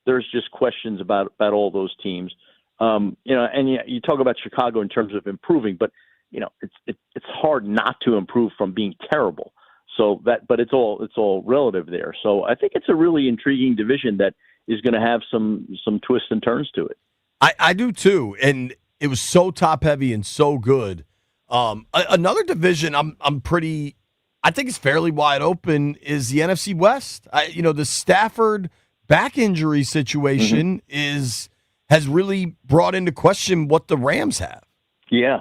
there's just questions about all those teams. And you talk about Chicago in terms of improving, but it's hard not to improve from being terrible. So but it's all relative there. So I think it's a really intriguing division that is going to have some twists and turns to it. I do too, and it was so top heavy and so good. Another division I think it's fairly wide open is the NFC West. The Stafford back injury situation has really brought into question what the Rams have. Yeah.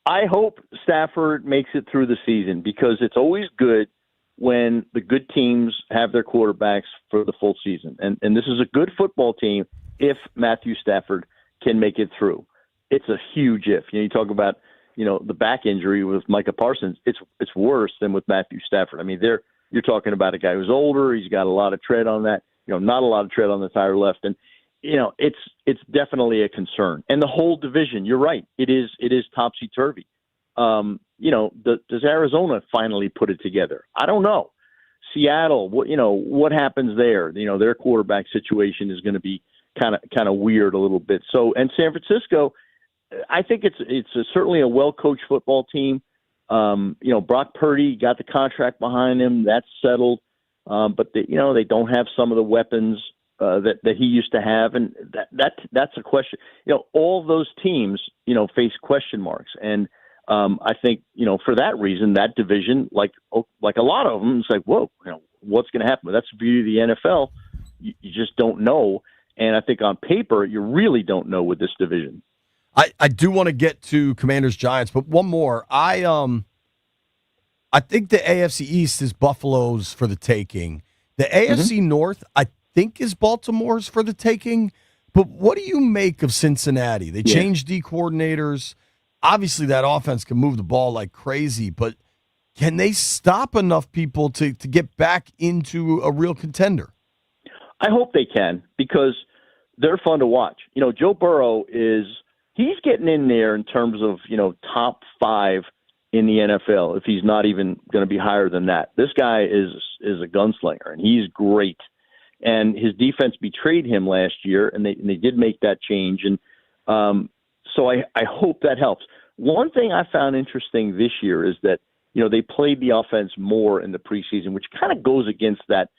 I hope Stafford makes it through the season because it's always good when the good teams have their quarterbacks for the full season. And this is a good football team if Matthew Stafford can make it through. It's a huge if. You talk about, the back injury with Micah Parsons. It's worse than with Matthew Stafford. I mean, you're talking about a guy who's older. He's got a lot of tread on that, not a lot of tread on the tire left. And, it's definitely a concern. And the whole division, you're right. It is topsy-turvy. Does Arizona finally put it together? I don't know. Seattle, what happens there? Their quarterback situation is going to be kind of weird a little bit. So, and San Francisco, I think it's certainly a well-coached football team. Brock Purdy got the contract behind him. That's settled. But they don't have some of the weapons that he used to have, and that's a question. All those teams, face question marks, and I think for that reason, that division, like a lot of them, it's like, whoa, what's going to happen? That's the beauty of the NFL. You just don't know, and I think on paper, you really don't know with this division. I do want to get to Commanders Giants, but one more. I think the AFC East is Buffalo's for the taking. The AFC North, I think, is Baltimore's for the taking. But what do you make of Cincinnati? They changed D coordinators. Obviously, that offense can move the ball like crazy, but can they stop enough people to get back into a real contender? I hope they can because they're fun to watch. Joe Burrow he's getting in there in terms of, top 5 in the NFL if he's not even going to be higher than that. This guy is a gunslinger, and he's great. And his defense betrayed him last year, and they did make that change. And so I hope that helps. One thing I found interesting this year is that, they played the offense more in the preseason, which kind of goes against that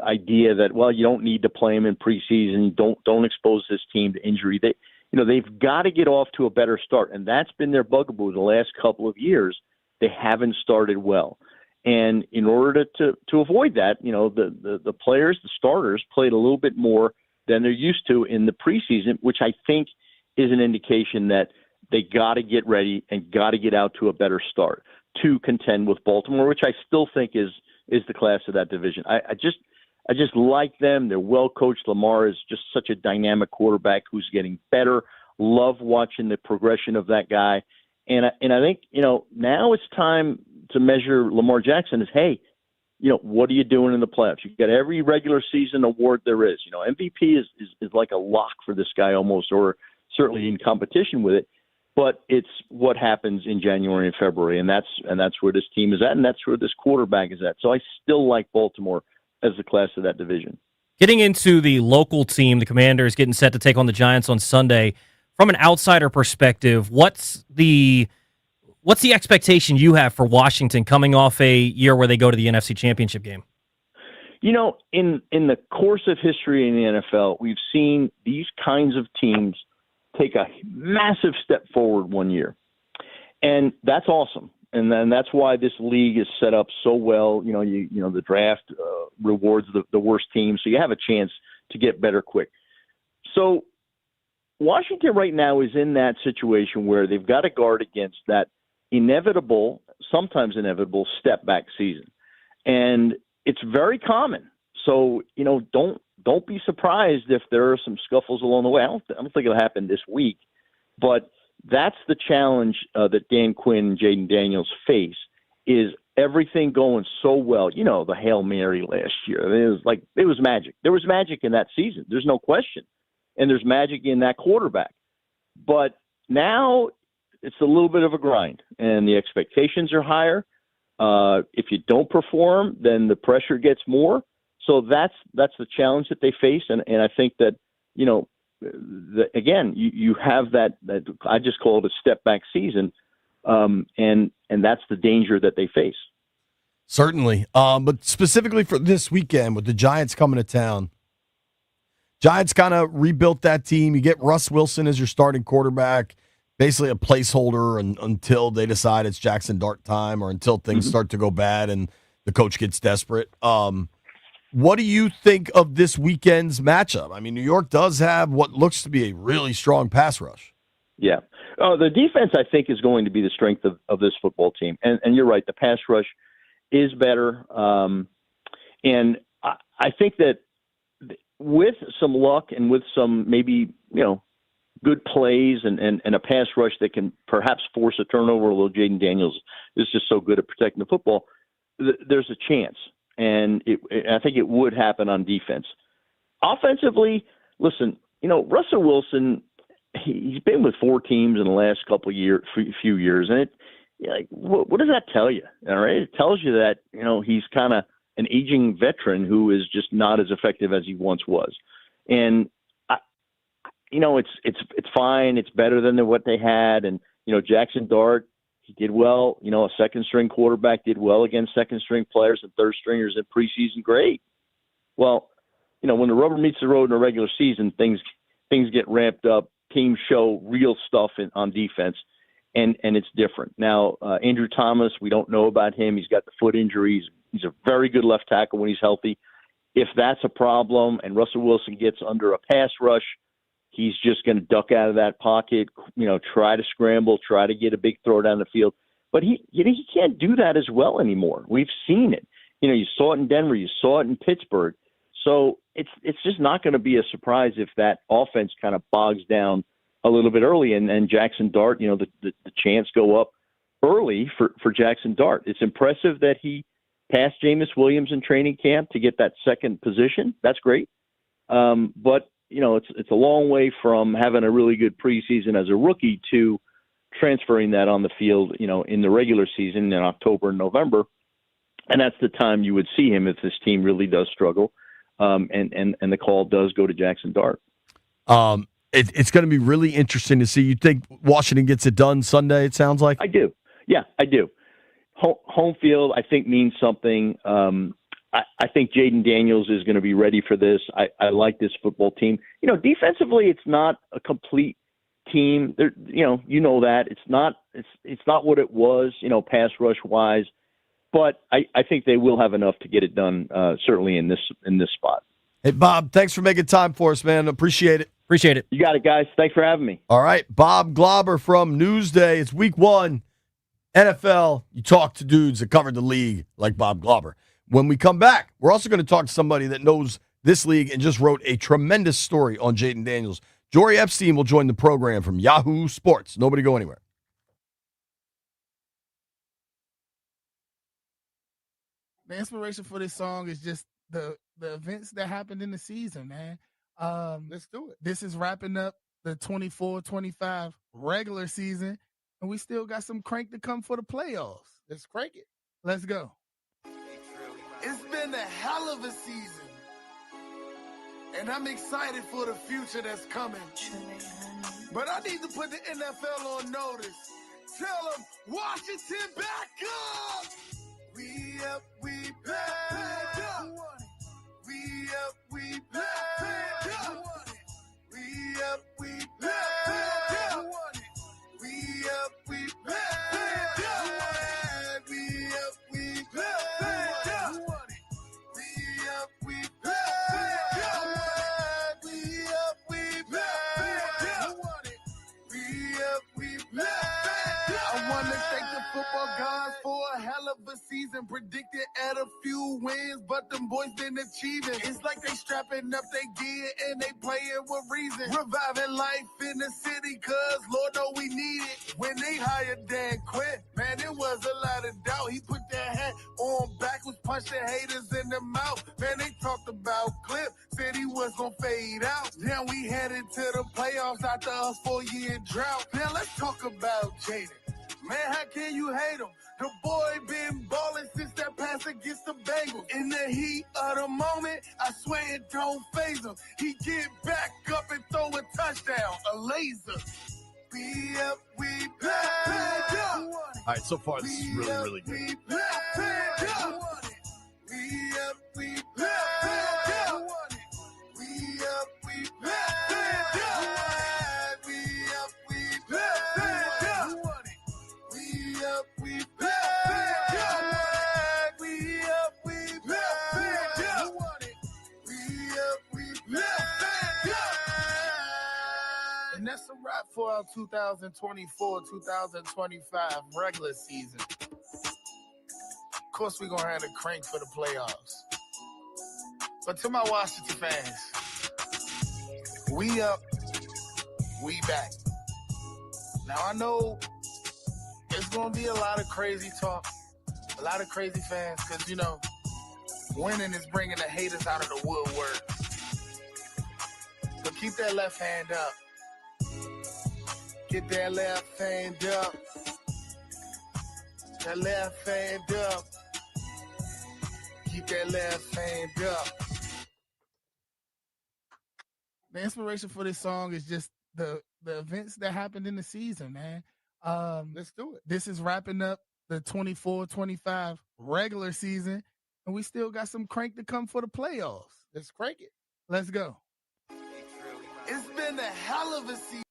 idea that, well, you don't need to play him in preseason. Don't expose this team to injury. They've got to get off to a better start, and that's been their bugaboo the last couple of years. They haven't started well. And in order to avoid that, the players, the starters, played a little bit more than they're used to in the preseason, which I think is an indication that they got to get ready and got to get out to a better start to contend with Baltimore, which I still think is the class of that division. I just like them. They're well coached. Lamar is just such a dynamic quarterback who's getting better. Love watching the progression of that guy. And I think, now it's time to measure Lamar Jackson as, hey, what are you doing in the playoffs? You've got every regular season award there is. MVP is like a lock for this guy almost, or certainly in competition with it. But it's what happens in January and February, and that's where this team is at, and that's where this quarterback is at. So I still like Baltimore as the class of that division. Getting into the local team, the Commanders getting set to take on the Giants on Sunday. From an outsider perspective, what's the expectation you have for Washington coming off a year where they go to the NFC Championship game? In the course of history in the NFL, we've seen these kinds of teams take a massive step forward one year. And that's awesome. And then that's why this league is set up so well. The draft rewards the worst team, so you have a chance to get better quick. So Washington right now is in that situation where they've got to guard against that inevitable, sometimes inevitable, step back season. And it's very common. So, don't be surprised if there are some scuffles along the way. I don't think it'll happen this week, but that's the challenge that Dan Quinn and Jaden Daniels face, is everything going so well. The Hail Mary last year, it was magic. There was magic in that season. There's no question. And there's magic in that quarterback. But now it's a little bit of a grind, and the expectations are higher. If you don't perform, then the pressure gets more. So that's the challenge that they face, and I think that again you have that I just call it a step back season, and that's the danger that they face. Certainly, but specifically for this weekend with the Giants coming to town, Giants kind of rebuilt that team. You get Russ Wilson as your starting quarterback, basically a placeholder until they decide it's Jackson Dart time, or until things start to go bad and the coach gets desperate. What do you think of this weekend's matchup? I mean, New York does have what looks to be a really strong pass rush. Yeah. The defense, I think, is going to be the strength of this football team. And you're right, the pass rush is better. And I think that with some luck and with some maybe, good plays and a pass rush that can perhaps force a turnover, although Jaden Daniels is just so good at protecting the football, there's a chance. And I think it would happen on defense. Offensively, listen, Russell Wilson, he's been with 4 teams in the last few years, and what does that tell you? All right, it tells you that he's kind of an aging veteran who is just not as effective as he once was, and it's fine. It's better than what they had, and Jackson Dart, he did well. A second-string quarterback did well against second-string players and third-stringers in preseason. Great. Well, when the rubber meets the road in a regular season, things get ramped up. Teams show real stuff on defense, and it's different. Now, Andrew Thomas, we don't know about him. He's got the foot injuries. He's a very good left tackle when he's healthy. If that's a problem and Russell Wilson gets under a pass rush, he's just going to duck out of that pocket, try to scramble, try to get a big throw down the field. But he can't do that as well anymore. We've seen it. You saw it in Denver. You saw it in Pittsburgh. So it's just not going to be a surprise if that offense kind of bogs down a little bit early. And Jackson Dart, the chance go up early for Jackson Dart. It's impressive that he passed Jameis Williams in training camp to get that second position. That's great. But it's a long way from having a really good preseason as a rookie to transferring that on the field, in the regular season in October and November. And that's the time you would see him if this team really does struggle. And the call does go to Jackson Dart. It's going to be really interesting to see. You think Washington gets it done Sunday, it sounds like? I do. Yeah, I do. Home field, I think, means something. I think Jaden Daniels is going to be ready for this. I like this football team. Defensively, it's not a complete team. That it's not what it was, pass rush wise. But I think they will have enough to get it done. Certainly in this spot. Hey, Bob, thanks for making time for us, man. Appreciate it. Appreciate it. You got it, guys. Thanks for having me. All right, Bob Glauber from Newsday. It's week 1, NFL. You talk to dudes that covered the league like Bob Glauber. When we come back, we're also going to talk to somebody that knows this league and just wrote a tremendous story on Jaden Daniels. Jory Epstein will join the program from Yahoo Sports. Nobody go anywhere. The inspiration for this song is just the events that happened in the season, man. Let's do it. This is wrapping up the 24-25 regular season, and we still got some crank to come for the playoffs. Let's crank it. Let's go. It's been a hell of a season, and I'm excited for the future that's coming. But I need to put the NFL on notice. Tell them, Washington, back up! We up, we back up! We up, we back up! We up, we back up! We up, we back up! We up, we back up! We up, we back up! We up, we back season, predicted at a few wins, but them boys been achieving. It's like they strapping up their gear and they playing with reason. Reviving life in the city, cause Lord know we need it. When they hired Dan Quinn, man, it was a lot of doubt. He put that hat on backwards, punched the haters in the mouth. Man, they talked about Cliff, said he was gonna fade out. Now we headed to the playoffs after a 4-year drought. Now let's talk about Jaden. Man, how can you hate him? The boy been ballin' since that pass against the Bengals. In the heat of the moment, I swear it don't faze him. He get back up and throw a touchdown, a laser. We up, we back. All right, so far this is really, really good. We up, we back. We up, we back. We up, we back. We up, we back. We up, we back. We up, we back. And that's a wrap for our 2024-2025 regular season. Of course, we're going to have to crank for the playoffs. But to my Washington fans, we up, we back. Now, I know it's going to be a lot of crazy talk, a lot of crazy fans, because, you know, winning is bringing the haters out of the woodwork. But keep that left hand up. Get that left hand up. That left hand up. Keep that left hand up. The inspiration for this song is just the events that happened in the season, man. Let's do it. This is wrapping up the 24-25 regular season, and we still got some crank to come for the playoffs. Let's crank it. Let's go. It's been a hell of a season.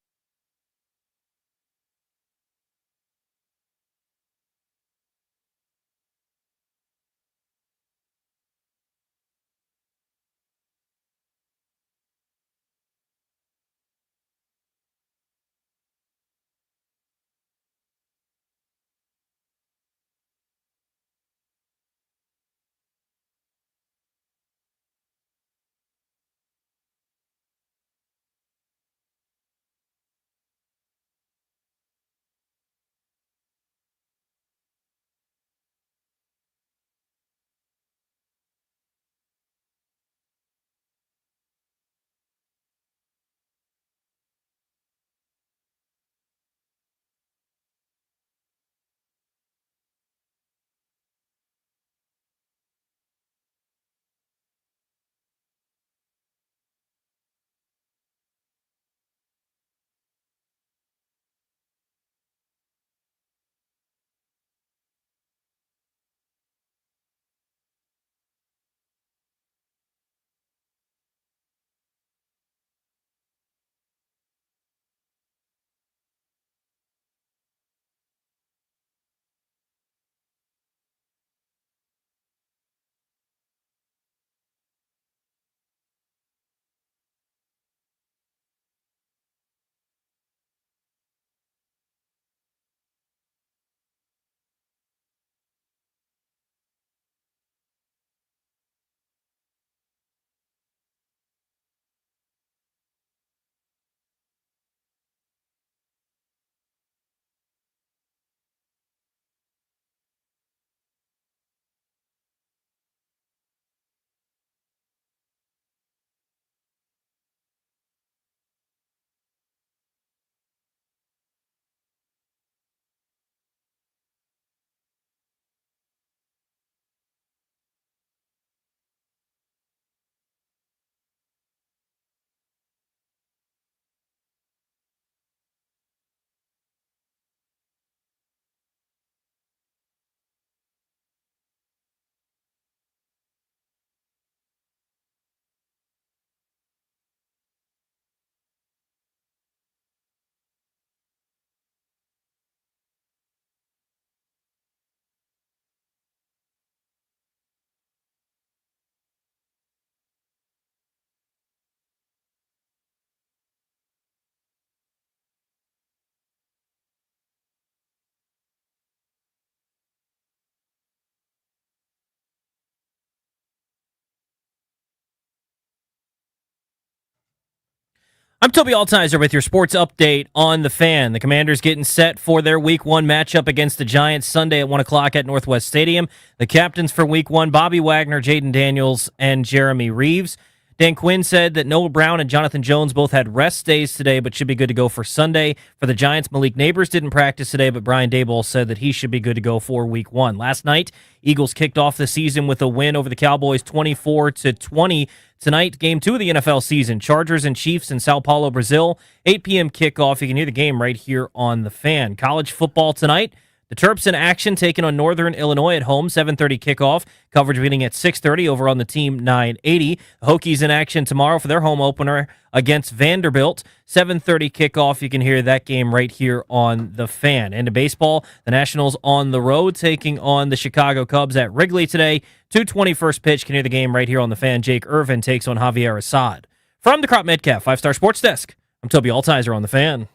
I'm Toby Altizer with your sports update on the Fan. The Commanders getting set for their Week 1 matchup against the Giants Sunday at 1 o'clock at Northwest Stadium. The captains for Week 1, Bobby Wagner, Jaden Daniels, and Jeremy Reeves. Dan Quinn said that Noah Brown and Jonathan Jones both had rest days today, but should be good to go for Sunday. For the Giants, Malik Neighbors didn't practice today, but Brian Daboll said that he should be good to go for Week 1. Last night, Eagles kicked off the season with a win over the Cowboys 24-20. Tonight, Game 2 of the NFL season, Chargers and Chiefs in Sao Paulo, Brazil. 8 p.m. kickoff. You can hear the game right here on the Fan. College football tonight. The Terps in action taking on Northern Illinois at home, 7:30 kickoff. Coverage beginning at 6:30 over on the Team 980. The Hokies in action tomorrow for their home opener against Vanderbilt, 7:30 kickoff. You can hear that game right here on the Fan. And to baseball, the Nationals on the road taking on the Chicago Cubs at Wrigley today. 2:20 first pitch. Can hear the game right here on the Fan. Jake Irvin takes on Javier Assad. From the Crop Metcalf 5-Star Sports Desk, I'm Toby Altizer on the Fan.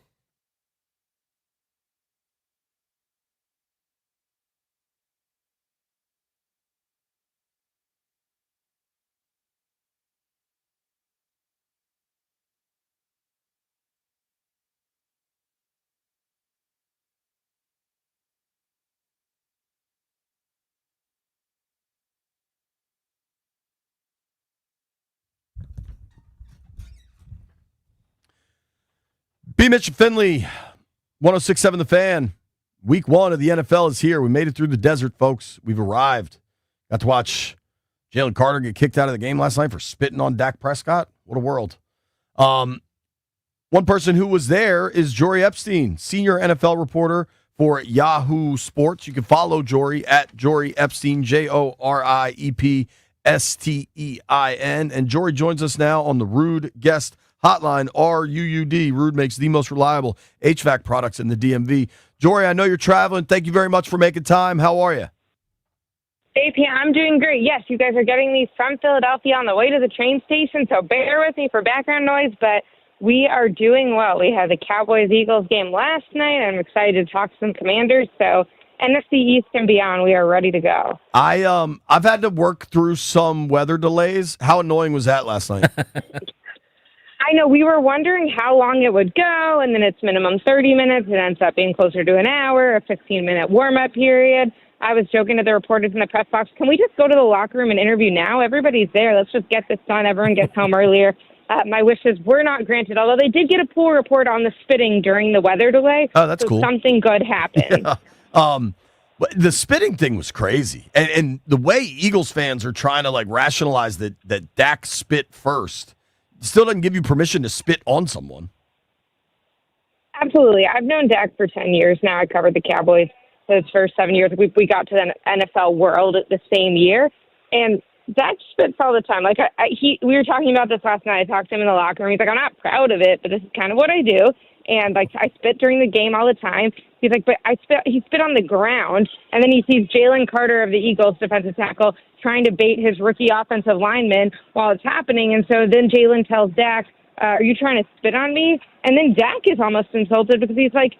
BMitch Finlay, 106.7 The Fan. Week 1 of the NFL is here. We made it through the desert, folks. We've arrived. Got to watch Jalen Carter get kicked out of the game last night for spitting on Dak Prescott. What a world. One person who was there is Jory Epstein, senior NFL reporter for Yahoo Sports. You can follow Jory at Jory Epstein, JORIEPSTEIN. And Jory joins us now on the Rude Guest Hotline, RUUD. Rude makes the most reliable HVAC products in the DMV. Jory, I know you're traveling. Thank you very much for making time. How are you? AP, I'm doing great. Yes, you guys are getting these from Philadelphia on the way to the train station, so bear with me for background noise, but we are doing well. We had the Cowboys-Eagles game last night. I'm excited to talk to some Commanders, so NFC East and beyond, we are ready to go. I've had to work through some weather delays. How annoying was that last night? I know we were wondering how long it would go, and then it's minimum 30 minutes. It ends up being closer to an hour, a 15-minute warm-up period. I was joking to the reporters in the press box, can we just go to the locker room and interview now? Everybody's there. Let's just get this done. Everyone gets home earlier. My wishes were not granted, although they did get a pool report on the spitting during the weather delay. Oh, that's so cool. Something good happened. Yeah. But the spitting thing was crazy. And the way Eagles fans are trying to rationalize that Dak spit first still doesn't give you permission to spit on someone. Absolutely. I've known Dak for 10 years now. I covered the Cowboys those first 7 years. We got to the NFL world the same year. And Dak spits all the time. We were talking about this last night. I talked to him in the locker room. He's like, I'm not proud of it, but this is kind of what I do. And I spit during the game all the time. He's like, but he spit on the ground. And then he sees Jalen Carter of the Eagles defensive tackle trying to bait his rookie offensive lineman while it's happening. And so then Jalen tells Dak, are you trying to spit on me? And then Dak is almost insulted because he's like,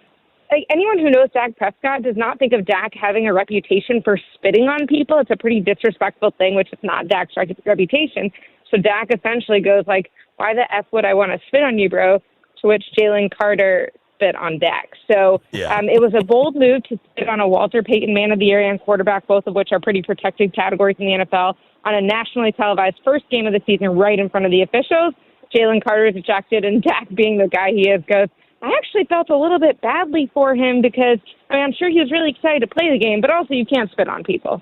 anyone who knows Dak Prescott does not think of Dak having a reputation for spitting on people. It's a pretty disrespectful thing, which is not Dak's reputation. So Dak essentially goes like, why the F would I want to spit on you, bro? To which Jalen Carter spit on Dak. So it was a bold move to spit on a Walter Payton Man of the Year and quarterback, both of which are pretty protected categories in the NFL, on a nationally televised first game of the season right in front of the officials. Jalen Carter is ejected, and Dak, being the guy he is, goes, I actually felt a little bit badly for him because, I'm sure he was really excited to play the game, but also you can't spit on people.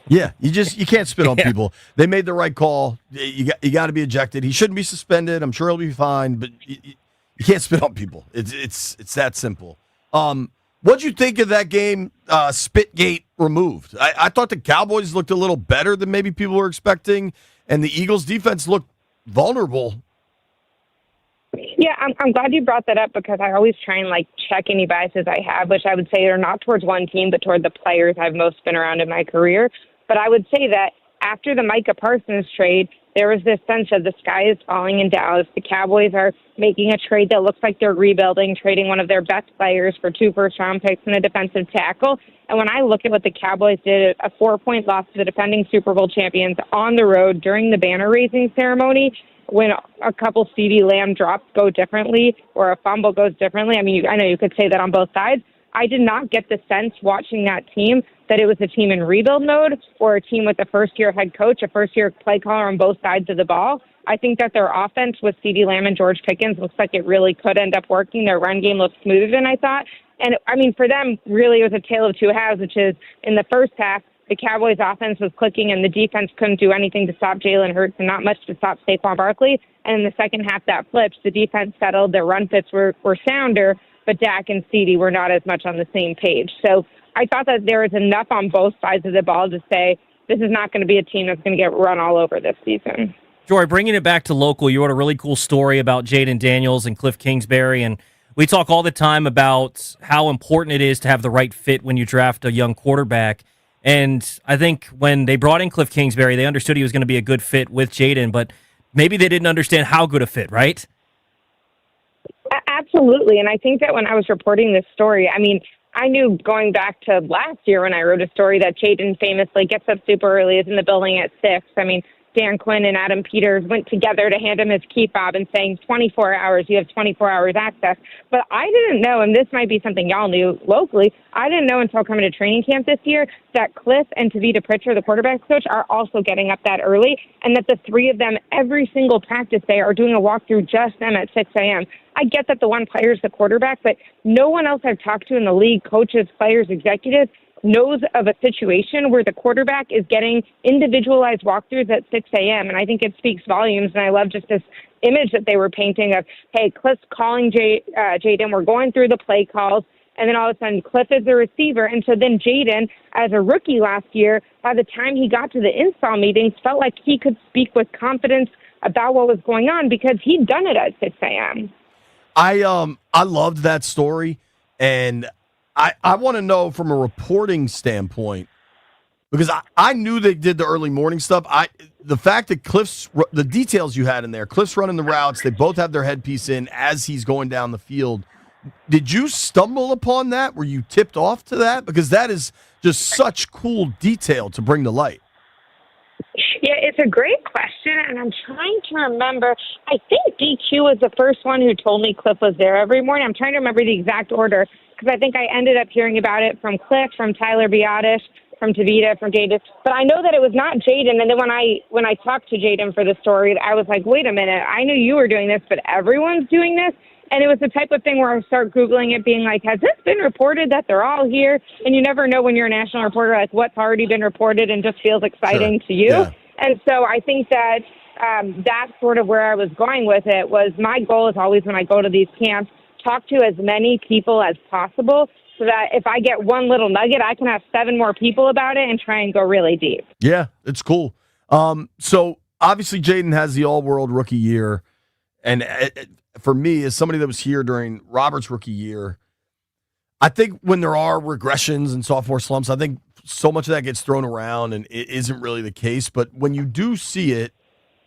Yeah, you can't spit on people. They made the right call. You got to be ejected. He shouldn't be suspended. I'm sure he'll be fine, but you can't spit on people. It's that simple. What'd you think of that game, Spitgate removed? I thought the Cowboys looked a little better than maybe people were expecting, and the Eagles defense looked vulnerable. Yeah, I'm glad you brought that up because I always try and check any biases I have, which I would say are not towards one team, but toward the players I've most been around in my career. But I would say that after the Micah Parsons trade, there was this sense of the sky is falling in Dallas. The Cowboys are making a trade that looks like they're rebuilding, trading one of their best players for 2 first-round picks and a defensive tackle. And when I look at what the Cowboys did, a 4-point loss to the defending Super Bowl champions on the road during the banner-raising ceremony, when a couple CD Lamb drops go differently or a fumble goes differently. I mean, I know you could say that on both sides. I did not get the sense watching that team that it was a team in rebuild mode or a team with a first-year head coach, a first-year play caller on both sides of the ball. I think that their offense with CeeDee Lamb and George Pickens looks like it really could end up working. Their run game looks smoother than I thought. And, I mean, for them, really it was a tale of two halves, which is in the first half, the Cowboys' offense was clicking and the defense couldn't do anything to stop Jalen Hurts and not much to stop Saquon Barkley. And in the second half, that flipped. The defense settled. Their run fits were sounder, but Dak and CeeDee were not as much on the same page. So I thought that there was enough on both sides of the ball to say this is not going to be a team that's going to get run all over this season. Jory, bringing it back to local, you wrote a really cool story about Jaden Daniels and Cliff Kingsbury, and we talk all the time about how important it is to have the right fit when you draft a young quarterback. And I think when they brought in Cliff Kingsbury, they understood he was going to be a good fit with Jaden, but maybe they didn't understand how good a fit, right? Absolutely. And I think that when I was reporting this story, I mean, I knew going back to last year when I wrote a story that Jaden famously gets up super early, is in the building at 6. I mean, Dan Quinn and Adam Peters went together to hand him his key fob and saying 24 hours, you have 24 hours access. But I didn't know, and this might be something y'all knew locally, I didn't know until coming to training camp this year that Cliff and Tavita Pritchard, the quarterback coach, are also getting up that early, and that the three of them every single practice day are doing a walkthrough just them at 6 a.m. I get that the one player is the quarterback, but no one else I've talked to in the league, coaches, players, executives, knows of a situation where the quarterback is getting individualized walkthroughs at 6 a.m. And I think it speaks volumes. And I love just this image that they were painting of, hey, Cliff's calling Jaden. We're going through the play calls. And then all of a sudden, Cliff is the receiver. And so then Jaden, as a rookie last year, by the time he got to the install meetings, felt like he could speak with confidence about what was going on because he'd done it at 6 a.m. I loved that story, and I want to know from a reporting standpoint, because I knew they did the early morning stuff. The fact that the details you had in there, Cliff's running the routes, they both have their headpiece in as he's going down the field. Did you stumble upon that? Were you tipped off to that? Because that is just such cool detail to bring to light. Yeah, it's a great question, and I'm trying to remember. I think DQ was the first one who told me Cliff was there every morning. I'm trying to remember the exact order, because I think I ended up hearing about it from Cliff, from Tyler Biotish, from Tavita, from Jaden. But I know that it was not Jaden. And then when I talked to Jaden for the story, I was like, wait a minute, I knew you were doing this, but everyone's doing this? And it was the type of thing where I start Googling it, being like, has this been reported that they're all here? And you never know when you're a national reporter, like what's already been reported and just feels exciting to you. Yeah. And so I think that that's sort of where I was going with it. Was my goal is always when I go to these camps, talk to as many people as possible so that if I get one little nugget, I can have 7 more people about it and try and go really deep. Yeah, it's cool. So obviously Jaden has the all-world rookie year. And for me, as somebody that was here during Robert's rookie year, I think when there are regressions and sophomore slumps, I think so much of that gets thrown around and it isn't really the case. But when you do see it,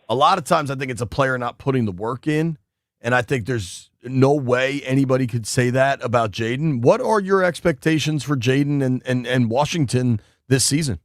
a lot of times I think it's a player not putting the work in. And I think there's no way anybody could say that about Jaden. What are your expectations for Jaden and Washington this season?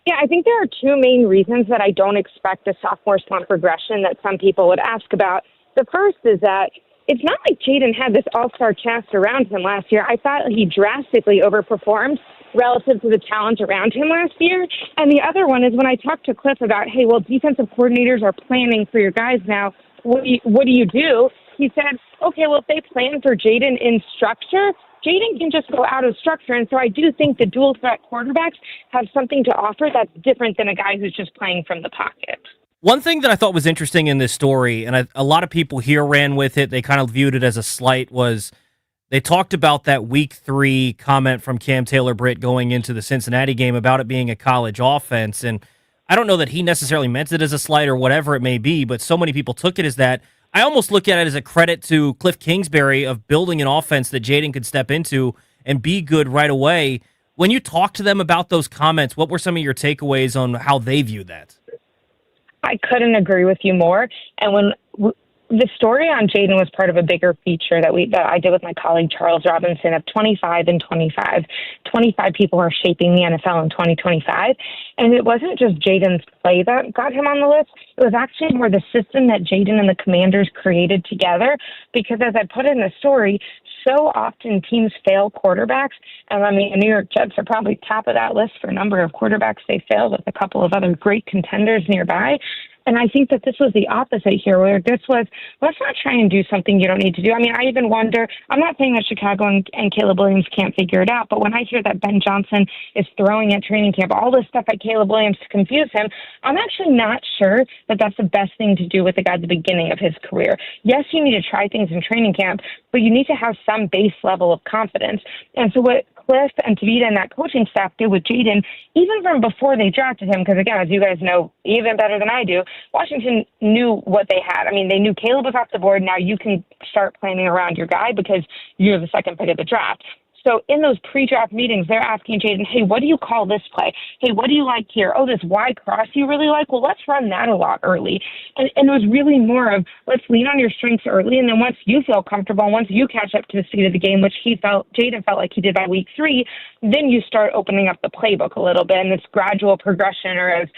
Yeah, I think there are 2 main reasons that I don't expect a sophomore slump regression that some people would ask about. The first is that it's not like Jaden had this all-star cast around him last year. I thought he drastically overperformed relative to the talent around him last year. And the other one is when I talked to Cliff about, hey, well, defensive coordinators are planning for your guys now. What do you do? He said, okay, well, if they plan for Jaden in structure, Jaden can just go out of structure. And so I do think the dual threat quarterbacks have something to offer that's different than a guy who's just playing from the pocket. One thing that I thought was interesting in this story, and a lot of people here ran with it, they kind of viewed it as a slight, was they talked about that week 3 comment from Cam Taylor-Britt going into the Cincinnati game about it being a college offense. And I don't know that he necessarily meant it as a slight or whatever it may be, but so many people took it as that. I almost look at it as a credit to Cliff Kingsbury of building an offense that Jaden could step into and be good right away. When you talk to them about those comments, what were some of your takeaways on how they view that? I couldn't agree with you more. And the story on Jaden was part of a bigger feature that I did with my colleague Charles Robinson of 25 and 25. 25 people are shaping the NFL in 2025. And it wasn't just Jaden's play that got him on the list. It was actually more the system that Jaden and the Commanders created together. Because as I put in the story, so often teams fail quarterbacks. And I mean, the New York Jets are probably top of that list for a number of quarterbacks they failed, with a couple of other great contenders nearby. And I think that this was the opposite here, where this was, let's not try and do something you don't need to do. I mean, I even wonder, I'm not saying that Chicago and Caleb Williams can't figure it out, but when I hear that Ben Johnson is throwing at training camp all this stuff at Caleb Williams to confuse him, I'm actually not sure that that's the best thing to do with a guy at the beginning of his career. Yes, you need to try things in training camp, but you need to have some base level of confidence. And so what Cliff and Tavita and that coaching staff did with Jaden, even from before they drafted him, because again, as you guys know even better than I do, Washington knew what they had. I mean, they knew Caleb was off the board. Now you can start planning around your guy because you're the second pick of the draft. So in those pre-draft meetings, they're asking Jaden, hey, what do you call this play? Hey, what do you like here? Oh, this wide cross you really like? Well, let's run that a lot early. And it was really more of, let's lean on your strengths early. And then once you feel comfortable, once you catch up to the speed of the game, which Jaden felt like he did by week 3, then you start opening up the playbook a little bit. And this gradual progression, or as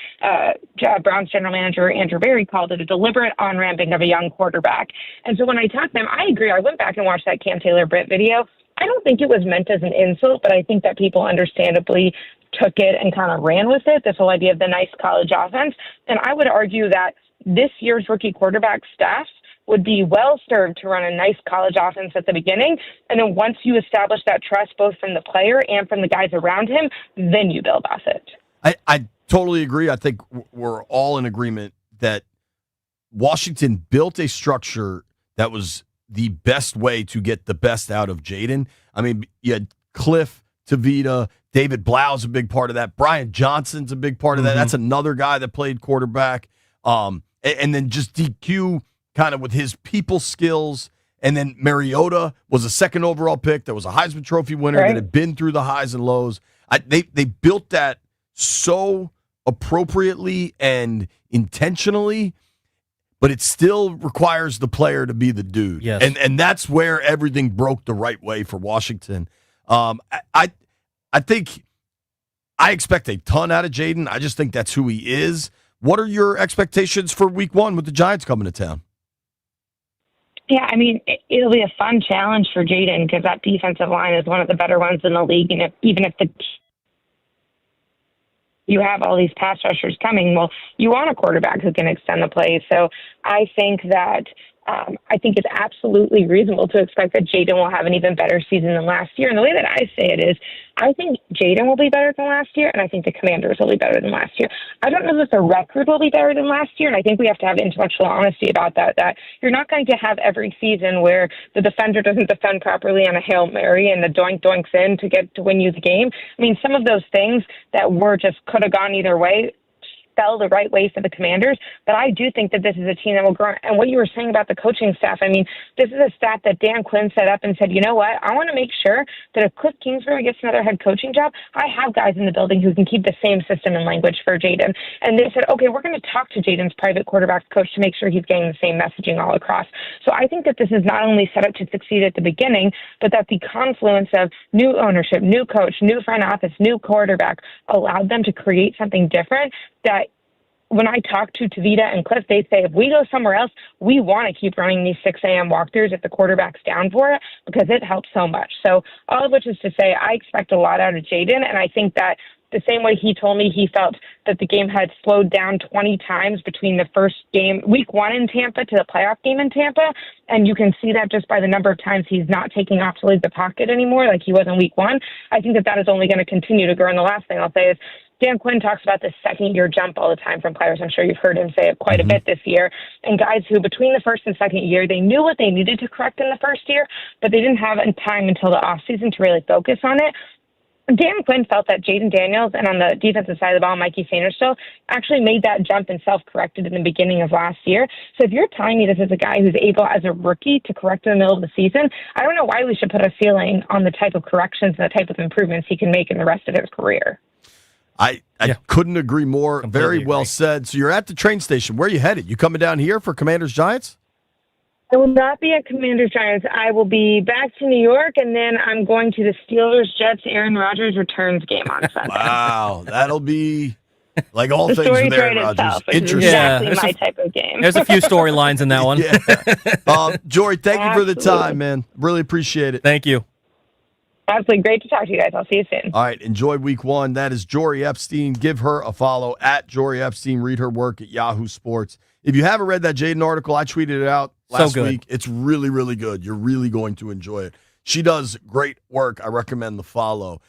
Browns general manager Andrew Berry called it, a deliberate on-ramping of a young quarterback. And so when I talked to them, I agree. I went back and watched that Cam Taylor-Britt video. I don't think it was meant as an insult, but I think that people understandably took it and kind of ran with it, this whole idea of the nice college offense. And I would argue that this year's rookie quarterback staff would be well served to run a nice college offense at the beginning. And then once you establish that trust, both from the player and from the guys around him, then you build off it. I totally agree. I think we're all in agreement that Washington built a structure that was the best way to get the best out of Jaden. I mean, you had Cliff, Tavita, David Blau's a big part of that. Brian Johnson's a big part of that. That's another guy that played quarterback. And then just DQ kind of with his people skills. And then Mariota was a second overall pick. That was a Heisman Trophy winner that had been through the highs and lows. They built that so appropriately and intentionally, but it still requires the player to be the dude. Yes. And that's where everything broke the right way for Washington. I think I expect a ton out of Jaden. I just think that's who he is. What are your expectations for week 1 with the Giants coming to town? Yeah, I mean, it'll be a fun challenge for Jaden because that defensive line is one of the better ones in the league. And even if you have all these pass rushers coming, well, you want a quarterback who can extend the play. So I think that it's absolutely reasonable to expect that Jaden will have an even better season than last year. And the way that I say it is, I think Jaden will be better than last year, and I think the Commanders will be better than last year. I don't know that the record will be better than last year, and I think we have to have intellectual honesty about that you're not going to have every season where the defender doesn't defend properly on a Hail Mary and the doinks in to win you the game. I mean, some of those things that were just could have gone either way fell the right way for the Commanders, but I do think that this is a team that will grow. And what you were saying about the coaching staff, I mean, this is a stat that Dan Quinn set up and said, you know what, I want to make sure that if Cliff Kingsbury gets another head coaching job, I have guys in the building who can keep the same system and language for Jaden. And they said, okay, we're going to talk to Jaden's private quarterback coach to make sure he's getting the same messaging all across. So I think that this is not only set up to succeed at the beginning, but that the confluence of new ownership, new coach, new front office, new quarterback allowed them to create something different that when I talk to Tavita and Cliff, they say, if we go somewhere else, we want to keep running these 6 a.m. walkthroughs if the quarterback's down for it because it helps so much. So all of which is to say, I expect a lot out of Jaden, and I think that the same way he told me he felt that the game had slowed down 20 times between the first game, week 1 in Tampa, to the playoff game in Tampa, and you can see that just by the number of times he's not taking off to leave the pocket anymore like he was in week 1. I think that is only going to continue to grow. And the last thing I'll say is, Dan Quinn talks about the second-year jump all the time from players. I'm sure you've heard him say it quite a bit this year. And guys who, between the first and second year, they knew what they needed to correct in the first year, but they didn't have time until the offseason to really focus on it. Dan Quinn felt that Jaden Daniels and on the defensive side of the ball, Mikey Sainristil actually made that jump and self-corrected in the beginning of last year. So if you're telling me this is a guy who's able as a rookie to correct in the middle of the season, I don't know why we should put a ceiling on the type of corrections and the type of improvements he can make in the rest of his career. I couldn't agree more. Completely Very well agree. said. So you're at the train station. Where are you headed? You coming down here for Commanders Giants? I will not be at Commanders Giants. I will be back to New York, and then I'm going to the Steelers Jets Aaron Rodgers returns game on Sunday. Wow, that'll be like all The things story with Aaron writes Rodgers. itself, which is Interesting. exactly my type of game. There's a few storylines in that one. Jory, thank you for the Absolutely. time, man. Really appreciate it. Thank you. Absolutely. Great to talk to you guys. I'll see you soon. All right, enjoy week 1. That is Jory Epstein. Give her a follow at Jory Epstein. Read her work at Yahoo Sports. If you haven't read that Jaden article, I tweeted it out last week. It's really, really good. You're really going to enjoy it. She does great work. I recommend the follow.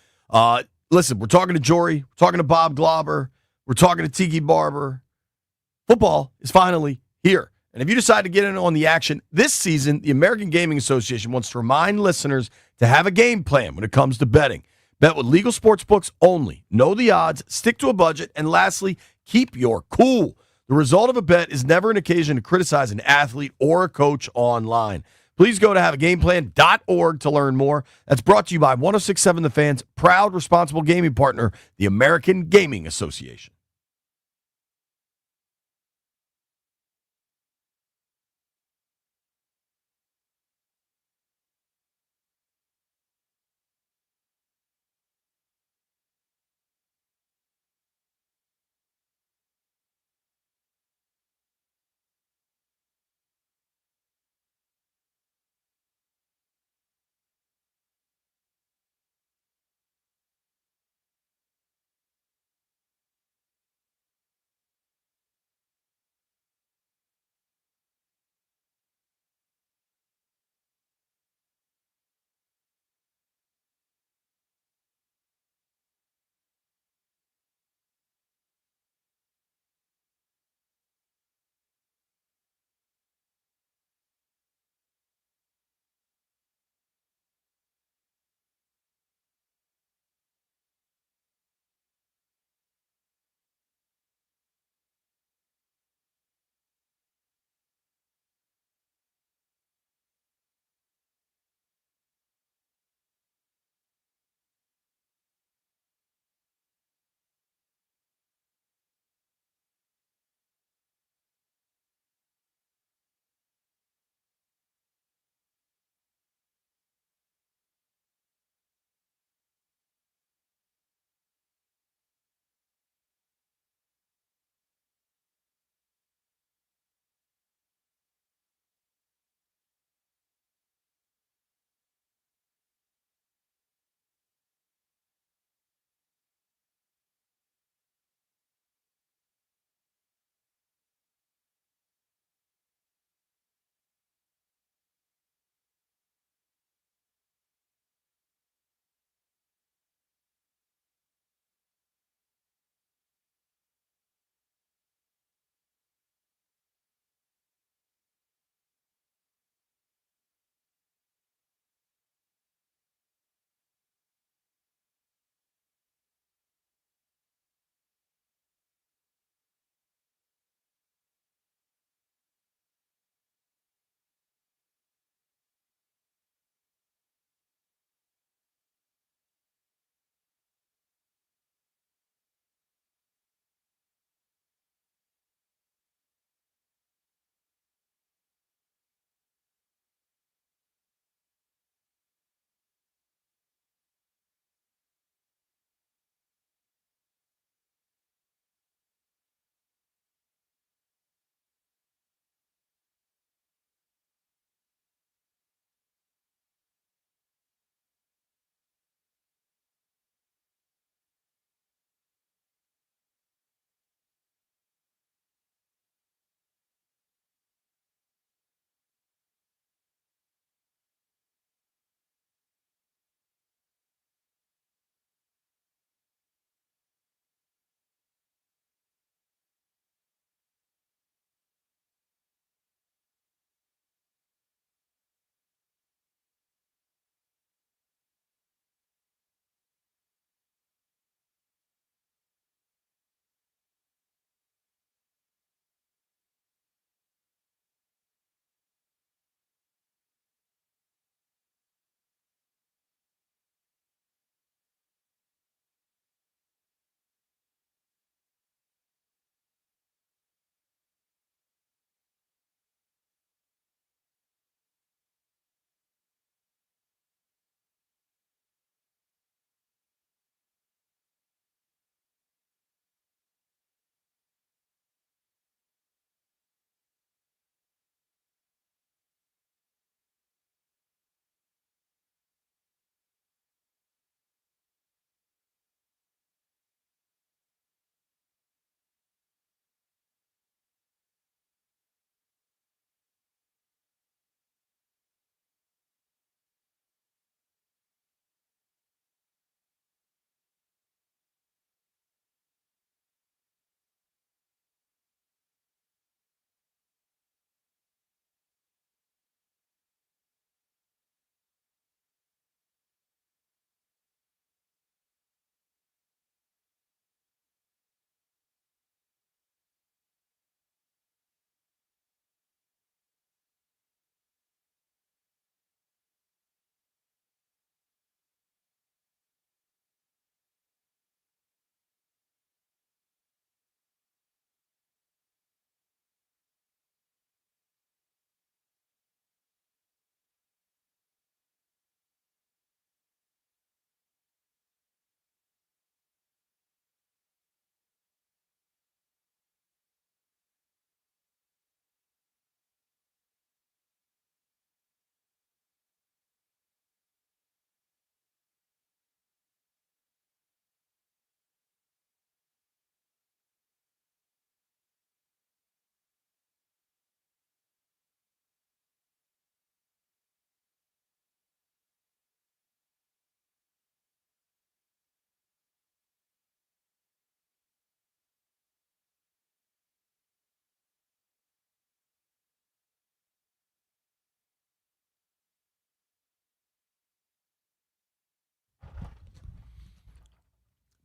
Listen, we're talking to Jory. We're talking to Bob Glauber. We're talking to Tiki Barber. Football is finally here. And if you decide to get in on the action this season, the American Gaming Association wants to remind listeners to have a game plan when it comes to betting. Bet with legal sports books only. Know the odds, stick to a budget, and lastly, keep your cool. The result of a bet is never an occasion to criticize an athlete or a coach online. Please go to haveagameplan.org to learn more. That's brought to you by 1067 The Fan's proud responsible gaming partner, the American Gaming Association.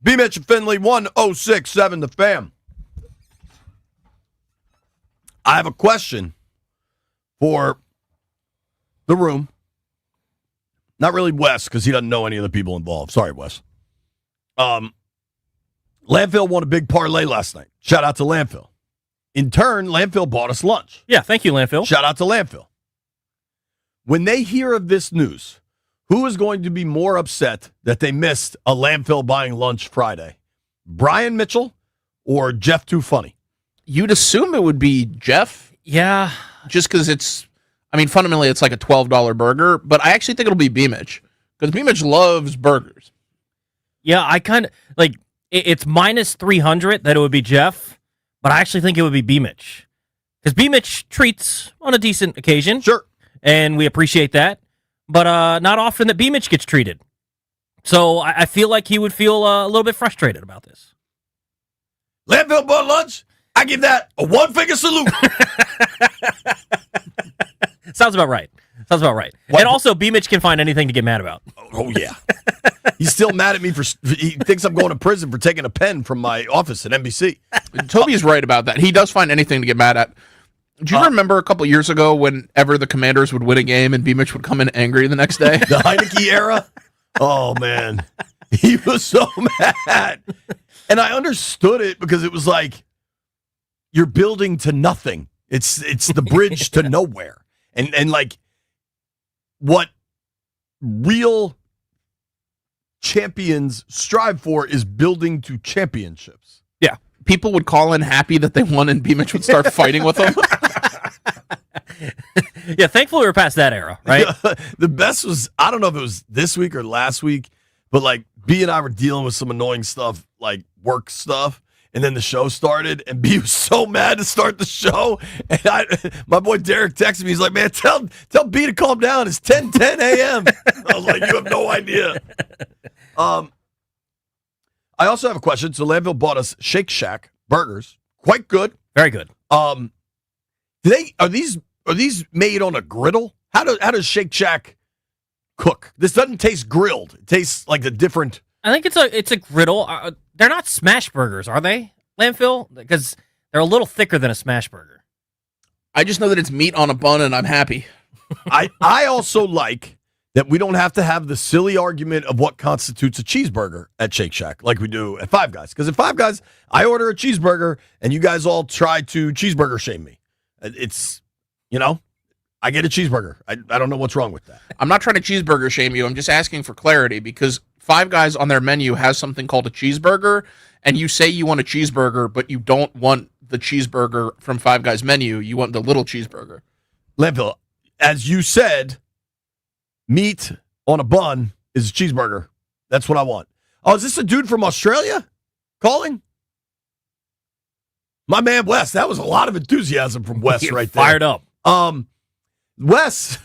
BMitch Finlay, 1067 The Fam. I have a question for the room. Not really Wes, because he doesn't know any of the people involved. Sorry, Wes. Landfill won a big parlay last night. Shout out to Landfill. In turn, Landfill bought us lunch. Yeah, thank you, Landfill. Shout out to Landfill. When they hear of this news, who is going to be more upset that they missed a Landfill buying lunch Friday? Brian Mitchell or Jeff Too Funny? You'd assume it would be Jeff. Yeah. Just because fundamentally it's like a $12 burger, but I actually think it'll be BMitch because BMitch loves burgers. Yeah, I kind of like it's minus 300 that it would be Jeff, but I actually think it would be BMitch because BMitch treats on a decent occasion. Sure. And we appreciate that, but not often that BMitch gets treated. So I feel like he would feel a little bit frustrated about this. Landfill bought lunch? I give that a one-finger salute. Sounds about right. What? And also, BMitch can find anything to get mad about. Oh, yeah. He's still mad at me he thinks I'm going to prison for taking a pen from my office at NBC. Toby's right about that. He does find anything to get mad at. Do you remember a couple years ago whenever the Commanders would win a game and BMitch would come in angry the next day? The Heineke era? Oh, man. He was so mad. And I understood it because it was like, you're building to nothing. It's the bridge to nowhere. And like, what real champions strive for is building to championships. Yeah. People would call in happy that they won and BMitch would start fighting with them. Yeah, thankfully we're past that era, right? The best was, I don't know if it was this week or last week, but like B and I were dealing with some annoying stuff, like work stuff. And then the show started, and B was so mad to start the show. And my boy Derek texted me. He's like, man, tell B to calm down. It's 10:10 a.m. I was like, you have no idea. I also have a question. So Landfill bought us Shake Shack burgers. Quite good. Very good. Are these made on a griddle? How does Shake Shack cook? This doesn't taste grilled. It tastes like a different. I think it's a griddle. They're not smash burgers, are they, Landfill? Because they're a little thicker than a smash burger. I just know that it's meat on a bun, and I'm happy. I also like that we don't have to have the silly argument of what constitutes a cheeseburger at Shake Shack like we do at Five Guys. Because at Five Guys, I order a cheeseburger, and you guys all try to cheeseburger shame me. It's, I get a cheeseburger. I don't know what's wrong with that. I'm not trying to cheeseburger shame you. I'm just asking for clarity because Five Guys on their menu has something called a cheeseburger, and you say you want a cheeseburger, but you don't want the cheeseburger from Five Guys menu. You want the little cheeseburger. Landfill, as you said, meat on a bun is a cheeseburger. That's what I want. Oh, is this a dude from Australia calling? My man Wes, that was a lot of enthusiasm from Wes right there. Fired up. Wes,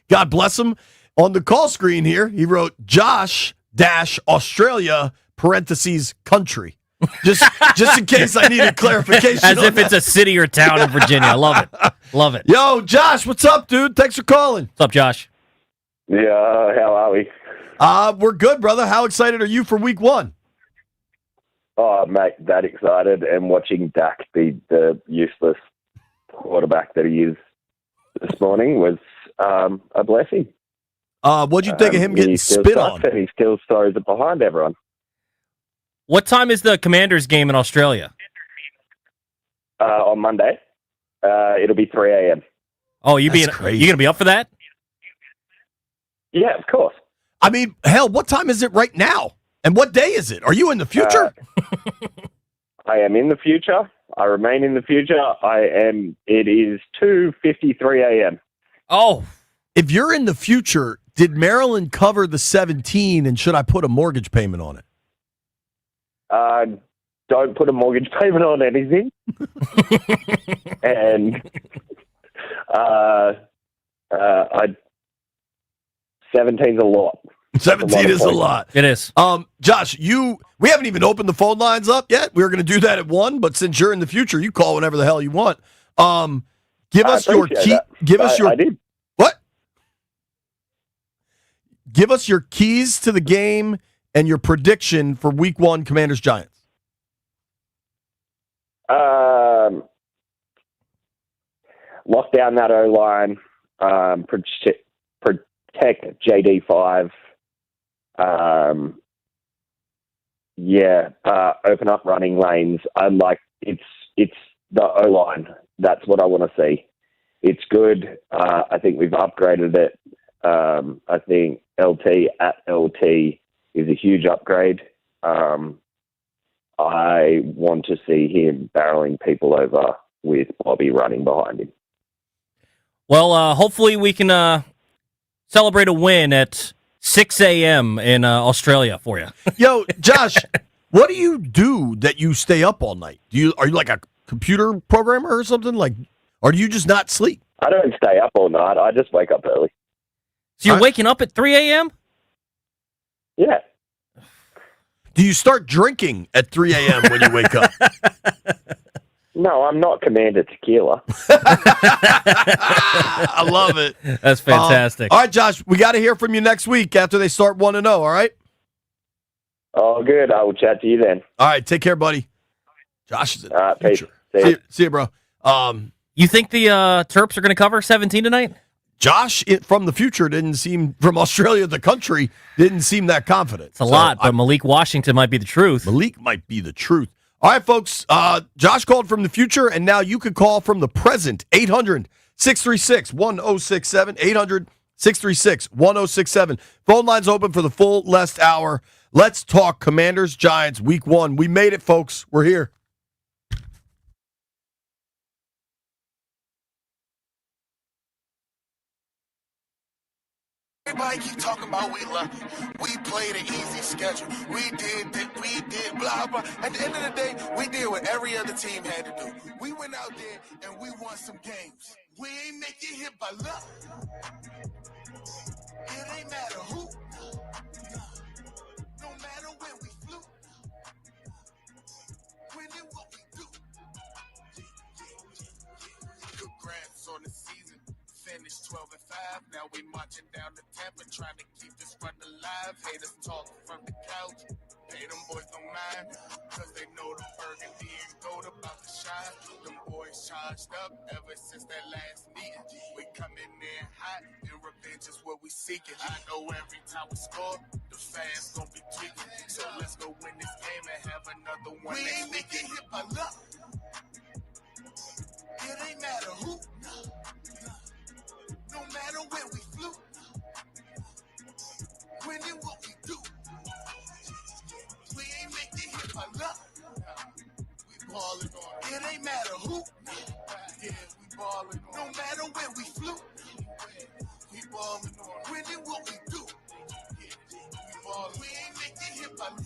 God bless him. On the call screen here, he wrote Josh-Australia parentheses country. Just in case I needed clarification. As if it's a city or town in Virginia. I love it. Love it. Yo, Josh, what's up, dude? Thanks for calling. What's up, Josh? Yeah, how are we? We're good, brother. How excited are you for week one? Oh, mate, that excited. And watching Dak be the useless quarterback that he is this morning was a blessing. What'd you think of him getting spit on? He still throws it behind everyone. What time is the Commanders game in Australia? On Monday. It'll be 3 a.m. Oh, you going to be up for that? Yeah, of course. I mean, hell, what time is it right now? And what day is it? Are you in the future? I am in the future. I remain in the future. It is 2:53 a.m. Oh. If you're in the future, did Maryland cover the 17 and should I put a mortgage payment on it? Don't put a mortgage payment on anything. And 17's a lot. 17 is a lot. It is. Josh, we haven't even opened the phone lines up yet. We were going to do that at 1, but since you're in the future, you call whenever the hell you want. Give us your key. I did. What? Give us your keys to the game and your prediction for Week 1 Commanders-Giants. Lock down that O-line, protect JD5. Open up running lanes. It's the O-line. That's what I want to see. It's good. I think we've upgraded it. I think LT at LT is a huge upgrade. I want to see him barreling people over with Bobby running behind him. Well, hopefully we can celebrate a win at 6 a.m. in Australia for you. Yo, Josh, what do you do that you stay up all night? Are you like a computer programmer or something? Or do you just not sleep? I don't stay up all night. I just wake up early. So you're waking up at 3 a.m.? Yeah. Do you start drinking at 3 a.m. when you wake up? No, I'm not Commander Tequila. I love it. That's fantastic. All right, Josh, we got to hear from you next week after they start 1-0, all right? Oh, good. I will chat to you then. All right, take care, buddy. Josh is in the peace. future. See you, bro. You think the Terps are going to cover 17 tonight? Josh from the future from Australia, the country, didn't seem that confident. It's a lot, but Malik Washington might be the truth. Malik might be the truth. All right, folks. Josh called from the future, and now you could call from the present. 800-636-1067. 800-636-1067. Phone lines open for the full last hour. Let's talk Commanders Giants Week 1. We made it, folks. We're here. Everybody keep talking about we lucky. We played an easy schedule. We did blah, blah. At the end of the day, we did what every other team had to do. We went out there and we won some games. We ain't make it hit by luck. It ain't matter who. No matter where we flew. Winning what we do. Congrats on the season. Finished 12-5. Now we marching down the Tampa, trying to keep this run alive. Haters talk from the couch. Hey, them boys don't mind, cause they know the burgundy and gold about to shine. Them boys charged up ever since that last meeting. We come in there hot, and revenge is what we seeking. I know every time we score, the fans gon' be tweaking. So let's go win this game and have another one. We ain't making hit by luck. It ain't matter who. No matter where we flew, winning what we do. We ain't make it hit by luck. We ballin' on. It ain't matter who. Yeah, we ballin' on. No matter where we flew, we ballin' on. Winning what we do. Yeah, we ballin'. We ain't make it hit by luck.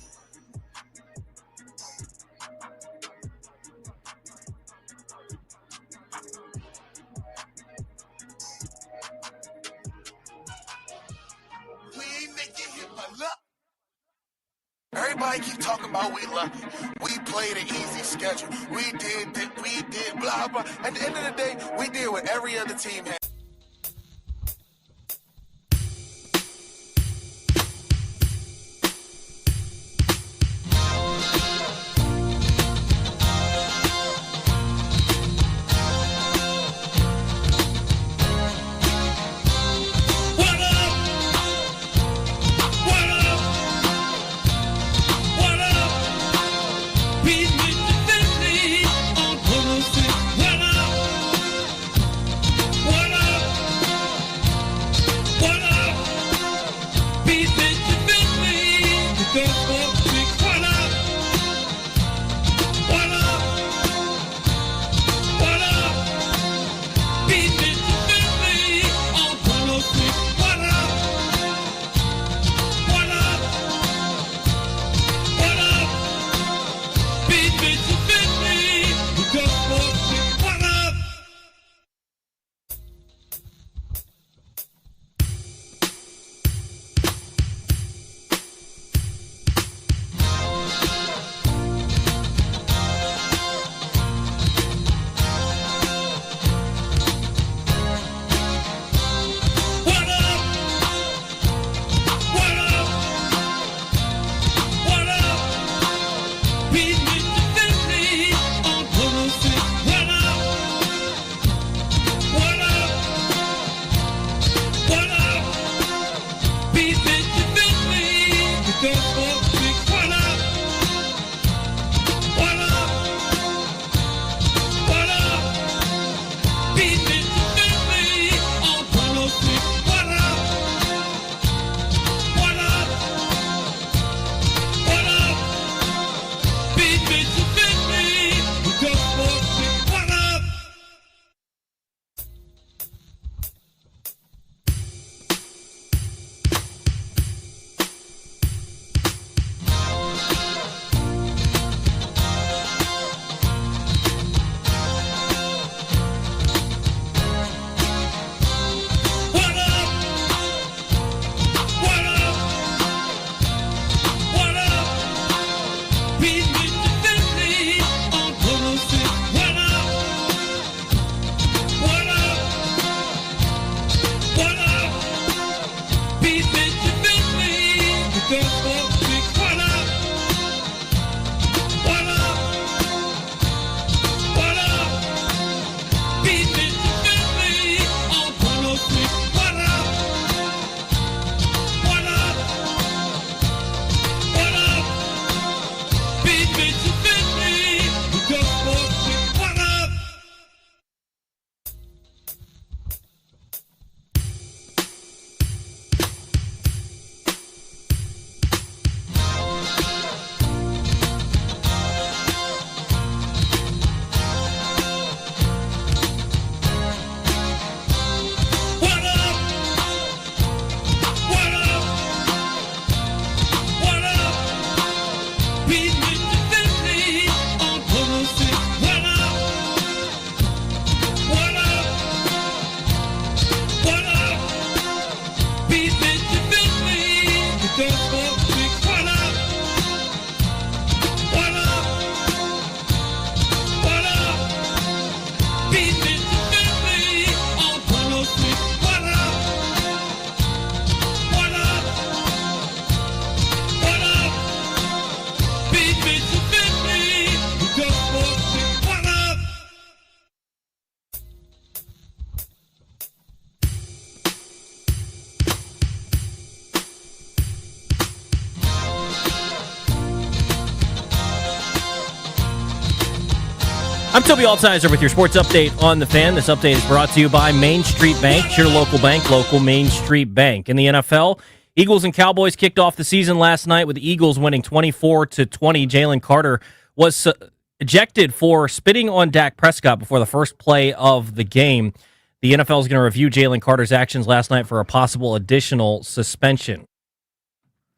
Everybody keep talking about we lucky. We played an easy schedule. We did blah, blah. At the end of the day, we did what every other team had. What up? I'm Toby Altizer with your sports update on The Fan. This update is brought to you by Main Street Bank, your local bank, local Main Street Bank. In the NFL, Eagles and Cowboys kicked off the season last night with the Eagles winning 24-20. Jalen Carter was ejected for spitting on Dak Prescott before the first play of the game. The NFL is going to review Jalen Carter's actions last night for a possible additional suspension.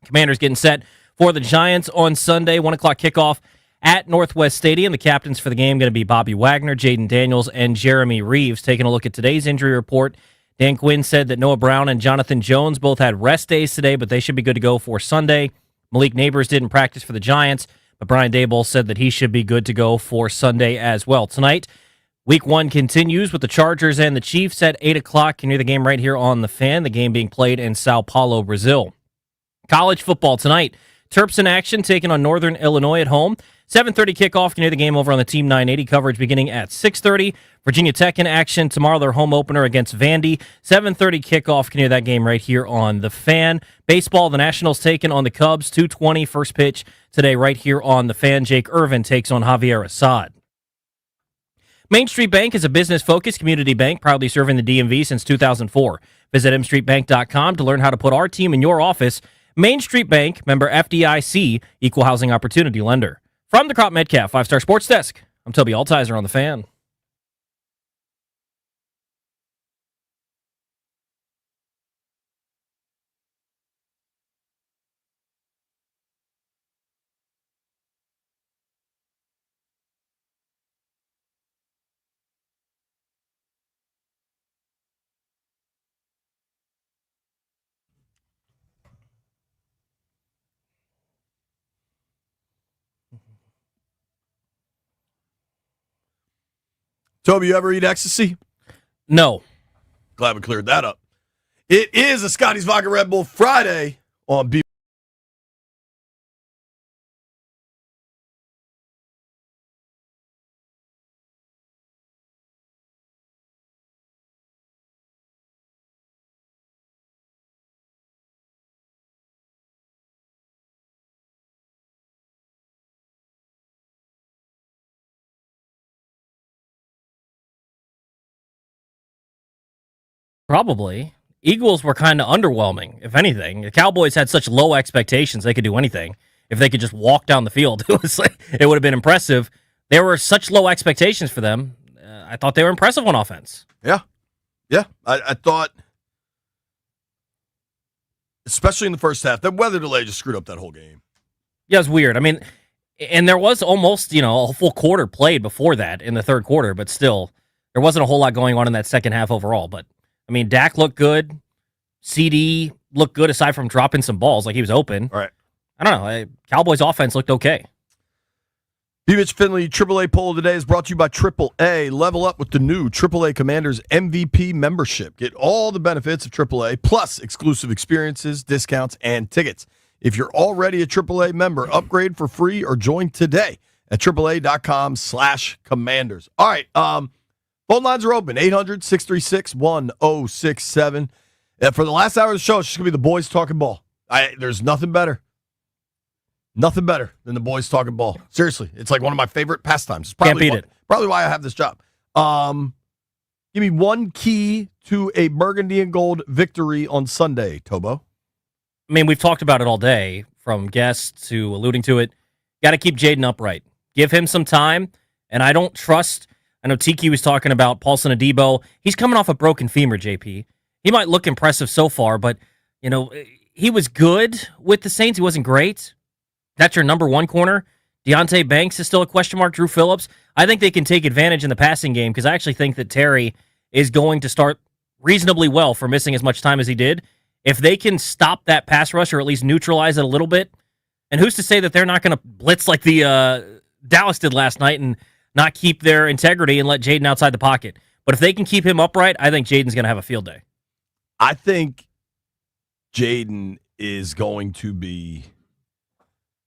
Commanders getting set for the Giants on Sunday, 1 o'clock kickoff at Northwest Stadium. The captains for the game going to be Bobby Wagner, Jaden Daniels, and Jeremy Reeves. Taking a look at today's injury report, Dan Quinn said that Noah Brown and Jonathan Jones both had rest days today, but they should be good to go for Sunday. Malik Neighbors didn't practice for the Giants, but Brian Daboll said that he should be good to go for Sunday as well. Tonight, Week 1 continues with the Chargers and the Chiefs at 8 o'clock. You can hear the game right here on The Fan, the game being played in Sao Paulo, Brazil. College football tonight. Terps in action, taking on Northern Illinois at home. 7:30 kickoff. You can hear the game over on the Team 980 coverage beginning at 6:30. Virginia Tech in action tomorrow, their home opener against Vandy. 7:30 kickoff. You can hear that game right here on The Fan. Baseball, the Nationals taking on the Cubs. 2:20 first pitch today right here on The Fan. Jake Irvin takes on Javier Assad. Main Street Bank is a business-focused community bank proudly serving the DMV since 2004. Visit mstreetbank.com to learn how to put our team in your office. Main Street Bank, member FDIC, equal housing opportunity lender. From the Crop Metcalf 5-Star Sports Desk, I'm Toby Altizer on The Fan. Toby, you ever eat ecstasy? No. Glad we cleared that up. It is a Scotty's Vodka Red Bull Friday on B. Probably. Eagles were kind of underwhelming, if anything. The Cowboys had such low expectations they could do anything. If they could just walk down the field, it would have been impressive. There were such low expectations for them. I thought they were impressive on offense. Yeah. I thought, especially in the first half, that weather delay just screwed up that whole game. Yeah, it's weird. I mean, and there was almost, a full quarter played before that in the third quarter, but still, there wasn't a whole lot going on in that second half overall. But I mean, Dak looked good. CD looked good aside from dropping some balls, like he was open. All right. I don't know. Cowboys offense looked okay. BMitch Finlay AAA poll of the day is brought to you by AAA. Level up with the new AAA Commanders MVP membership. Get all the benefits of AAA, plus exclusive experiences, discounts, and tickets. If you're already a AAA member, upgrade for free or join today at AAA.com/Commanders. All right. Phone lines are open, 800-636-1067. For the last hour of the show, it's just going to be the boys talking ball. There's nothing better. Nothing better than the boys talking ball. Seriously, it's like one of my favorite pastimes. Can't beat it. Probably why I have this job. Give me one key to a burgundy and gold victory on Sunday, Tobo. I mean, we've talked about it all day, from guests to alluding to it. Got to keep Jaden upright. Give him some time, and I don't trust... I know Tiki was talking about Paulson Adebo. He's coming off a broken femur, JP. He might look impressive so far, but, he was good with the Saints. He wasn't great. That's your number one corner. Deonte Banks is still a question mark. Drew Phillips. I think they can take advantage in the passing game because I actually think that Terry is going to start reasonably well for missing as much time as he did. If they can stop that pass rush or at least neutralize it a little bit, and who's to say that they're not going to blitz like the Dallas did last night and not keep their integrity and let Jaden outside the pocket. But if they can keep him upright, I think Jaden's going to have a field day. I think Jaden is going to be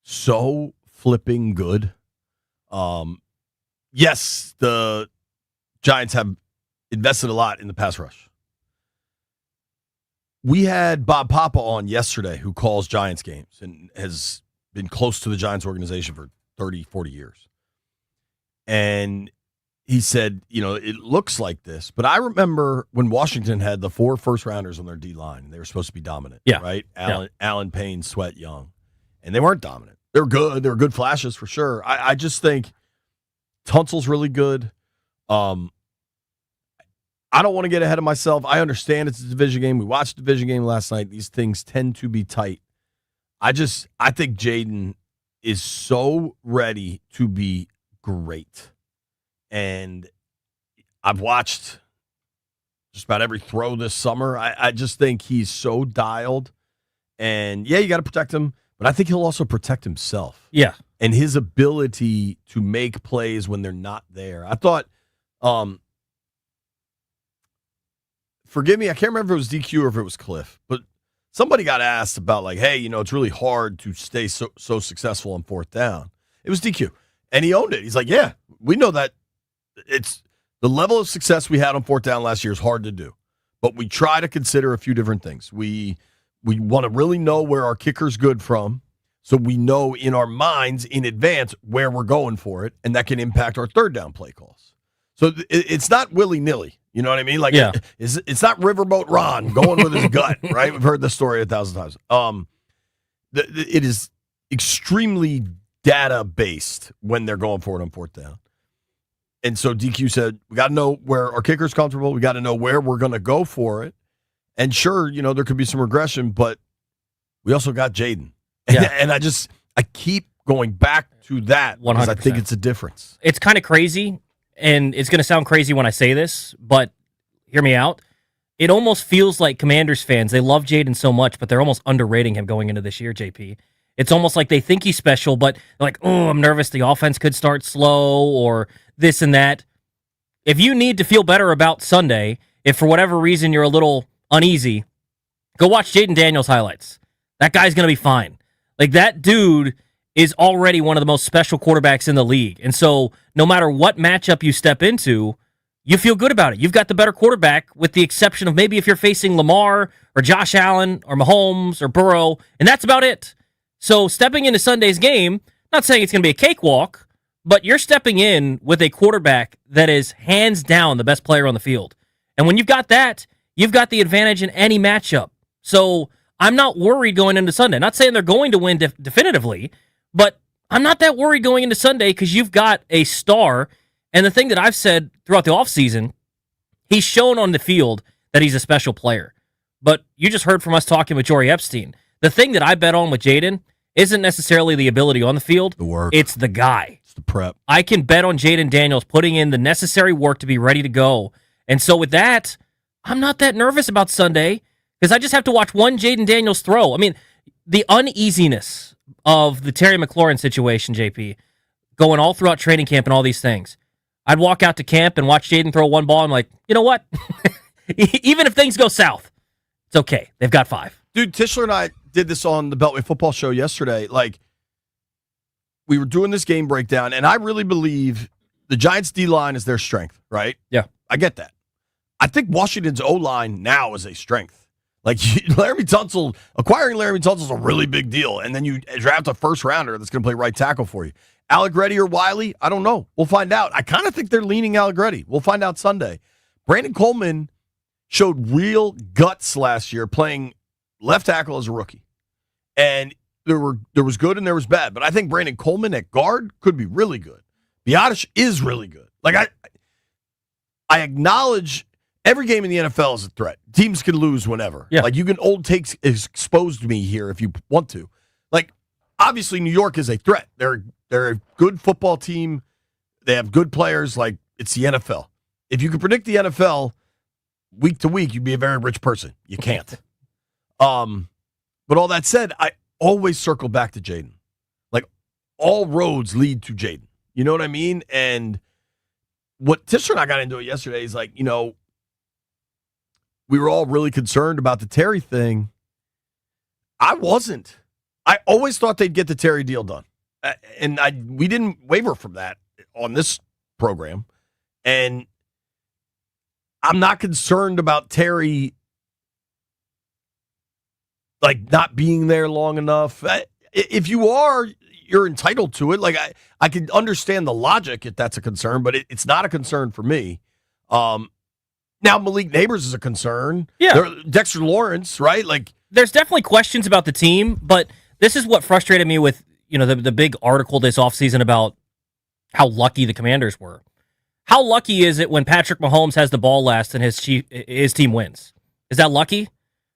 so flipping good. Yes, the Giants have invested a lot in the pass rush. We had Bob Papa on yesterday, who calls Giants games and has been close to the Giants organization for 30, 40 years. And he said, it looks like this, but I remember when Washington had the 4 first-rounders on their D-line, and they were supposed to be dominant, right? Allen Payne, Sweat, Young, and they weren't dominant. They were good. They were good flashes for sure. I just think Tunsil's really good. I don't want to get ahead of myself. I understand it's a division game. We watched a division game last night. These things tend to be tight. I think Jaden is so ready to be great. And I've watched just about every throw this summer. I just think he's so dialed. And, yeah, you got to protect him, but I think he'll also protect himself. Yeah. And his ability to make plays when they're not there. I thought, forgive me, I can't remember if it was DQ or if it was Cliff, but somebody got asked about, like, hey, it's really hard to stay so successful on 4th down. It was DQ. And he owned it. He's like, yeah, we know that. It's the level of success we had on 4th down last year is hard to do, but we try to consider a few different things. We want to really know where our kicker's good from, so we know in our minds in advance where we're going for it, and that can impact our 3rd down play calls. So it's not willy-nilly. You know what I mean? Like, it's not Riverboat Ron going with his gut, right? We've heard this story 1,000 times. It is extremely data-based when they're going for it on 4th down. And so DQ said, we got to know where our kicker's comfortable. We got to know where we're going to go for it. And sure, there could be some regression, but we also got Jaden. Yeah. And I keep going back to that because 100%. I think it's a difference. It's kind of crazy, and it's going to sound crazy when I say this, but hear me out. It almost feels like Commanders fans, they love Jaden so much, but they're almost underrating him going into this year, JP. It's almost like they think he's special, but they're like, oh, I'm nervous the offense could start slow or this and that. If you need to feel better about Sunday, if for whatever reason you're a little uneasy, go watch Jaden Daniels highlights. That guy's going to be fine. Like, that dude is already one of the most special quarterbacks in the league. And so no matter what matchup you step into, you feel good about it. You've got the better quarterback, with the exception of maybe if you're facing Lamar or Josh Allen or Mahomes or Burrow, and that's about it. So stepping into Sunday's game, not saying it's going to be a cakewalk, but you're stepping in with a quarterback that is hands down the best player on the field. And when you've got that, you've got the advantage in any matchup. So I'm not worried going into Sunday. Not saying they're going to win definitively, but I'm not that worried going into Sunday because you've got a star. And the thing that I've said throughout the offseason, he's shown on the field that he's a special player. But you just heard from us talking with Jory Epstein. The thing that I bet on with Jaden isn't necessarily the ability on the field. The work. It's the guy. It's the prep. I can bet on Jaden Daniels putting in the necessary work to be ready to go. And so with that, I'm not that nervous about Sunday because I just have to watch one Jaden Daniels throw. I mean, the uneasiness of the Terry McLaurin situation, JP, going all throughout training camp and all these things. I'd walk out to camp and watch Jaden throw one ball. I'm like, you know what? Even if things go south, it's okay. They've got 5. Dude, Tischler and I did this on the Beltway Football Show yesterday. Like, we were doing this game breakdown, and I really believe the Giants' D-line is their strength, right? Yeah. I get that. I think Washington's O-line now is a strength. Like, acquiring Laramie Tunsil is a really big deal, and then you draft a first-rounder that's going to play right tackle for you. Allegretti or Wiley, I don't know. We'll find out. I kind of think they're leaning Allegretti. We'll find out Sunday. Brandon Coleman showed real guts last year playing left tackle as a rookie. And there was good and there was bad. But I think Brandon Coleman at guard could be really good. Biotish is really good. Like, I acknowledge every game in the NFL is a threat. Teams can lose whenever. Yeah. Like, you can old takes exposed me here if you want to. Like, obviously New York is a threat. They're a good football team. They have good players. Like, it's the NFL. If you could predict the NFL week to week, you'd be a very rich person. You can't. But all that said, I always circle back to Jaden. Like, all roads lead to Jaden. You know what I mean? And what Tischer and I got into it yesterday is like, we were all really concerned about the Terry thing. I wasn't. I always thought they'd get the Terry deal done. And we didn't waver from that on this program. And I'm not concerned about Terry, like, not being there long enough. If you are, you're entitled to it. Like I can understand the logic if that's a concern, but it's not a concern for me. Now Malik Neighbors is a concern. Yeah. Dexter Lawrence, right? Like there's definitely questions about the team, but this is what frustrated me with, the big article this offseason about how lucky the Commanders were. How lucky is it when Patrick Mahomes has the ball last and his team wins? Is that lucky?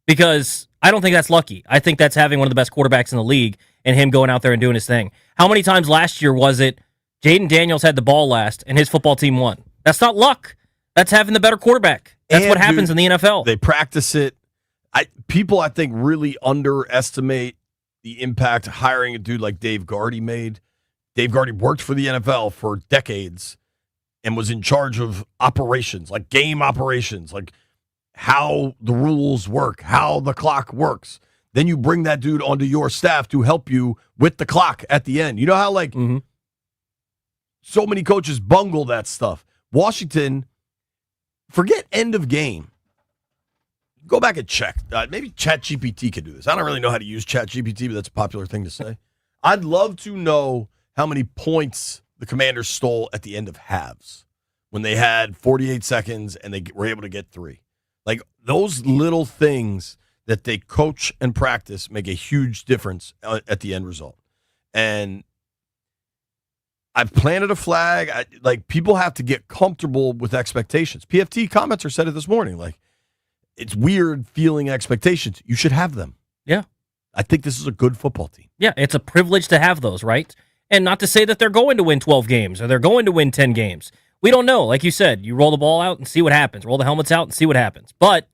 Because I don't think that's lucky. I think that's having one of the best quarterbacks in the league and him going out there and doing his thing. How many times last year was it Jaden Daniels had the ball last and his football team won? That's not luck. That's having the better quarterback. That's what happens in the NFL. They practice it. People, I think, really underestimate the impact hiring a dude like Dave Gardy made. Dave Gardy worked for the NFL for decades and was in charge of operations, like game operations, like how the rules work, how the clock works. Then you bring that dude onto your staff to help you with the clock at the end. You know how, so many coaches bungle that stuff. Washington, forget end of game. Go back and check. Maybe ChatGPT could do this. I don't really know how to use ChatGPT, but that's a popular thing to say. I'd love to know how many points the Commanders stole at the end of halves when they had 48 seconds and they were able to get 3. Like, those little things that they coach and practice make a huge difference at the end result. And I've planted a flag. People have to get comfortable with expectations. PFT commenter said it this morning. Like, it's weird feeling expectations. You should have them. Yeah. I think this is a good football team. Yeah, it's a privilege to have those, right? And not to say that they're going to win 12 games or they're going to win 10 games. We don't know. Like you said, you roll the ball out and see what happens. Roll the helmets out and see what happens. But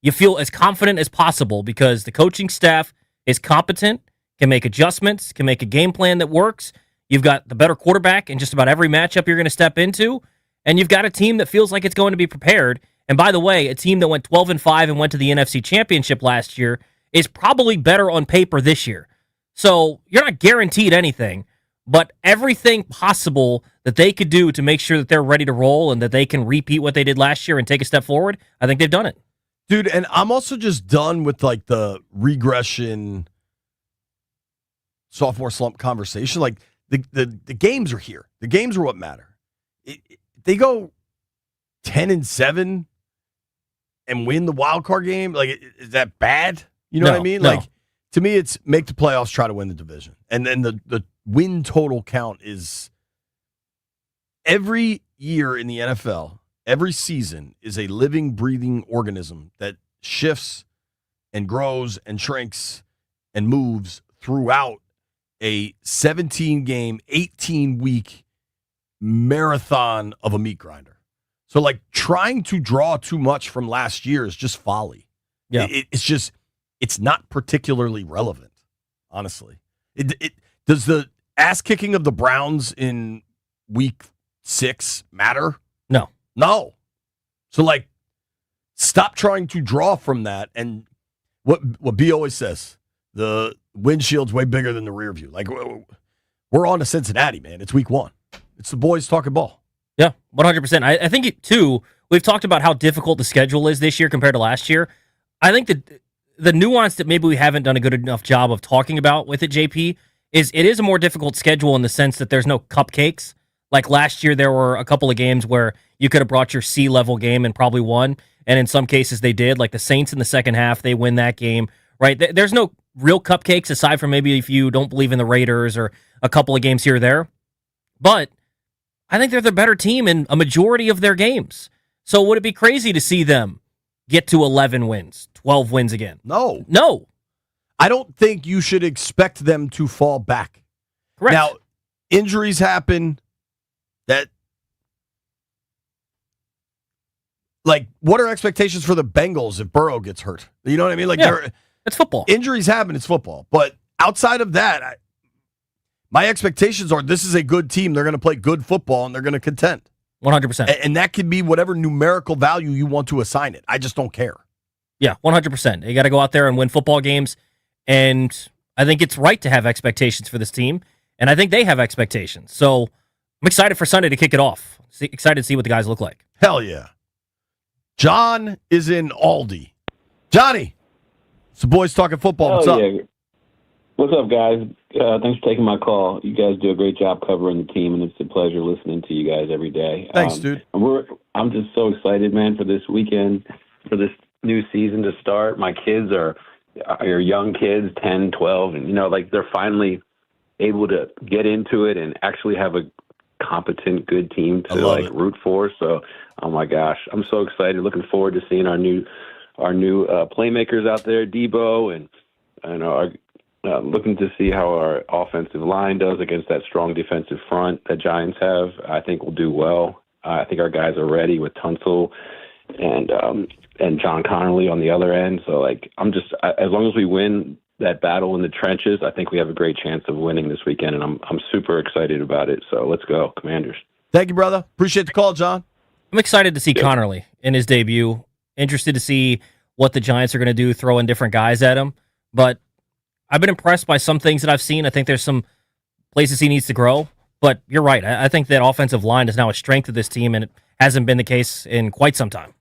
you feel as confident as possible because the coaching staff is competent, can make adjustments, can make a game plan that works. You've got the better quarterback in just about every matchup you're going to step into, and you've got a team that feels like it's going to be prepared. And by the way, a team that went 12-5 and went to the NFC Championship last year is probably better on paper this year. So you're not guaranteed anything, but everything possible that they could do to make sure that they're ready to roll and that they can repeat what they did last year and take a step forward, I think they've done it. Dude, and I'm also just done with the regression sophomore slump conversation. Like the games are here. The games are what matter. They go 10-7 and win the wild card game. Like, is that bad? You know what I mean? No. Like, to me, it's make the playoffs, try to win the division. And then the win total count is every year in the NFL, every season is a living, breathing organism that shifts and grows and shrinks and moves throughout a 17-game, 18-week marathon of a meat grinder. So, trying to draw too much from last year is just folly. Yeah. It's not particularly relevant, honestly. Does the ass-kicking of the Browns in week 6 matter? No. So, stop trying to draw from that. And what B always says, the windshield's way bigger than the rear view. We're on to Cincinnati, man. It's week 1. It's the boys talking ball. Yeah, 100%. I think, too, we've talked about how difficult the schedule is this year compared to last year. I think that the nuance that maybe we haven't done a good enough job of talking about with it, JP, is it is a more difficult schedule in the sense that there's no cupcakes. Like last year, there were a couple of games where you could have brought your C-level game and probably won, and in some cases they did. Like the Saints in the second half, they win that game, right? There's no real cupcakes aside from maybe if you don't believe in the Raiders or a couple of games here or there. But I think they're the better team in a majority of their games. So would it be crazy to see them get to 11 wins, 12 wins again? No. I don't think you should expect them to fall back. Correct. Now, injuries happen. What are expectations for the Bengals if Burrow gets hurt? You know what I mean? It's football. Injuries happen. It's football. But outside of that, my expectations are this is a good team. They're going to play good football, and they're going to contend. 100%. And that could be whatever numerical value you want to assign it. I just don't care. Yeah, 100%. You got to go out there and win football games, and I think it's right to have expectations for this team, and I think they have expectations. So I'm excited for Sunday to kick it off. Excited to see what the guys look like. Hell yeah. John is in Aldi. Johnny, it's the boys talking football. What's up? What's up, guys? Thanks for taking my call. You guys do a great job covering the team, and it's a pleasure listening to you guys every day. Thanks, dude. I'm just so excited, man, for this weekend, for this new season to start. My kids are young kids, 10, 12, and, they're finally able to get into it and actually have a competent, good team to, root for. So, oh, my gosh, I'm so excited. Looking forward to seeing our new playmakers out there, Debo, and looking to see how our offensive line does against that strong defensive front that Giants have. I think we'll do well. I think our guys are ready with Tunsil and John Connolly on the other end. So, as long as we win that battle in the trenches, I think we have a great chance of winning this weekend, and I'm super excited about it. So let's go, Commanders. Thank you, brother. Appreciate the call, John. I'm excited to see Connerly in his debut. Interested to see what the Giants are going to do, throwing different guys at him. But I've been impressed by some things that I've seen. I think there's some places he needs to grow. But you're right. I think that offensive line is now a strength of this team, and it hasn't been the case in quite some time.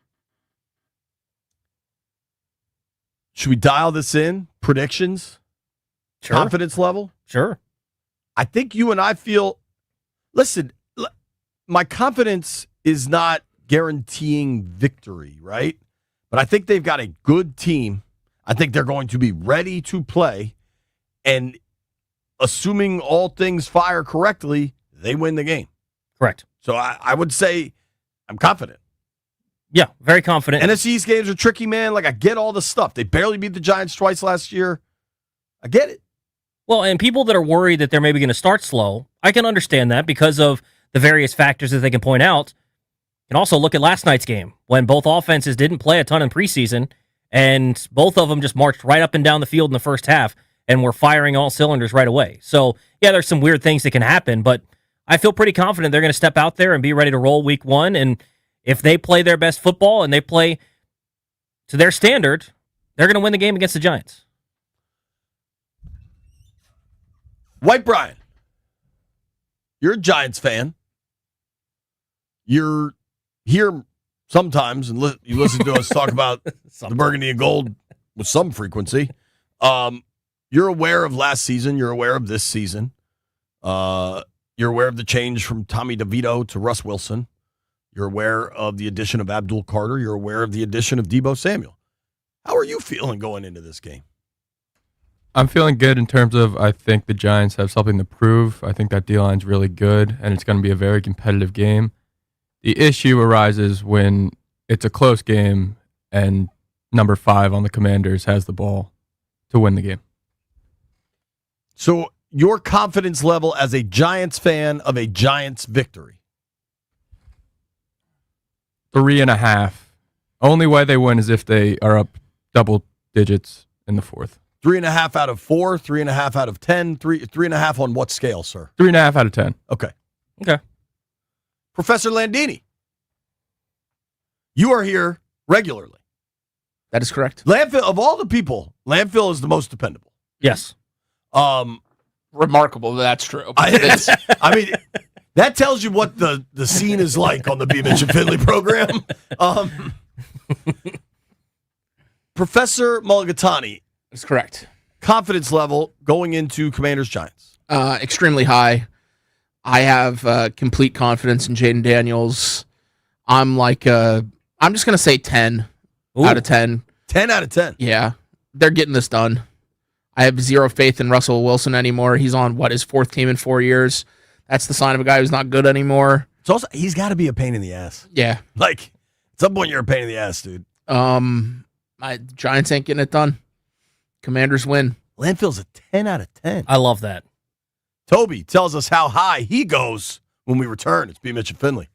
Should we dial this in? Predictions? Sure. Confidence level? Sure. I think you and I feel, listen, my confidence is not guaranteeing victory, right? But I think they've got a good team. I think they're going to be ready to play. And assuming all things fire correctly, they win the game. Correct. So I would say I'm confident. Yeah, very confident. NFC East games are tricky, man. I get all the stuff. They barely beat the Giants twice last year. I get it. Well, and people that are worried that they're maybe going to start slow, I can understand that because of the various factors that they can point out. You can also look at last night's game when both offenses didn't play a ton in preseason, and both of them just marched right up and down the field in the first half and were firing all cylinders right away. So, yeah, there's some weird things that can happen, but I feel pretty confident they're going to step out there and be ready to roll week one. And if they play their best football and they play to their standard, they're going to win the game against the Giants. White Brian, you're a Giants fan. You're here sometimes, and you listen to us talk about the burgundy and gold with some frequency. You're aware of last season. You're aware of this season. You're aware of the change from Tommy DeVito to Russ Wilson. You're aware of the addition of Abdul Carter. You're aware of the addition of Deebo Samuel. How are you feeling going into this game? I'm feeling good in terms of I think the Giants have something to prove. I think that D-line's really good, and it's going to be a very competitive game. The issue arises when it's a close game and number 5 on the Commanders has the ball to win the game. So your confidence level as a Giants fan of a Giants victory? 3.5. Only way they win is if they are up double digits in the fourth. 3.5 out of 4, 3.5 out of 10, 3.5 on what scale, sir? 3.5 out of 10. Okay. Okay. Professor Landini, you are here regularly. That is correct. Landfill, of all the people, Landfill is the most dependable. Yes. Remarkable. That's true. I mean, that tells you what the scene is like on the BMitch Finlay program. Professor Mulligatawny. That's correct. Confidence level going into Commanders Giants. Extremely high. I have complete confidence in Jaden Daniels. I'm just going to say 10 out of 10. 10 out of 10. Yeah. They're getting this done. I have zero faith in Russell Wilson anymore. He's on, his 4th team in 4 years. That's the sign of a guy who's not good anymore. It's also, he's got to be a pain in the ass. Yeah. At some point, you're a pain in the ass, dude. Giants ain't getting it done. Commanders win. Landfill's a 10 out of 10. I love that. Toby tells us how high he goes when we return. It's BMitch Finlay.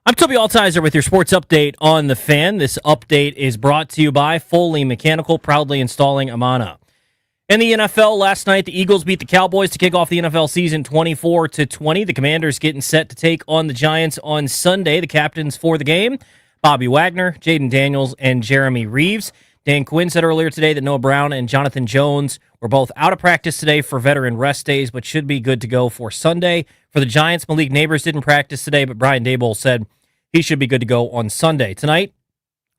I'm Toby Altizer with your sports update on the Fan. This update is brought to you by Foley Mechanical, proudly installing Amana. In the NFL last night, the Eagles beat the Cowboys to kick off the NFL season 24-20. The Commanders getting set to take on the Giants on Sunday. The captains for the game, Bobby Wagner, Jaden Daniels, and Jeremy Reeves. Dan Quinn said earlier today that Noah Brown and Jonathan Jones were both out of practice today for veteran rest days, but should be good to go for Sunday. For the Giants, Malik Neighbors didn't practice today, but Brian Daboll said he should be good to go on Sunday. Tonight,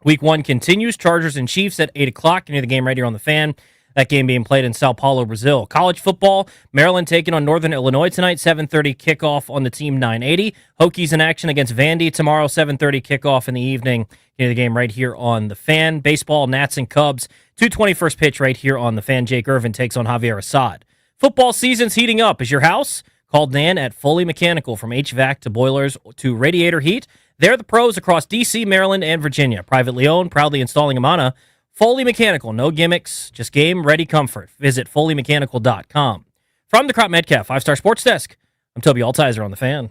Week 1 continues. Chargers and Chiefs at 8 o'clock. You hear the game right here on the Fan. That game being played in Sao Paulo, Brazil. College football, Maryland taking on Northern Illinois tonight, 7:30 kickoff on the Team 980. Hokies in action against Vandy tomorrow, 7:30 kickoff in the evening. You hear the game right here on the Fan. Baseball, Nats and Cubs, 2:21 pitch right here on the Fan. Jake Irvin takes on Javier Assad. Football season's heating up. Is your house? Call Dan at Foley Mechanical. From HVAC to boilers to radiator heat, they're the pros across D.C., Maryland, and Virginia. Privately owned, proudly installing Amana. Foley Mechanical, no gimmicks, just game-ready comfort. Visit FoleyMechanical.com. From the Crop Metcalf 5-Star Sports Desk, I'm Toby Altizer on the Fan.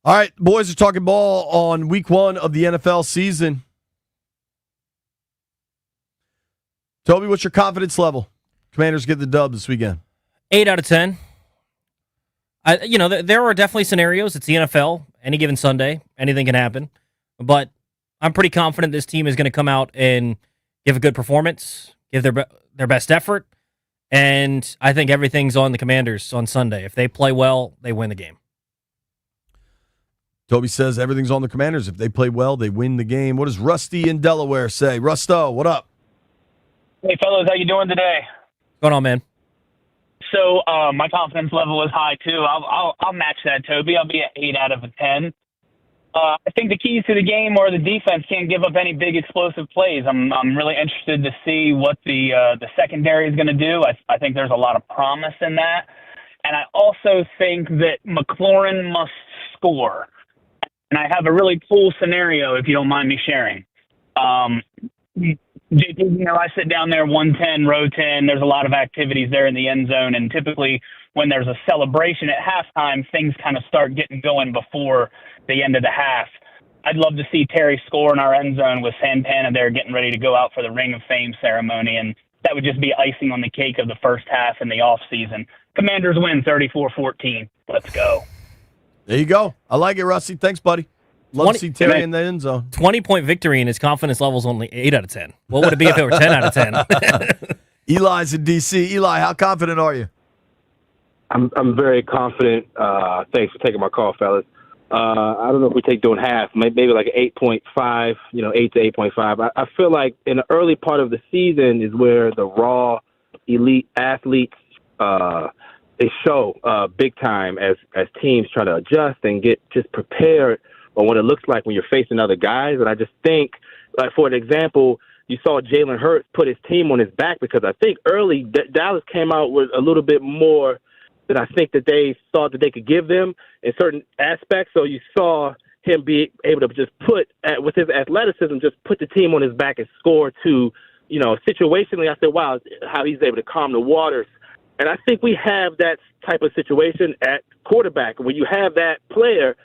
All right, boys are talking ball on week 1 of the NFL season. Toby, what's your confidence level? Commanders get the dub this weekend. 8 out of 10. There are definitely scenarios. It's the NFL. Any given Sunday, anything can happen. But I'm pretty confident this team is going to come out and give a good performance, give their best effort, and I think everything's on the Commanders on Sunday. If they play well, they win the game. Toby says everything's on the Commanders. If they play well, they win the game. What does Rusty in Delaware say? Rusto, what up? Hey, fellas, how you doing today? What's going on, man? So my confidence level is high, too. I'll match that, Toby. I'll be at 8 out of a 10. I think the keys to the game are the defense can't give up any big explosive plays. I'm really interested to see what the secondary is going to do. I think there's a lot of promise in that. And I also think that McLaurin must score. And I have a really cool scenario, if you don't mind me sharing. I sit down there 110, row 10. There's a lot of activities there in the end zone. And typically when there's a celebration at halftime, things kind of start getting going before the end of the half. I'd love to see Terry score in our end zone with Santana there getting ready to go out for the Ring of Fame ceremony. And that would just be icing on the cake of the first half in the offseason. Commanders win 34-14. Let's go. There you go. I like it, Rusty. Thanks, buddy. Love to see Terry in the end zone. 20-point victory, and his confidence level's only 8 out of 10. What would it be if it were 10 out of 10? Eli's in D.C. Eli, how confident are you? I'm very confident. Thanks for taking my call, fellas. I don't know if we take doing half, maybe like an 8.5, 8 to 8.5. I feel like in the early part of the season is where the raw elite athletes they show big time as teams try to adjust and get just prepared on what it looks like when you're facing other guys. And I just think, like for an example, you saw Jalen Hurts put his team on his back because I think early Dallas came out with a little bit more than I think that they thought that they could give them in certain aspects. So you saw him be able to just with his athleticism, just put the team on his back and score to, situationally. I said, wow, how he's able to calm the waters. And I think we have that type of situation at quarterback. When you have that player,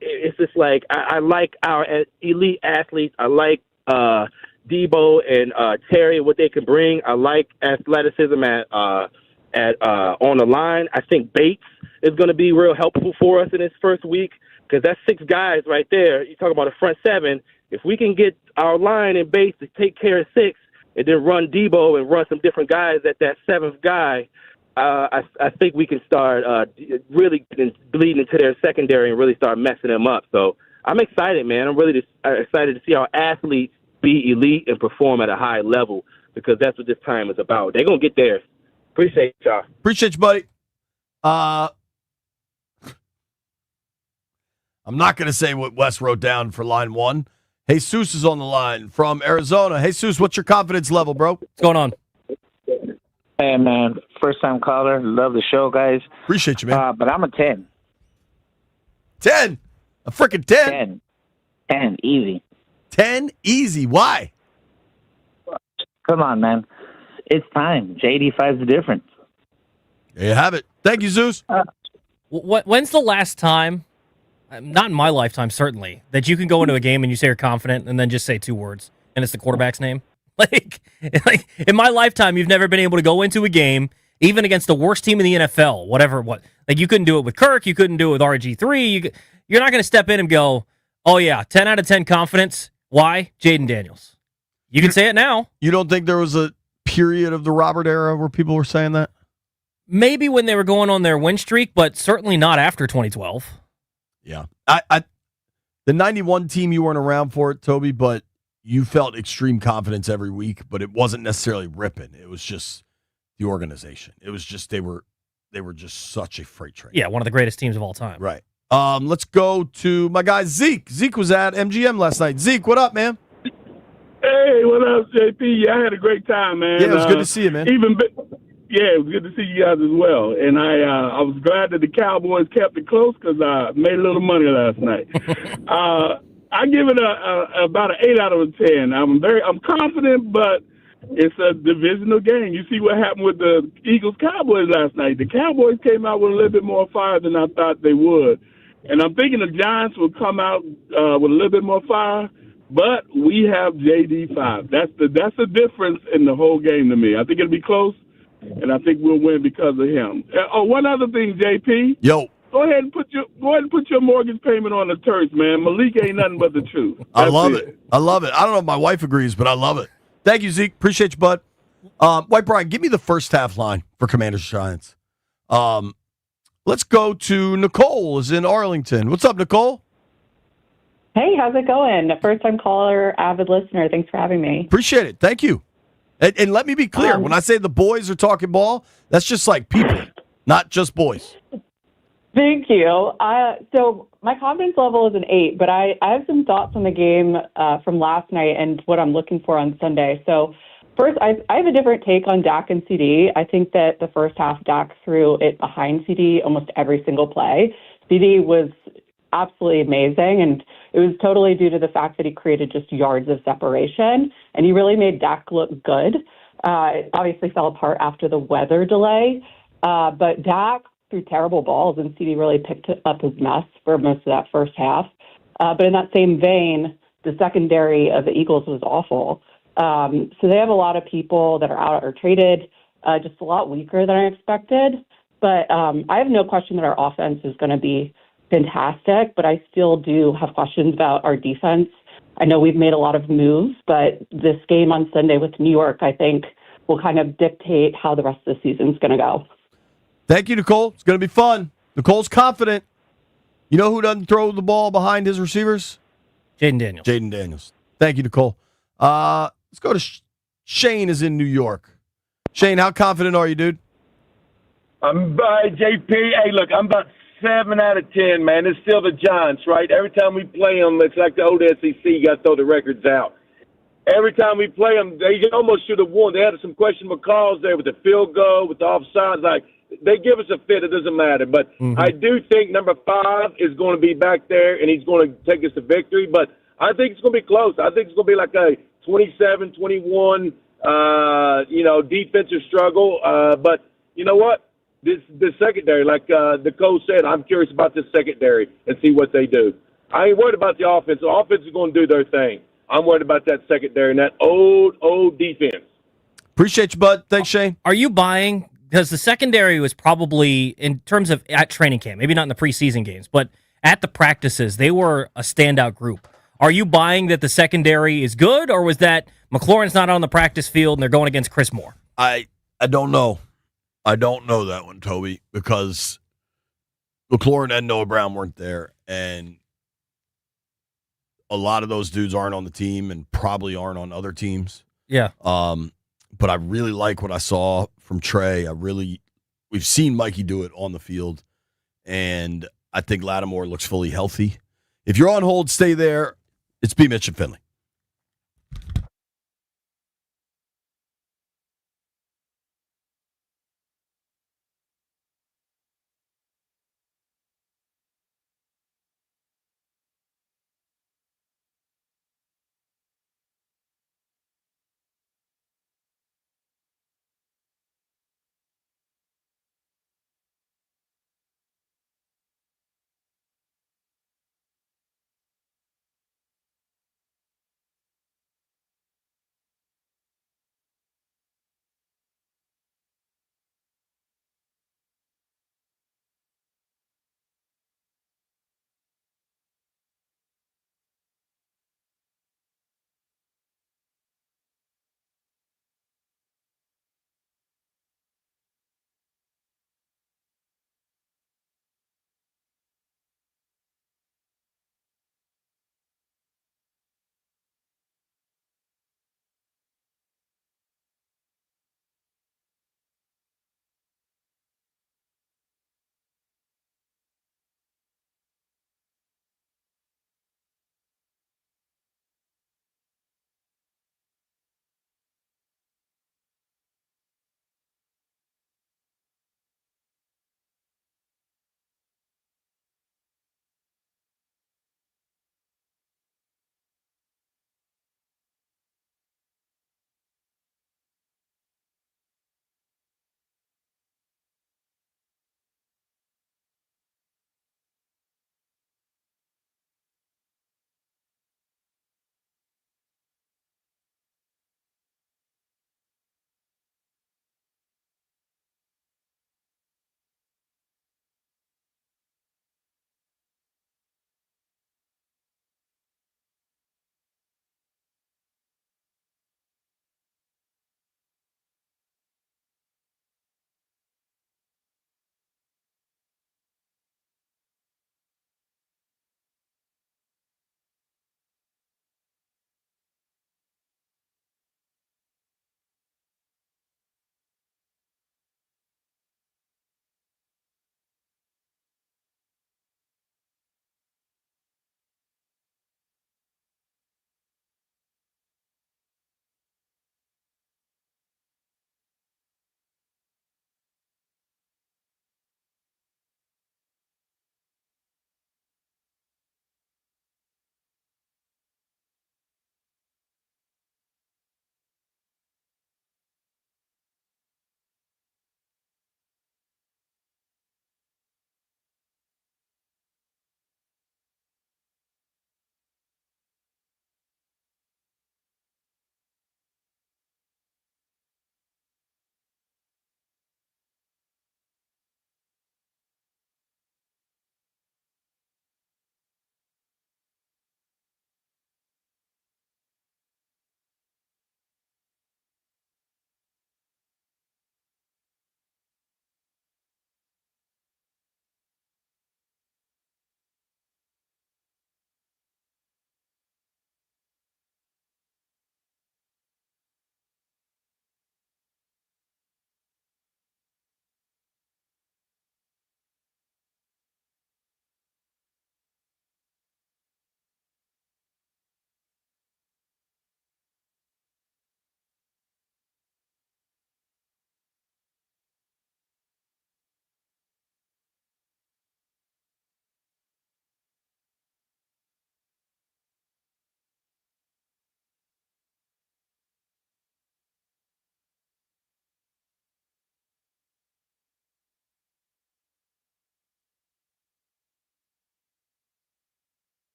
it's just like I like our elite athletes. I like Debo and Terry, what they can bring. I like athleticism at on the line. I think Bates is going to be real helpful for us in his first week because that's 6 guys right there. You talk about a front 7. If we can get our line and Bates to take care of 6 and then run Debo and run some different guys at that 7th guy, I think we can start really bleeding into their secondary and really start messing them up. So I'm excited, man. I'm really excited to see our athletes be elite and perform at a high level because that's what this time is about. They're going to get theirs. Appreciate y'all. Appreciate you, buddy. I'm not going to say what Wes wrote down for line one. Jesus is on the line from Arizona. Jesus, what's your confidence level, bro? What's going on? Hey, man. First time caller. Love the show, guys. Appreciate you, man. But I'm a 10. 10? A freaking 10? 10. Easy. 10? Easy. Why? Come on, man. It's time. JD5's the difference. There you have it. Thank you, Zeus. When's the last time, not in my lifetime, certainly, that you can go into a game and you say you're confident and then just say 2 words and it's the quarterback's name? Like in my lifetime, you've never been able to go into a game, even against the worst team in the NFL, like you couldn't do it with Kirk, you couldn't do it with RG3. You're not going to step in and go, oh yeah, 10 out of 10 confidence. Why? Jaden Daniels. You can say it now. You don't think there was a period of the Robert era where people were saying that? Maybe when they were going on their win streak, but certainly not after 2012. Yeah. The 91 team, you weren't around for it, Toby, but you felt extreme confidence every week, but it wasn't necessarily ripping. It was just the organization. It was just they were just such a freight train. Yeah, one of the greatest teams of all time. Right. Let's go to my guy Zeke. Zeke was at MGM last night. Zeke, what up, man? Hey, what up, JP? Yeah, I had a great time, man. Yeah, it was good to see you, man. Yeah, it was good to see you guys as well. And I was glad that the Cowboys kept it close because I made a little money last night. I give it about an 8 out of a 10. I'm confident, but it's a divisional game. You see what happened with the Eagles-Cowboys last night. The Cowboys came out with a little bit more fire than I thought they would. And I'm thinking the Giants will come out with a little bit more fire, but we have JD5. That's the difference in the whole game to me. I think it'll be close, and I think we'll win because of him. One other thing, JP. Yo. Go ahead and put your mortgage payment on the Turks, man. Malik ain't nothing but the truth. I love it. I love it. I don't know if my wife agrees, but I love it. Thank you, Zeke. Appreciate you, bud. White Brian, give me the first half line for Commanders Giants. Let's go to Nicole is in Arlington. What's up, Nicole? Hey, how's it going? First-time caller, avid listener. Thanks for having me. Appreciate it. Thank you. And let me be clear. When I say the boys are talking ball, that's just like people, not just boys. Thank you. So my confidence level is an 8, but I have some thoughts on the game from last night and what I'm looking for on Sunday. So first, I have a different take on Dak and CD. I think that the first half, Dak threw it behind CD almost every single play. CD was absolutely amazing, and it was totally due to the fact that he created just yards of separation, and he really made Dak look good. It obviously fell apart after the weather delay, but Dak threw terrible balls, and CD really picked up his mess for most of that first half. But in that same vein, the secondary of the Eagles was awful. So they have a lot of people that are out or traded, just a lot weaker than I expected. But I have no question that our offense is going to be fantastic, but I still do have questions about our defense. I know we've made a lot of moves, but this game on Sunday with New York, I think, will kind of dictate how the rest of the season is going to go. Thank you, Nicole. It's going to be fun. Nicole's confident. You know who doesn't throw the ball behind his receivers? Jaden Daniels. Jaden Daniels. Thank you, Nicole. Let's go to Shane is in New York. Shane, how confident are you, dude? I'm JP. Hey, look, I'm about 7 out of 10, man. It's still the Giants, right? Every time we play them, it's like the old SEC. You got to throw the records out. Every time we play them, they almost should have won. They had some questionable calls there with the field goal, with the offsides. Like, they give us a fit. It doesn't matter. But I do think number 5 is going to be back there, and he's going to take us to victory. But I think it's going to be close. I think it's going to be like a 27-21, defensive struggle. But you know what? This secondary, like the coach said, I'm curious about this secondary and see what they do. I ain't worried about the offense. The offense is going to do their thing. I'm worried about that secondary and that old defense. Appreciate you, bud. Thanks, Shane. Are you buying? Because the secondary was probably, in terms of at training camp, maybe not in the preseason games, but at the practices, they were a standout group. Are you buying that the secondary is good, or was that McLaurin's not on the practice field and they're going against Chris Moore? I don't know. I don't know that one, Toby, because McLaurin and Noah Brown weren't there, and a lot of those dudes aren't on the team and probably aren't on other teams. Yeah. But I really like what I saw from Trey. We we've seen Mikey do it on the field, and I think Lattimore looks fully healthy. If you're on hold, stay there. It's BMitch and Finlay.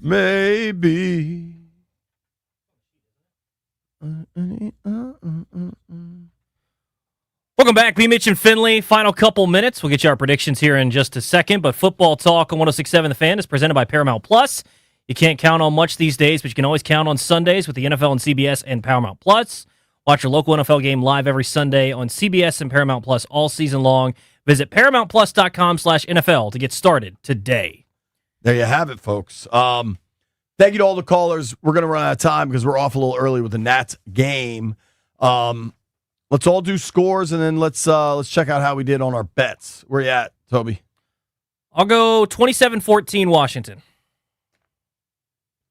Maybe. Welcome back, BMitch and Finlay. Final couple minutes. We'll get you our predictions here in just a second. But football talk on 106.7 The Fan is presented by Paramount Plus. You can't count on much these days, but you can always count on Sundays with the NFL on CBS and Paramount Plus. Watch your local NFL game live every Sunday on CBS and Paramount Plus all season long. Visit ParamountPlus.com/NFL to get started today. There you have it, folks. Thank you to all the callers. We're going to run out of time because we're off a little early with the Nats game. Let's all do scores, and then let's check out how we did on our bets. Where you at, Toby? I'll go 27-14 Washington.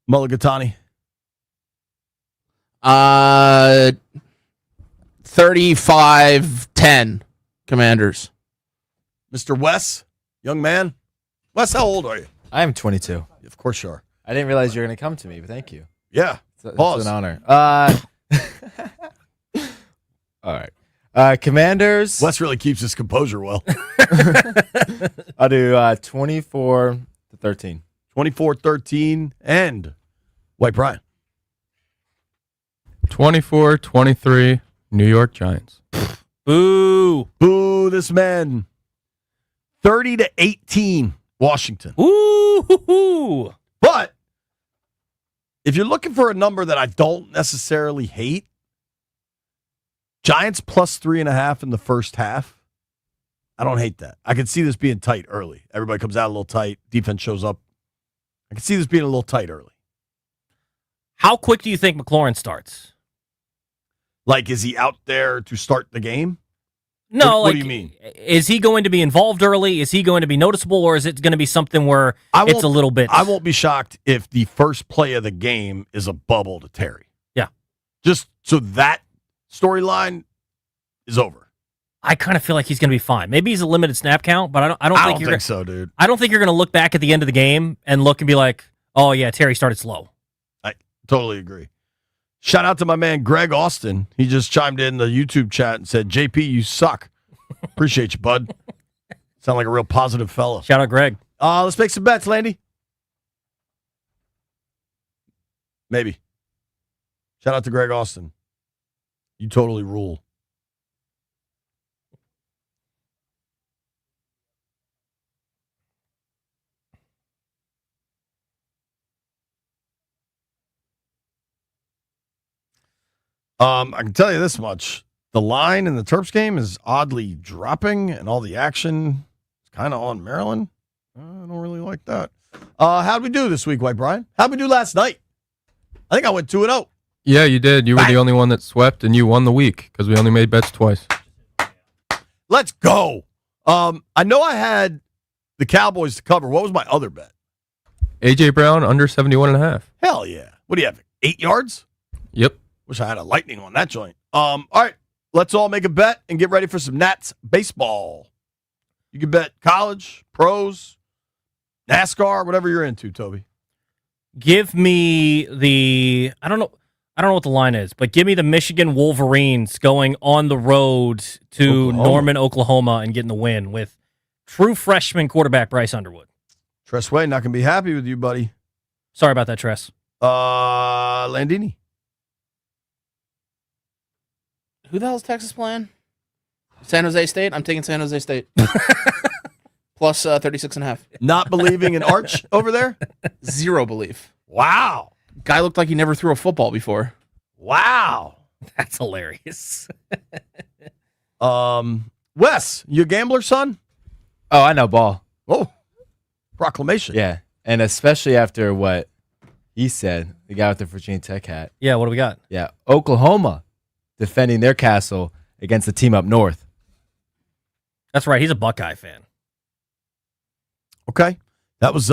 Mulligatawny. 35-10 Commanders. Mr. Wes, young man. Wes, how old are you? I am 22. Of course you are. I didn't realize you were going to come to me, but thank you. Yeah. It's an honor. All right. Commanders. Wes really keeps his composure well. I'll do 24-13. 24-13 and White Brian. 24-23 New York Giants. Boo. Boo this man. 30-18 Washington. Ooh. But if you're looking for a number that I don't necessarily hate, Giants plus 3.5 in the first half. I don't hate that. I can see this being tight early. Everybody comes out a little tight. Defense shows up. I can see this being a little tight early. How quick do you think McLaurin starts? Like, is he out there to start the game? No, what do you mean? Is he going to be involved early? Is he going to be noticeable, or is it going to be something where it's a little bit? I won't be shocked if the first play of the game is a bubble to Terry. Yeah. Just so that storyline is over. I kind of feel like he's going to be fine. Maybe he's a limited snap count, but I don't think so, dude. I don't think you're going to look back at the end of the game and look and be like, "Oh yeah, Terry started slow." I totally agree. Shout out to my man Greg Austin. He just chimed in the YouTube chat and said, "JP, you suck." Appreciate you, bud. Sound like a real positive fella. Shout out, Greg. Let's make some bets, Landy. Maybe. Shout out to Greg Austin. You totally rule. I can tell you this much. The line in the Terps game is oddly dropping, and all the action is kind of on Maryland. I don't really like that. How'd we do this week, White Brian? How'd we do last night? I think I went 2-0. Yeah, you did. You were the only one that swept, and you won the week because we only made bets twice. Let's go. I know I had the Cowboys to cover. What was my other bet? A.J. Brown under 71.5. Hell yeah. What do you have, 8 yards? Yep. Wish I had a lightning on that joint. All right, let's all make a bet and get ready for some Nats baseball. You can bet college, pros, NASCAR, whatever you're into, Toby. Give me the I don't know what the line is, but give me the Michigan Wolverines going on the road to Norman, Oklahoma, and getting the win with true freshman quarterback Bryce Underwood. Tress Way, not going to be happy with you, buddy. Sorry about that, Tress. Landini. Who the hell's Texas playing? San Jose State? I'm taking San Jose State. Plus 36.5. Not believing in Arch over there? Zero belief. Wow. Guy looked like he never threw a football before. Wow. That's hilarious. Wes, you a gambler, son? Oh, I know ball. Oh, proclamation. Yeah, and especially after what he said, the guy with the Virginia Tech hat. Yeah, what do we got? Yeah, Oklahoma defending their castle against the team up north. That's right. He's a Buckeye fan. Okay. That was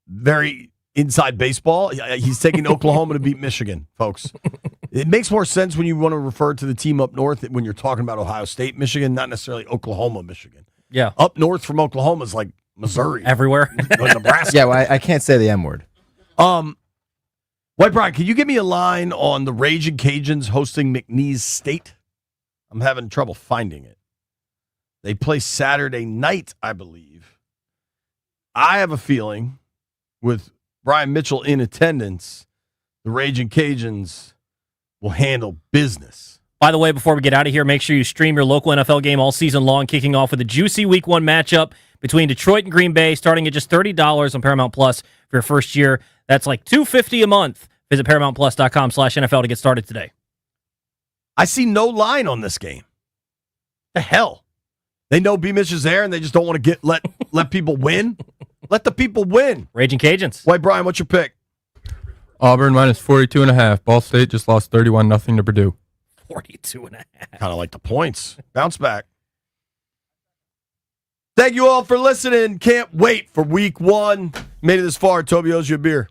very inside baseball. He's taking Oklahoma to beat Michigan, folks. It makes more sense when you want to refer to the team up north when you're talking about Ohio State, Michigan, not necessarily Oklahoma, Michigan. Yeah. Up north from Oklahoma is like Missouri. Everywhere. Nebraska. Yeah, well, I can't say the M word. White Brian, can you give me a line on the Raging Cajuns hosting McNeese State? I'm having trouble finding it. They play Saturday night, I believe. I have a feeling with Brian Mitchell in attendance, the Raging Cajuns will handle business. By the way, before we get out of here, make sure you stream your local NFL game all season long, kicking off with a juicy Week 1 matchup between Detroit and Green Bay, starting at just $30 on Paramount Plus for your first year. That's like $250 a month. Visit ParamountPlus.com/NFL to get started today. I see no line on this game. The hell? They know BMitch is there, and they just don't want to let people win? Let the people win. Raging Cajuns. White Brian, what's your pick? Auburn minus 42.5. Ball State just lost 31-0 to Purdue. 42.5. Kind of like the points. Bounce back. Thank you all for listening. Can't wait for Week 1. Made it this far. Toby owes you a beer.